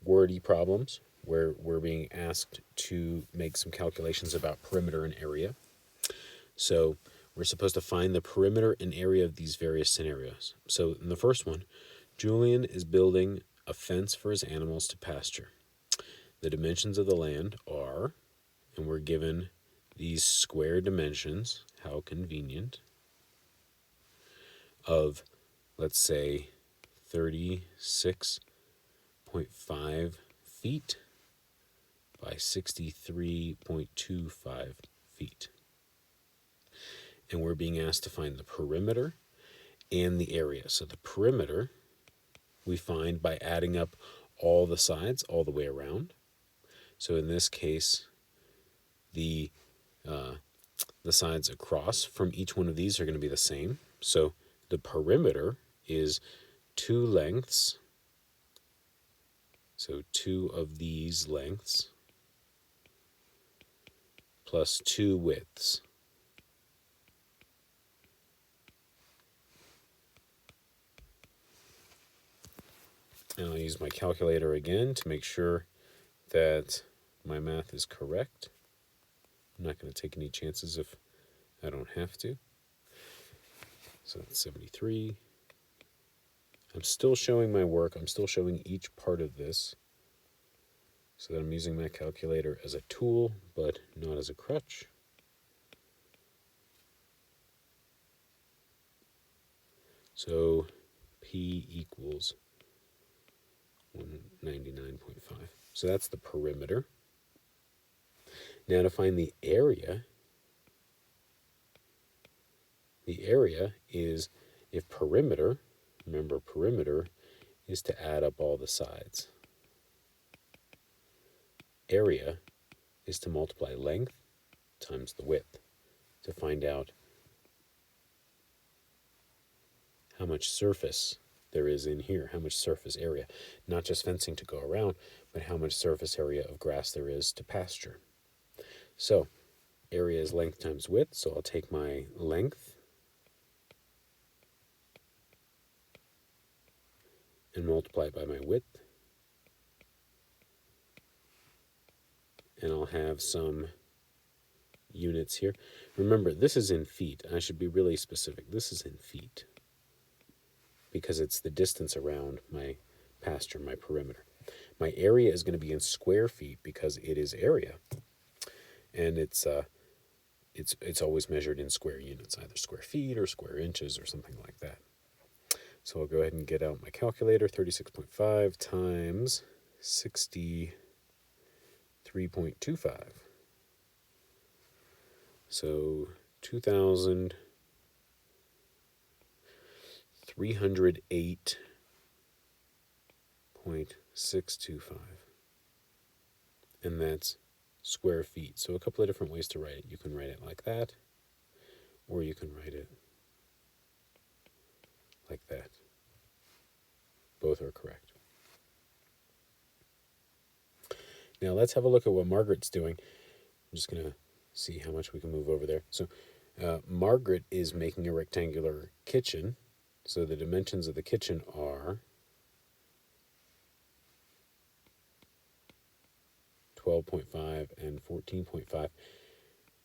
S1: wordy problems where we're being asked to make some calculations about perimeter and area. So we're supposed to find the perimeter and area of these various scenarios. So in the first one, Julian is building a fence for his animals to pasture. The dimensions of the land are, and we're given these square dimensions, how convenient, of, let's say, 36.5 feet by 63.25 feet. And we're being asked to find the perimeter and the area. So the perimeter we find by adding up all the sides all the way around. So in this case, the sides across from each one of these are going to be the same. So the perimeter is 2 lengths. So 2 of these lengths plus 2 widths. And I'll use my calculator again to make sure that my math is correct. I'm not going to take any chances if I don't have to. So that's 73. I'm still showing my work. I'm still showing each part of this so that I'm using my calculator as a tool, but not as a crutch. So P equals 199.5. So that's the perimeter. Now to find the area is if perimeter, remember perimeter is to add up all the sides. Area is to multiply length times the width to find out how much surface there is in here, how much surface area. Not just fencing to go around, but how much surface area of grass there is to pasture. So area is length times width, so I'll take my length and multiply it by my width. And I'll have some units here. Remember, this is in feet. I should be really specific. This is in feet because it's the distance around my pasture, my perimeter. My area is going to be in square feet because it is area. And it's always measured in square units, either square feet or square inches or something like that. So I'll go ahead and get out my calculator. 36.5 times 63.25. So 2,308.625. And that's square feet. So a couple of different ways to write it. You can write it like that, or you can write it like that. Both are correct. Now let's have a look at what Margaret's doing. I'm just going to see how much we can move over there. So Margaret is making a rectangular kitchen. So the dimensions of the kitchen are 12.5 and 14.5.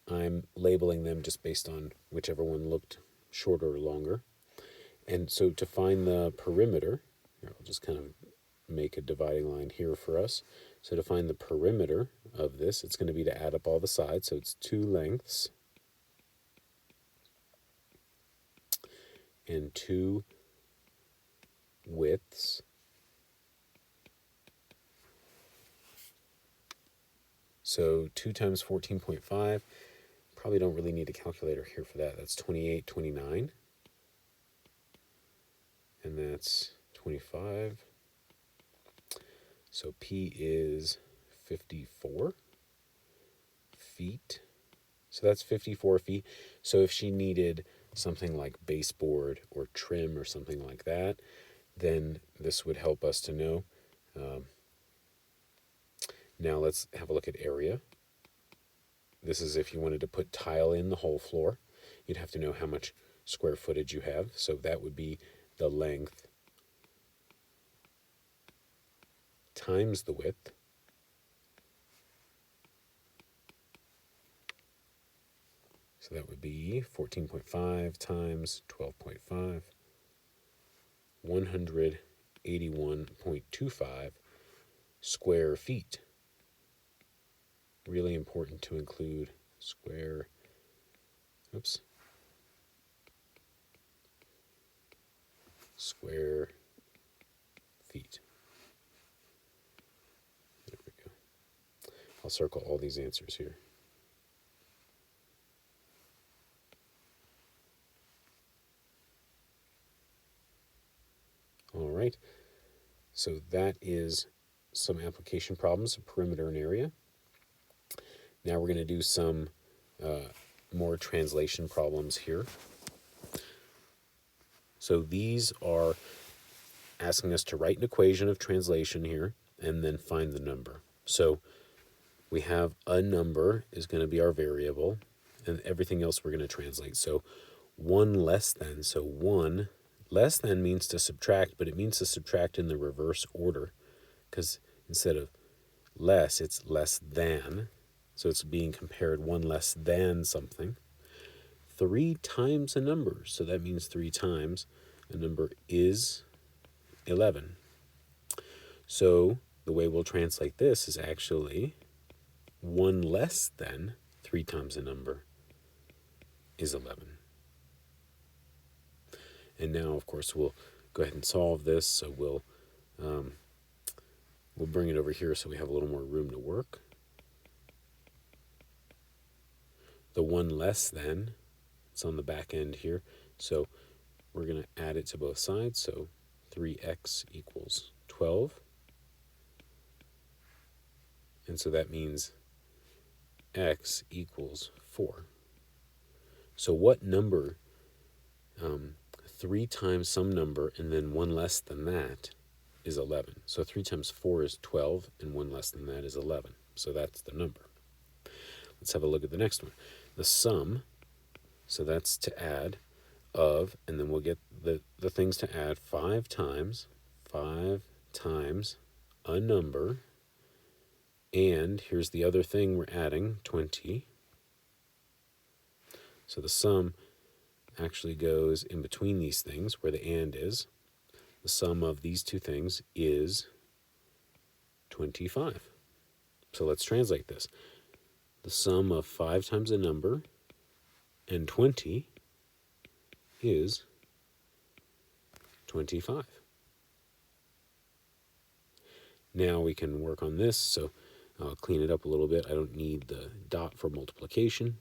S1: I'm labeling them just based on whichever one looked shorter or longer. And so to find the perimeter, here I'll just kind of make a dividing line here for us. So to find the perimeter of this, it's going to be to add up all the sides. So it's 2 lengths and 2 widths. So 2 times 14.5, probably don't really need a calculator here for that. That's 2829. And that's 25. So P is 54 feet. So that's 54 feet. So if she needed something like baseboard or trim or something like that, then this would help us to know. Now let's have a look at area. This is if you wanted to put tile in the whole floor. You'd have to know how much square footage you have. So that would be the length times the width. So that would be 14.5 times 12.5, 181.25 square feet. Really important to include square feet. There we go. I'll circle all these answers here. All right, so that is some application problems of perimeter and area. Now we're going to do some more translation problems here. So these are asking us to write an equation of translation here and then find the number. So we have a number is going to be our variable, and everything else we're going to translate. So 1 less than, so 1 less than means to subtract, but it means to subtract in the reverse order, because instead of less, it's less than. So it's being compared 1 less than something. 3 times a number, so that means 3 times a number is 11. So the way we'll translate this is actually 1 less than 3 times a number is 11. And now, of course, we'll go ahead and solve this. So we'll bring it over here so we have a little more room to work. The 1 less than, it's on the back end here. So we're going to add it to both sides. So 3x equals 12. And so that means x equals 4. So what number, 3 times some number and then 1 less than that is 11. So 3 times 4 is 12 and 1 less than that is 11. So that's the number. Let's have a look at the next one. The sum, so that's to add of, and then we'll get the things to add 5 times a number. And here's the other thing we're adding, 20. So the sum actually goes in between these things where the and is. The sum of these two things is 25. So let's translate this. The sum of 5 times a number and 20 is 25. Now we can work on this, so I'll clean it up a little bit. I don't need the dot for multiplication.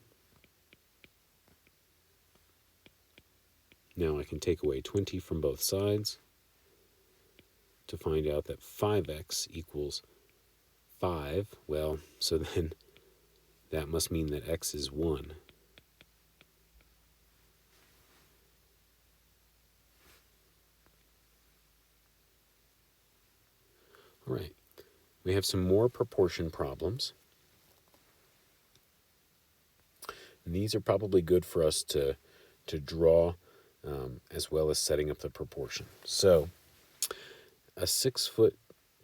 S1: Now I can take away 20 from both sides to find out that 5x equals 5. Well, so then that must mean that x is 1. All right, we have some more proportion problems. And these are probably good for us to draw as well as setting up the proportion. So a 6-foot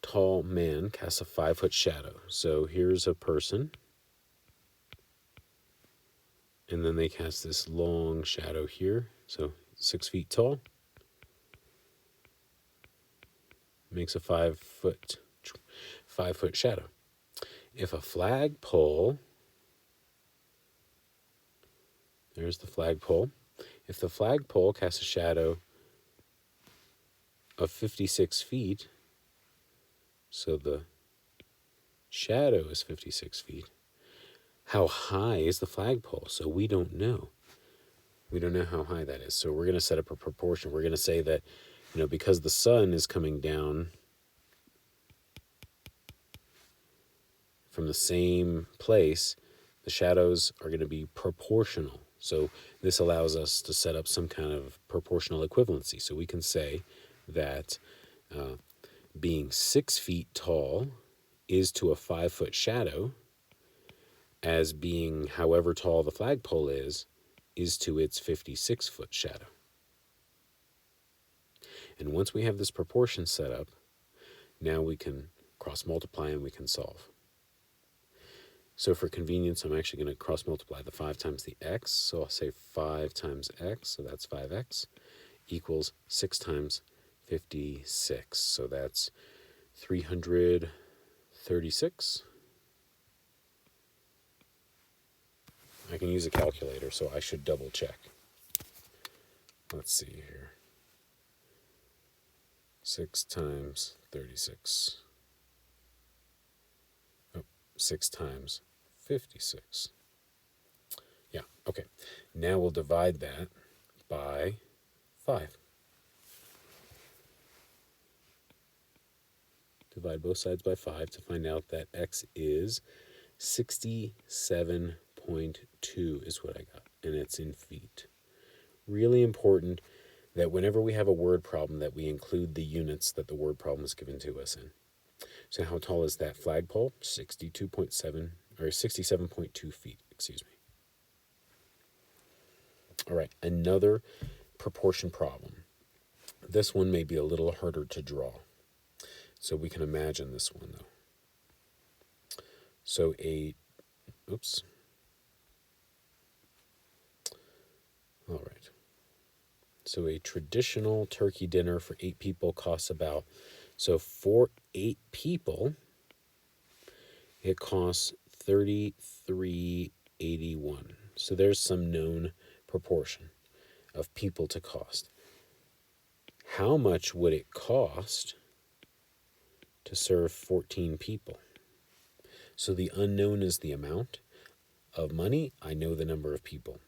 S1: tall man casts a 5-foot shadow. So here's a person, and then they cast this long shadow here. So 6 feet tall. Makes a 5-foot shadow. If a flagpole, there's the flagpole. If the flagpole casts a shadow of 56 feet, so the shadow is 56 feet, how high is the flagpole? So we don't know. We don't know how high that is. So we're going to set up a proportion. We're going to say that, because the sun is coming down from the same place, the shadows are going to be proportional. So this allows us to set up some kind of proportional equivalency. So we can say that being 6 feet tall is to a 5-foot shadow as being however tall the flagpole is to its 56-foot shadow. And once we have this proportion set up, now we can cross multiply and we can solve. So for convenience, I'm actually going to cross multiply the 5 times the x. So I'll say 5 times x, so that's 5x, equals 6 times 56. So that's 336. I can use a calculator, so I should double check. Let's see here. 6 times 36. 6 times 56. Yeah, okay. Now we'll divide that by 5. Divide both sides by 5 to find out that x is 67.2 is what I got, and it's in feet. Really important that whenever we have a word problem that we include the units that the word problem is given to us in. So how tall is that flagpole? 67.2 feet, excuse me. All right, another proportion problem. This one may be a little harder to draw. So we can imagine this one though. So all right. So a traditional turkey dinner for 8 people costs about, so for 8 people, it costs $33.81. So there's some known proportion of people to cost. How much would it cost to serve 14 people? So the unknown is the amount of money. I know the number of people.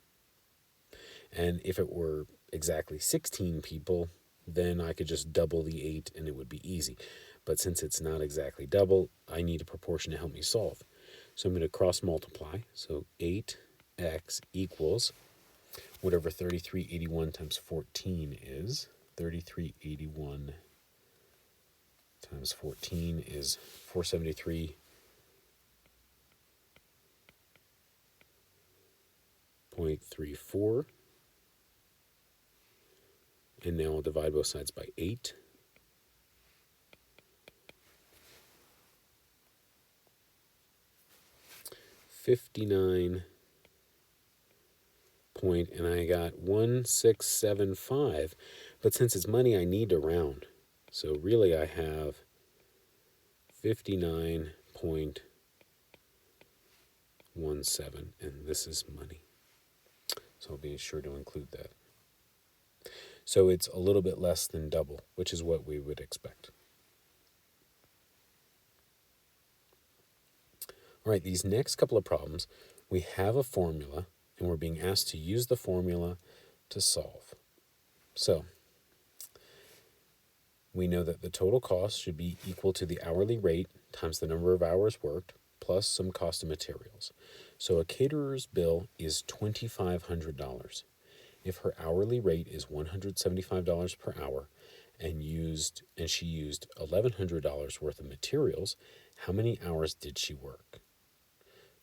S1: And if it were exactly 16 people, then I could just double the 8 and it would be easy. But since it's not exactly double, I need a proportion to help me solve. So I'm going to cross multiply. So 8x equals whatever 3381 times 14 is. 3381 times 14 is 473.34. And now I'll divide both sides by 8. $59 and I got 1675, but since it's money I need to round. So really I have 59.17, and this is money. So I'll be sure to include that. So it's a little bit less than double, which is what we would expect. All right, these next couple of problems, we have a formula, and we're being asked to use the formula to solve. So we know that the total cost should be equal to the hourly rate times the number of hours worked, plus some cost of materials. So a caterer's bill is $2,500. If her hourly rate is $175 per hour and she used $1,100 worth of materials, how many hours did she work?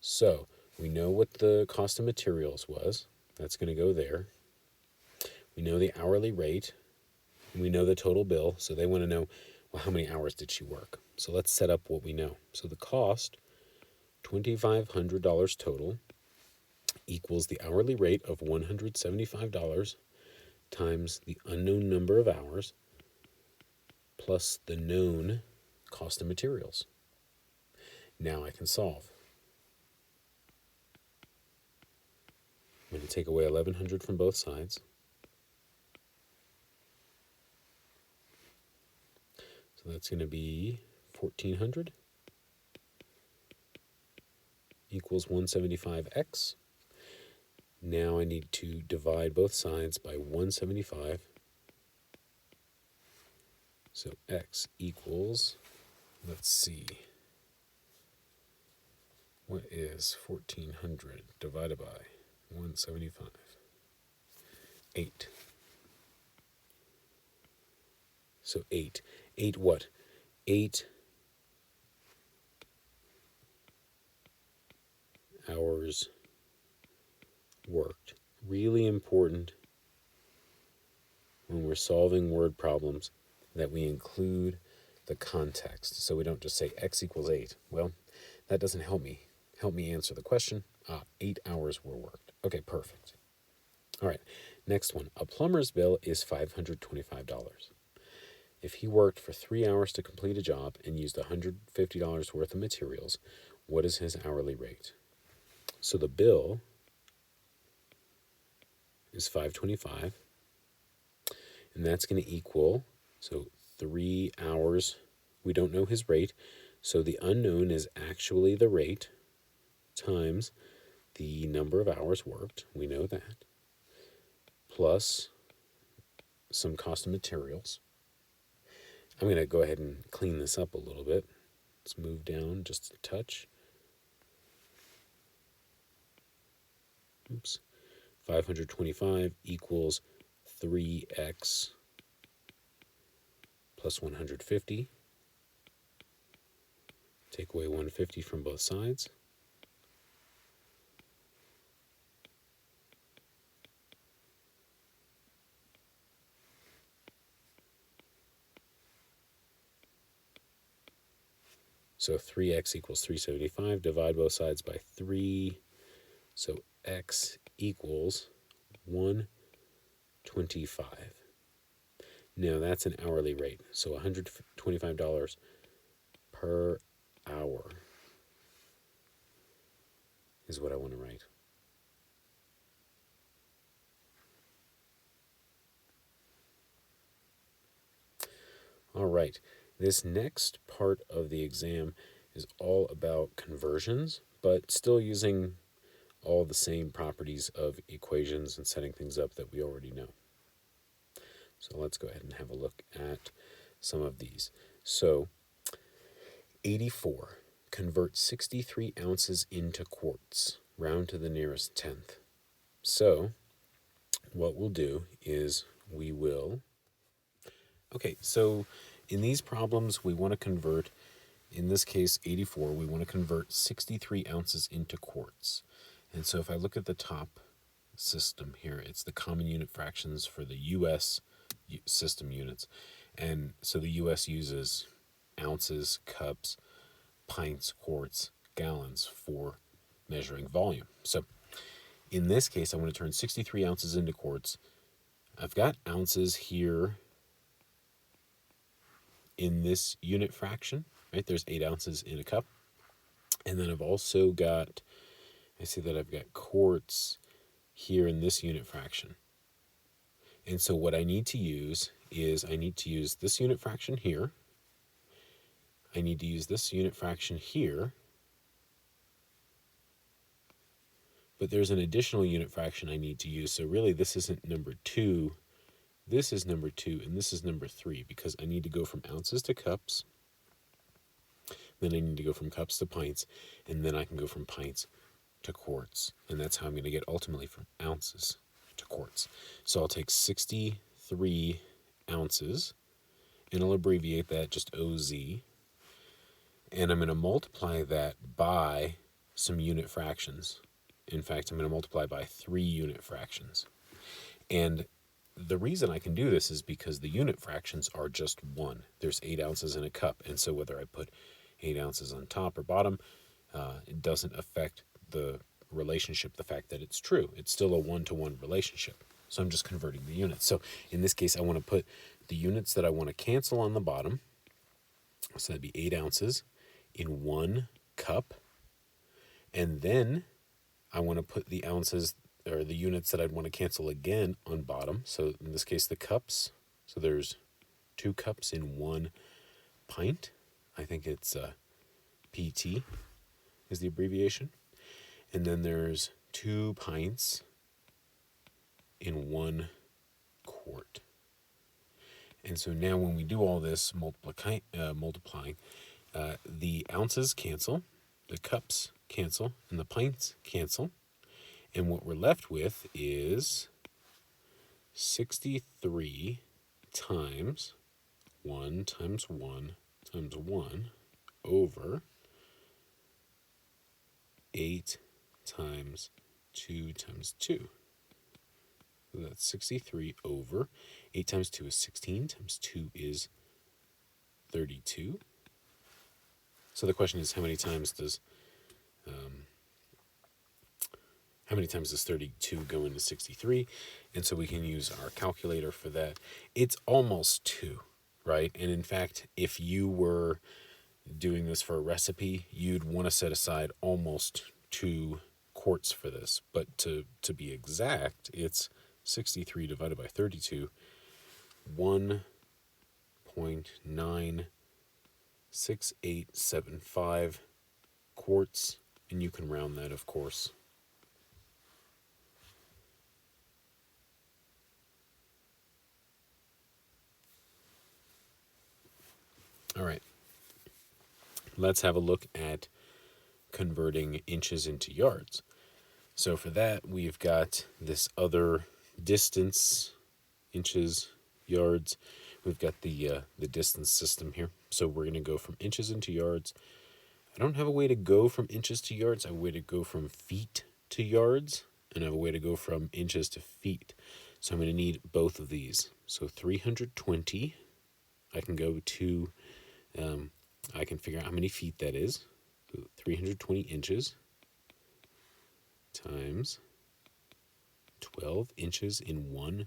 S1: So we know what the cost of materials was. That's going to go there. We know the hourly rate, and we know the total bill. So they want to know, well, how many hours did she work? So let's set up what we know. So the cost, $2,500 total, equals the hourly rate of $175 times the unknown number of hours plus the known cost of materials. Now I can solve. I'm going to take away 1,100 from both sides. that's going to be 1400 equals 175x. Now I need to divide both sides by 175. So x equals, let's see, what is 1400 divided by 175? 8. So 8. 8 what? 8 hours worked. Really important when we're solving word problems that we include the context. So we don't just say x equals 8. Well, that doesn't help me. Help me answer the question. 8 hours were worked. Okay, perfect. All right, next one. A plumber's bill is $525. If he worked for 3 hours to complete a job and used $150 worth of materials, what is his hourly rate? So the bill is $525, and that's going to equal, so 3 hours, we don't know his rate, so the unknown is actually the rate times the number of hours worked, we know that, plus some cost of materials. I'm going to go ahead and clean this up a little bit. Let's move down just a touch. Oops. 525 equals 3x plus 150. Take away 150 from both sides. So 3x equals 375. Divide both sides by 3. So x equals 125. Now that's an hourly rate. So $125 per hour is what I want to write. All right. This next part of the exam is all about conversions, but still using all the same properties of equations and setting things up that we already know. So let's go ahead and have a look at some of these. So 84, convert 63 ounces into quarts, round to the nearest tenth. So what we'll do is we will, so in these problems we want to convert, in this case 84, we want to convert 63 ounces into quarts. And so if I look at the top system here, it's the common unit fractions for the U.S. system units. And so the U.S. uses ounces, cups, pints, quarts, gallons for measuring volume. So in this case, I want to turn 63 ounces into quarts. I've got ounces here in this unit fraction, right? There's 8 ounces in a cup. And then I've also got, I see that I've got quarts here in this unit fraction. And so what I need to use is I need to use this unit fraction here. I need to use this unit fraction here. But there's an additional unit fraction I need to use. So really this isn't number 2. This is number 2, and this is number 3, because I need to go from ounces to cups. Then I need to go from cups to pints, and then I can go from pints to quarts. And that's how I'm going to get ultimately from ounces to quarts. So I'll take 63 ounces, and I'll abbreviate that just OZ. And I'm going to multiply that by some unit fractions. In fact, I'm going to multiply by 3 unit fractions. And the reason I can do this is because the unit fractions are just 1. There's 8 ounces in a cup. And so whether I put 8 ounces on top or bottom, it doesn't affect the relationship, the fact that it's true. It's still a 1-to-1 relationship. So I'm just converting the units. So in this case, I want to put the units that I want to cancel on the bottom. So that'd be 8 ounces in 1 cup. And then I want to put the ounces or the units that I'd want to cancel again on bottom. So in this case, the cups. So there's 2 cups in 1 pint. I think it's PT is the abbreviation. And then there's 2 pints in 1 quart. And so now when we do all this multiplying, the ounces cancel, the cups cancel, and the pints cancel. And what we're left with is 63 times 1 times 1 times 1 over 8 times 2 times 2. So that's 63 over 8 times 2 is 16 times 2 is 32. So the question is, how many times does 32 go into 63? And so we can use our calculator for that. It's almost 2, right? And in fact, if you were doing this for a recipe, you'd want to set aside almost 2 quarts for this. But to be exact, it's 63 divided by 32, 1.96875 quarts, and you can round that, of course. All right, let's have a look at converting inches into yards. So for that, we've got this other distance, inches, yards. We've got the distance system here. So we're going to go from inches into yards. I don't have a way to go from inches to yards. I have a way to go from feet to yards, and I have a way to go from inches to feet. So I'm going to need both of these. So 320, I can go to, I can figure out how many feet that is. So 320 inches times 12 inches in 1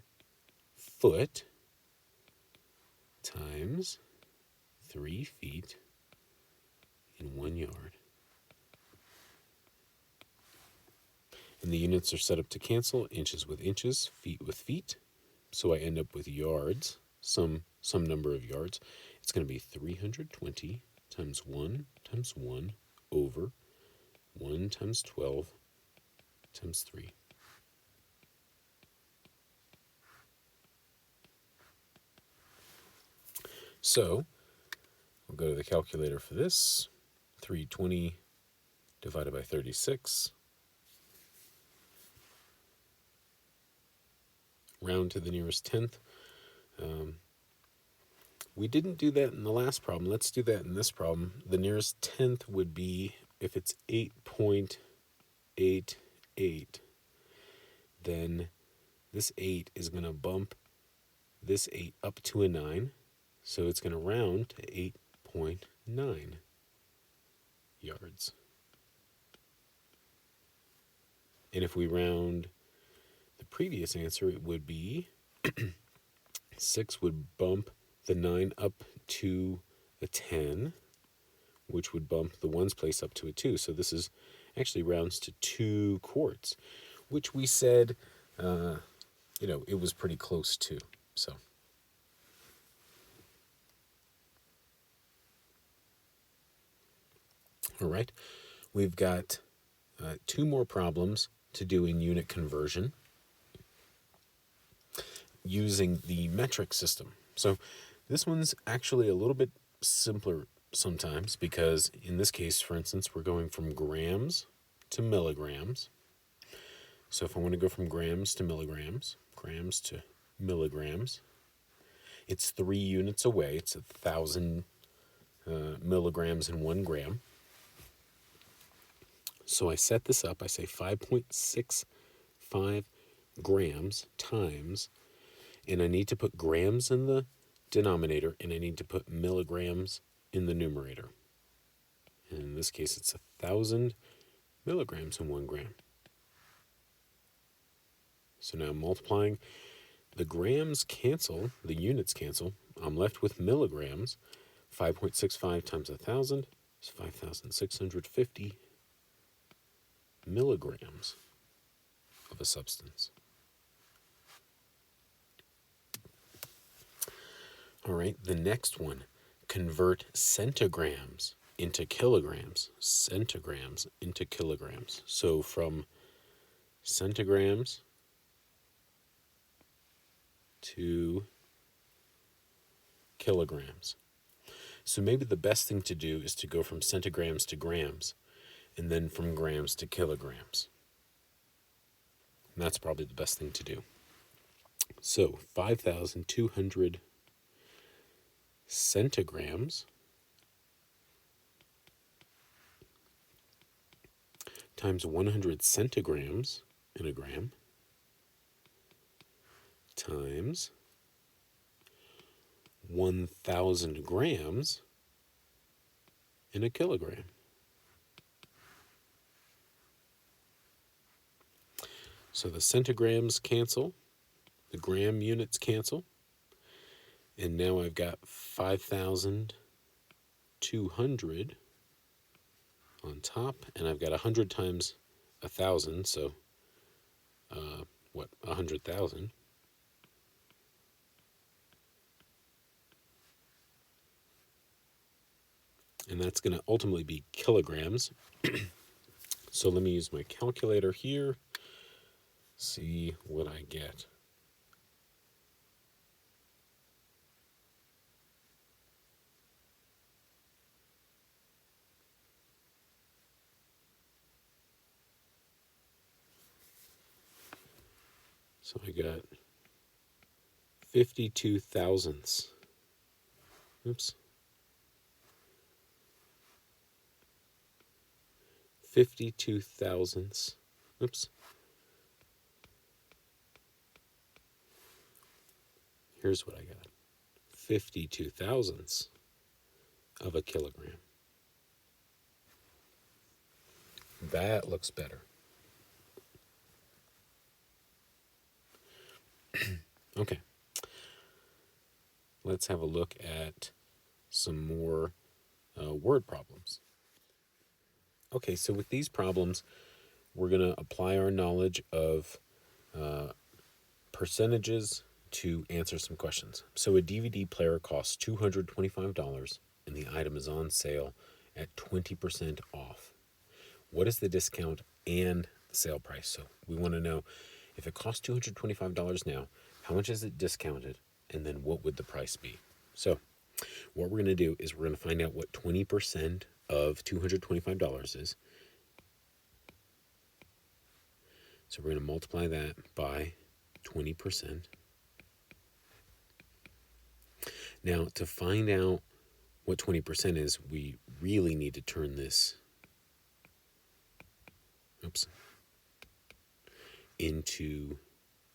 S1: foot times 3 feet in 1 yard. And the units are set up to cancel, inches with inches, feet with feet. So I end up with yards, some number of yards. It's going to be 320 times 1 over 1 times 12 times 3. So we'll go to the calculator for this. 320 divided by 36. Round to the nearest tenth. We didn't do that in the last problem. Let's do that in this problem. The nearest tenth would be, if it's 8.88, then this 8 is going to bump this 8 up to a 9. So it's going to round to 8.9 yards. And if we round the previous answer, it would be 6 would bump the 9 up to a 10, which would bump the 1's place up to a 2. So this is actually rounds to 2 quarts, which we said, it was pretty close to. So all right, we've got 2 more problems to do in unit conversion using the metric system. So this one's actually a little bit simpler sometimes, because in this case, for instance, we're going from grams to milligrams. So if I want to go from grams to milligrams, it's 3 units away. It's 1,000 milligrams in 1 gram. So I set this up. I say 5.65 grams times, and I need to put grams in the denominator, and I need to put milligrams in the numerator. And in this case, it's 1,000 milligrams in 1 gram. So now multiplying, the grams cancel, the units cancel. I'm left with milligrams. 5.65 times 1,000 is 5,650 milligrams of a substance. All right, the next one, convert centigrams into kilograms. Centigrams into kilograms. So from centigrams to kilograms. So maybe the best thing to do is to go from centigrams to grams, and then from grams to kilograms. And that's probably the best thing to do. So 5,200 centigrams times 100 centigrams in a gram times 1,000 grams in a kilogram. So the centigrams cancel, the gram units cancel, and now I've got 5,200 on top, and I've got 100 times 1,000, so 100,000. And that's going to ultimately be kilograms. So let me use my calculator here, see what I get. So I got 52 thousandths. Oops. 52 thousandths. Oops. Here's what I got. 52 thousandths of a kilogram. That looks better. Okay. Let's have a look at some more word problems. Okay, so with these problems, we're going to apply our knowledge of percentages to answer some questions. So a DVD player costs $225 and the item is on sale at 20% off. What is the discount and the sale price? So we want to know if it costs $225 now, how much is it discounted, and then what would the price be? So what we're going to do is we're going to find out what 20% of $225 is. So we're going to multiply that by 20%. Now, to find out what 20% is, we really need to turn this into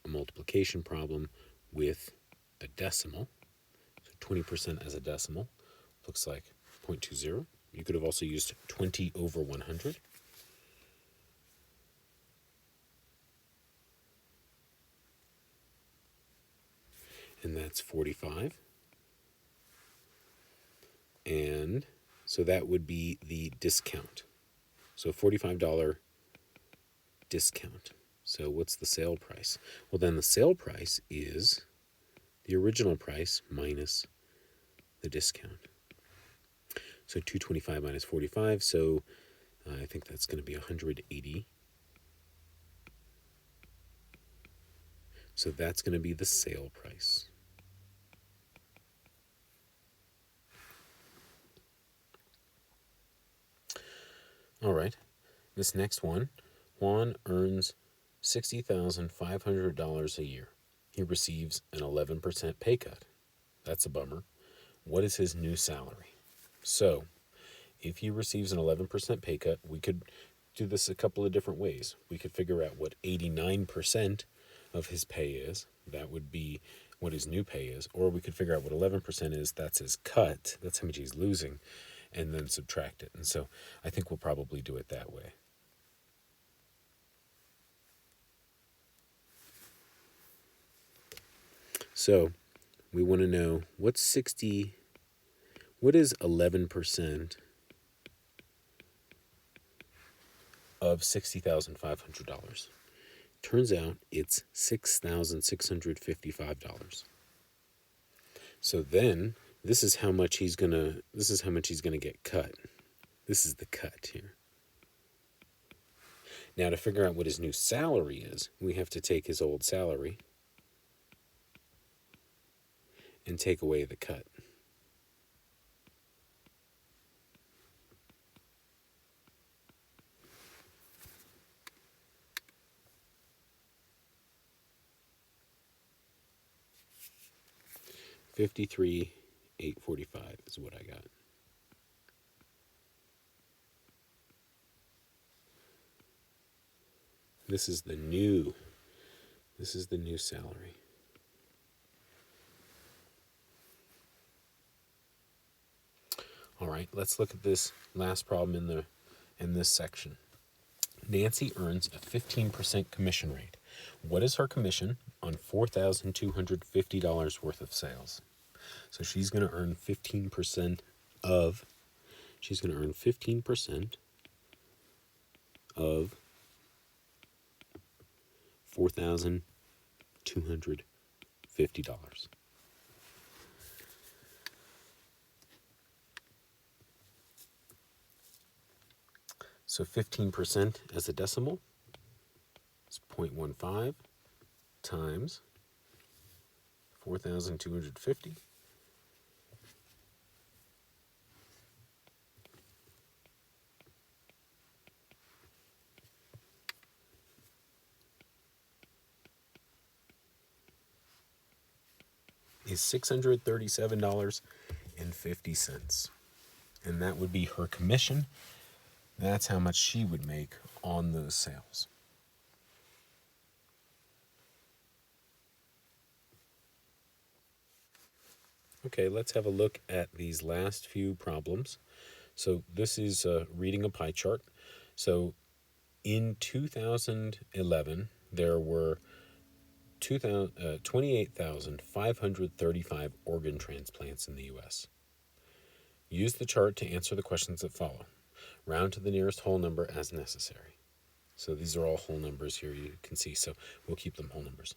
S1: a multiplication problem with a decimal. So 20% as a decimal looks like 0.20. You could have also used 20 over 100. And that's 45. And so that would be the discount. So $45 discount. So what's the sale price? Well, then the sale price is the original price minus the discount. So 225 minus 45, so I think that's going to be 180. So that's going to be the sale price. All right, this next one, Juan earns $60,500 a year. He receives an 11% pay cut. That's a bummer. What is his new salary? So, if he receives an 11% pay cut, we could do this a couple of different ways. We could figure out what 89% of his pay is. That would be what his new pay is. Or we could figure out what 11% is. That's his cut. That's how much he's losing. And then subtract it. And so I think we'll probably do it that way. So we want to know what is 11% of $60,500? Turns out it's $6,655. So then This is how much he's gonna get cut. This is the cut here. Now to figure out what his new salary is, we have to take his old salary and take away the cut. $53,845 is what I got. This is the new salary. All right, let's look at this last problem in this section. Nancy earns a 15% commission rate. What is her commission on $4,250 worth of sales? So she's going to earn 15% of $4,250. So 15% as a decimal is 0.15 times 4,250 is $637.50. And that would be her commission. That's how much she would make on those sales. Okay, let's have a look at these last few problems. So this is reading a pie chart. So in 2011, there were 28,535 organ transplants in the U.S. Use the chart to answer the questions that follow. Round to the nearest whole number as necessary. So these are all whole numbers here, you can see, so we'll keep them whole numbers.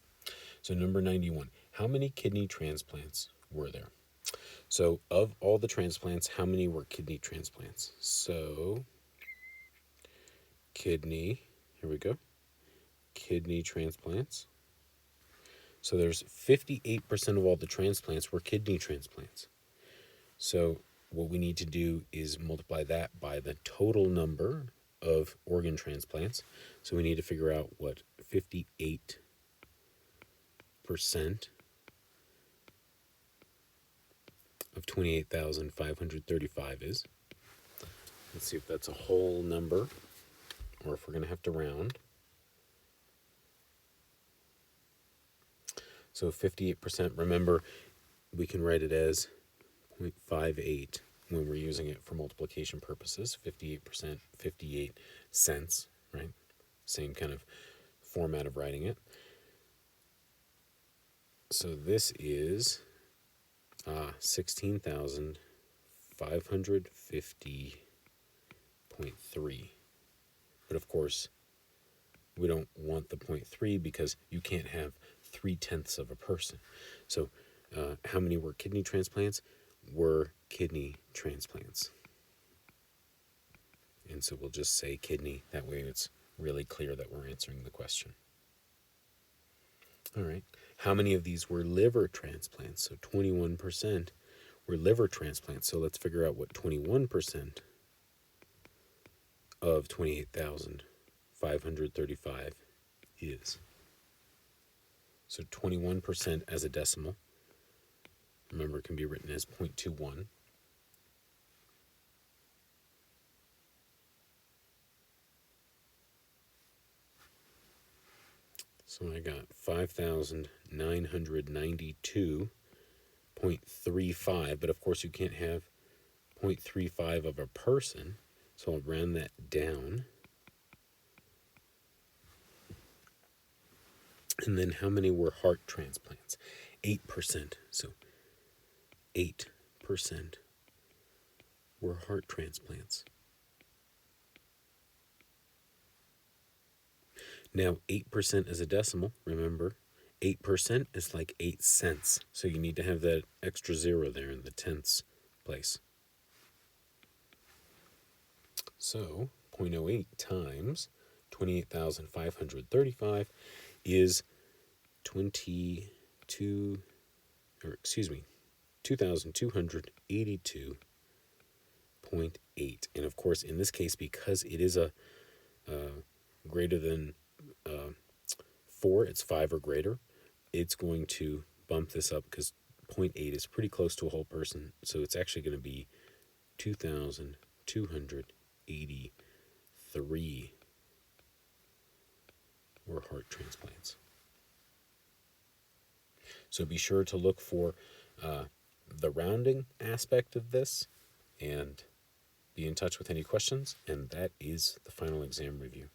S1: So number 91, how many kidney transplants were there? So of all the transplants, how many were kidney transplants? So kidney, here we go, kidney transplants. So there's 58% of all the transplants were kidney transplants. So what we need to do is multiply that by the total number of organ transplants. So we need to figure out what 58% of 28,535 is. Let's see if that's a whole number or if we're going to have to round. So 58%, remember, we can write it as 0.58 when we're using it for multiplication purposes. 58%, 58 cents, right? Same kind of format of writing it. So this is 16,550.3. But of course, we don't want the 0.3 because you can't have 3/10 of a person. So how many were kidney transplants? Were kidney transplants. And so we'll just say kidney. That way it's really clear that we're answering the question. All right. How many of these were liver transplants? So 21% were liver transplants. So let's figure out what 21% of 28,535 is. So 21% as a decimal, remember, it can be written as 0.21. So I got 5,992.35, but of course you can't have 0.35 of a person, so I'll round that down. And then how many were heart transplants? 8%. So 8% were heart transplants. Now 8% as a decimal, remember, 8% is like 8 cents. So you need to have that extra zero there in the tenths place. So 0.08 times 28,535 is 2,282.8. And of course, in this case, because it is a greater than 4, it's 5 or greater, it's going to bump this up because 0.8 is pretty close to a whole person. So it's actually going to be 2,283 or heart transplants. So be sure to look for the rounding aspect of this and be in touch with any questions. And that is the final exam review.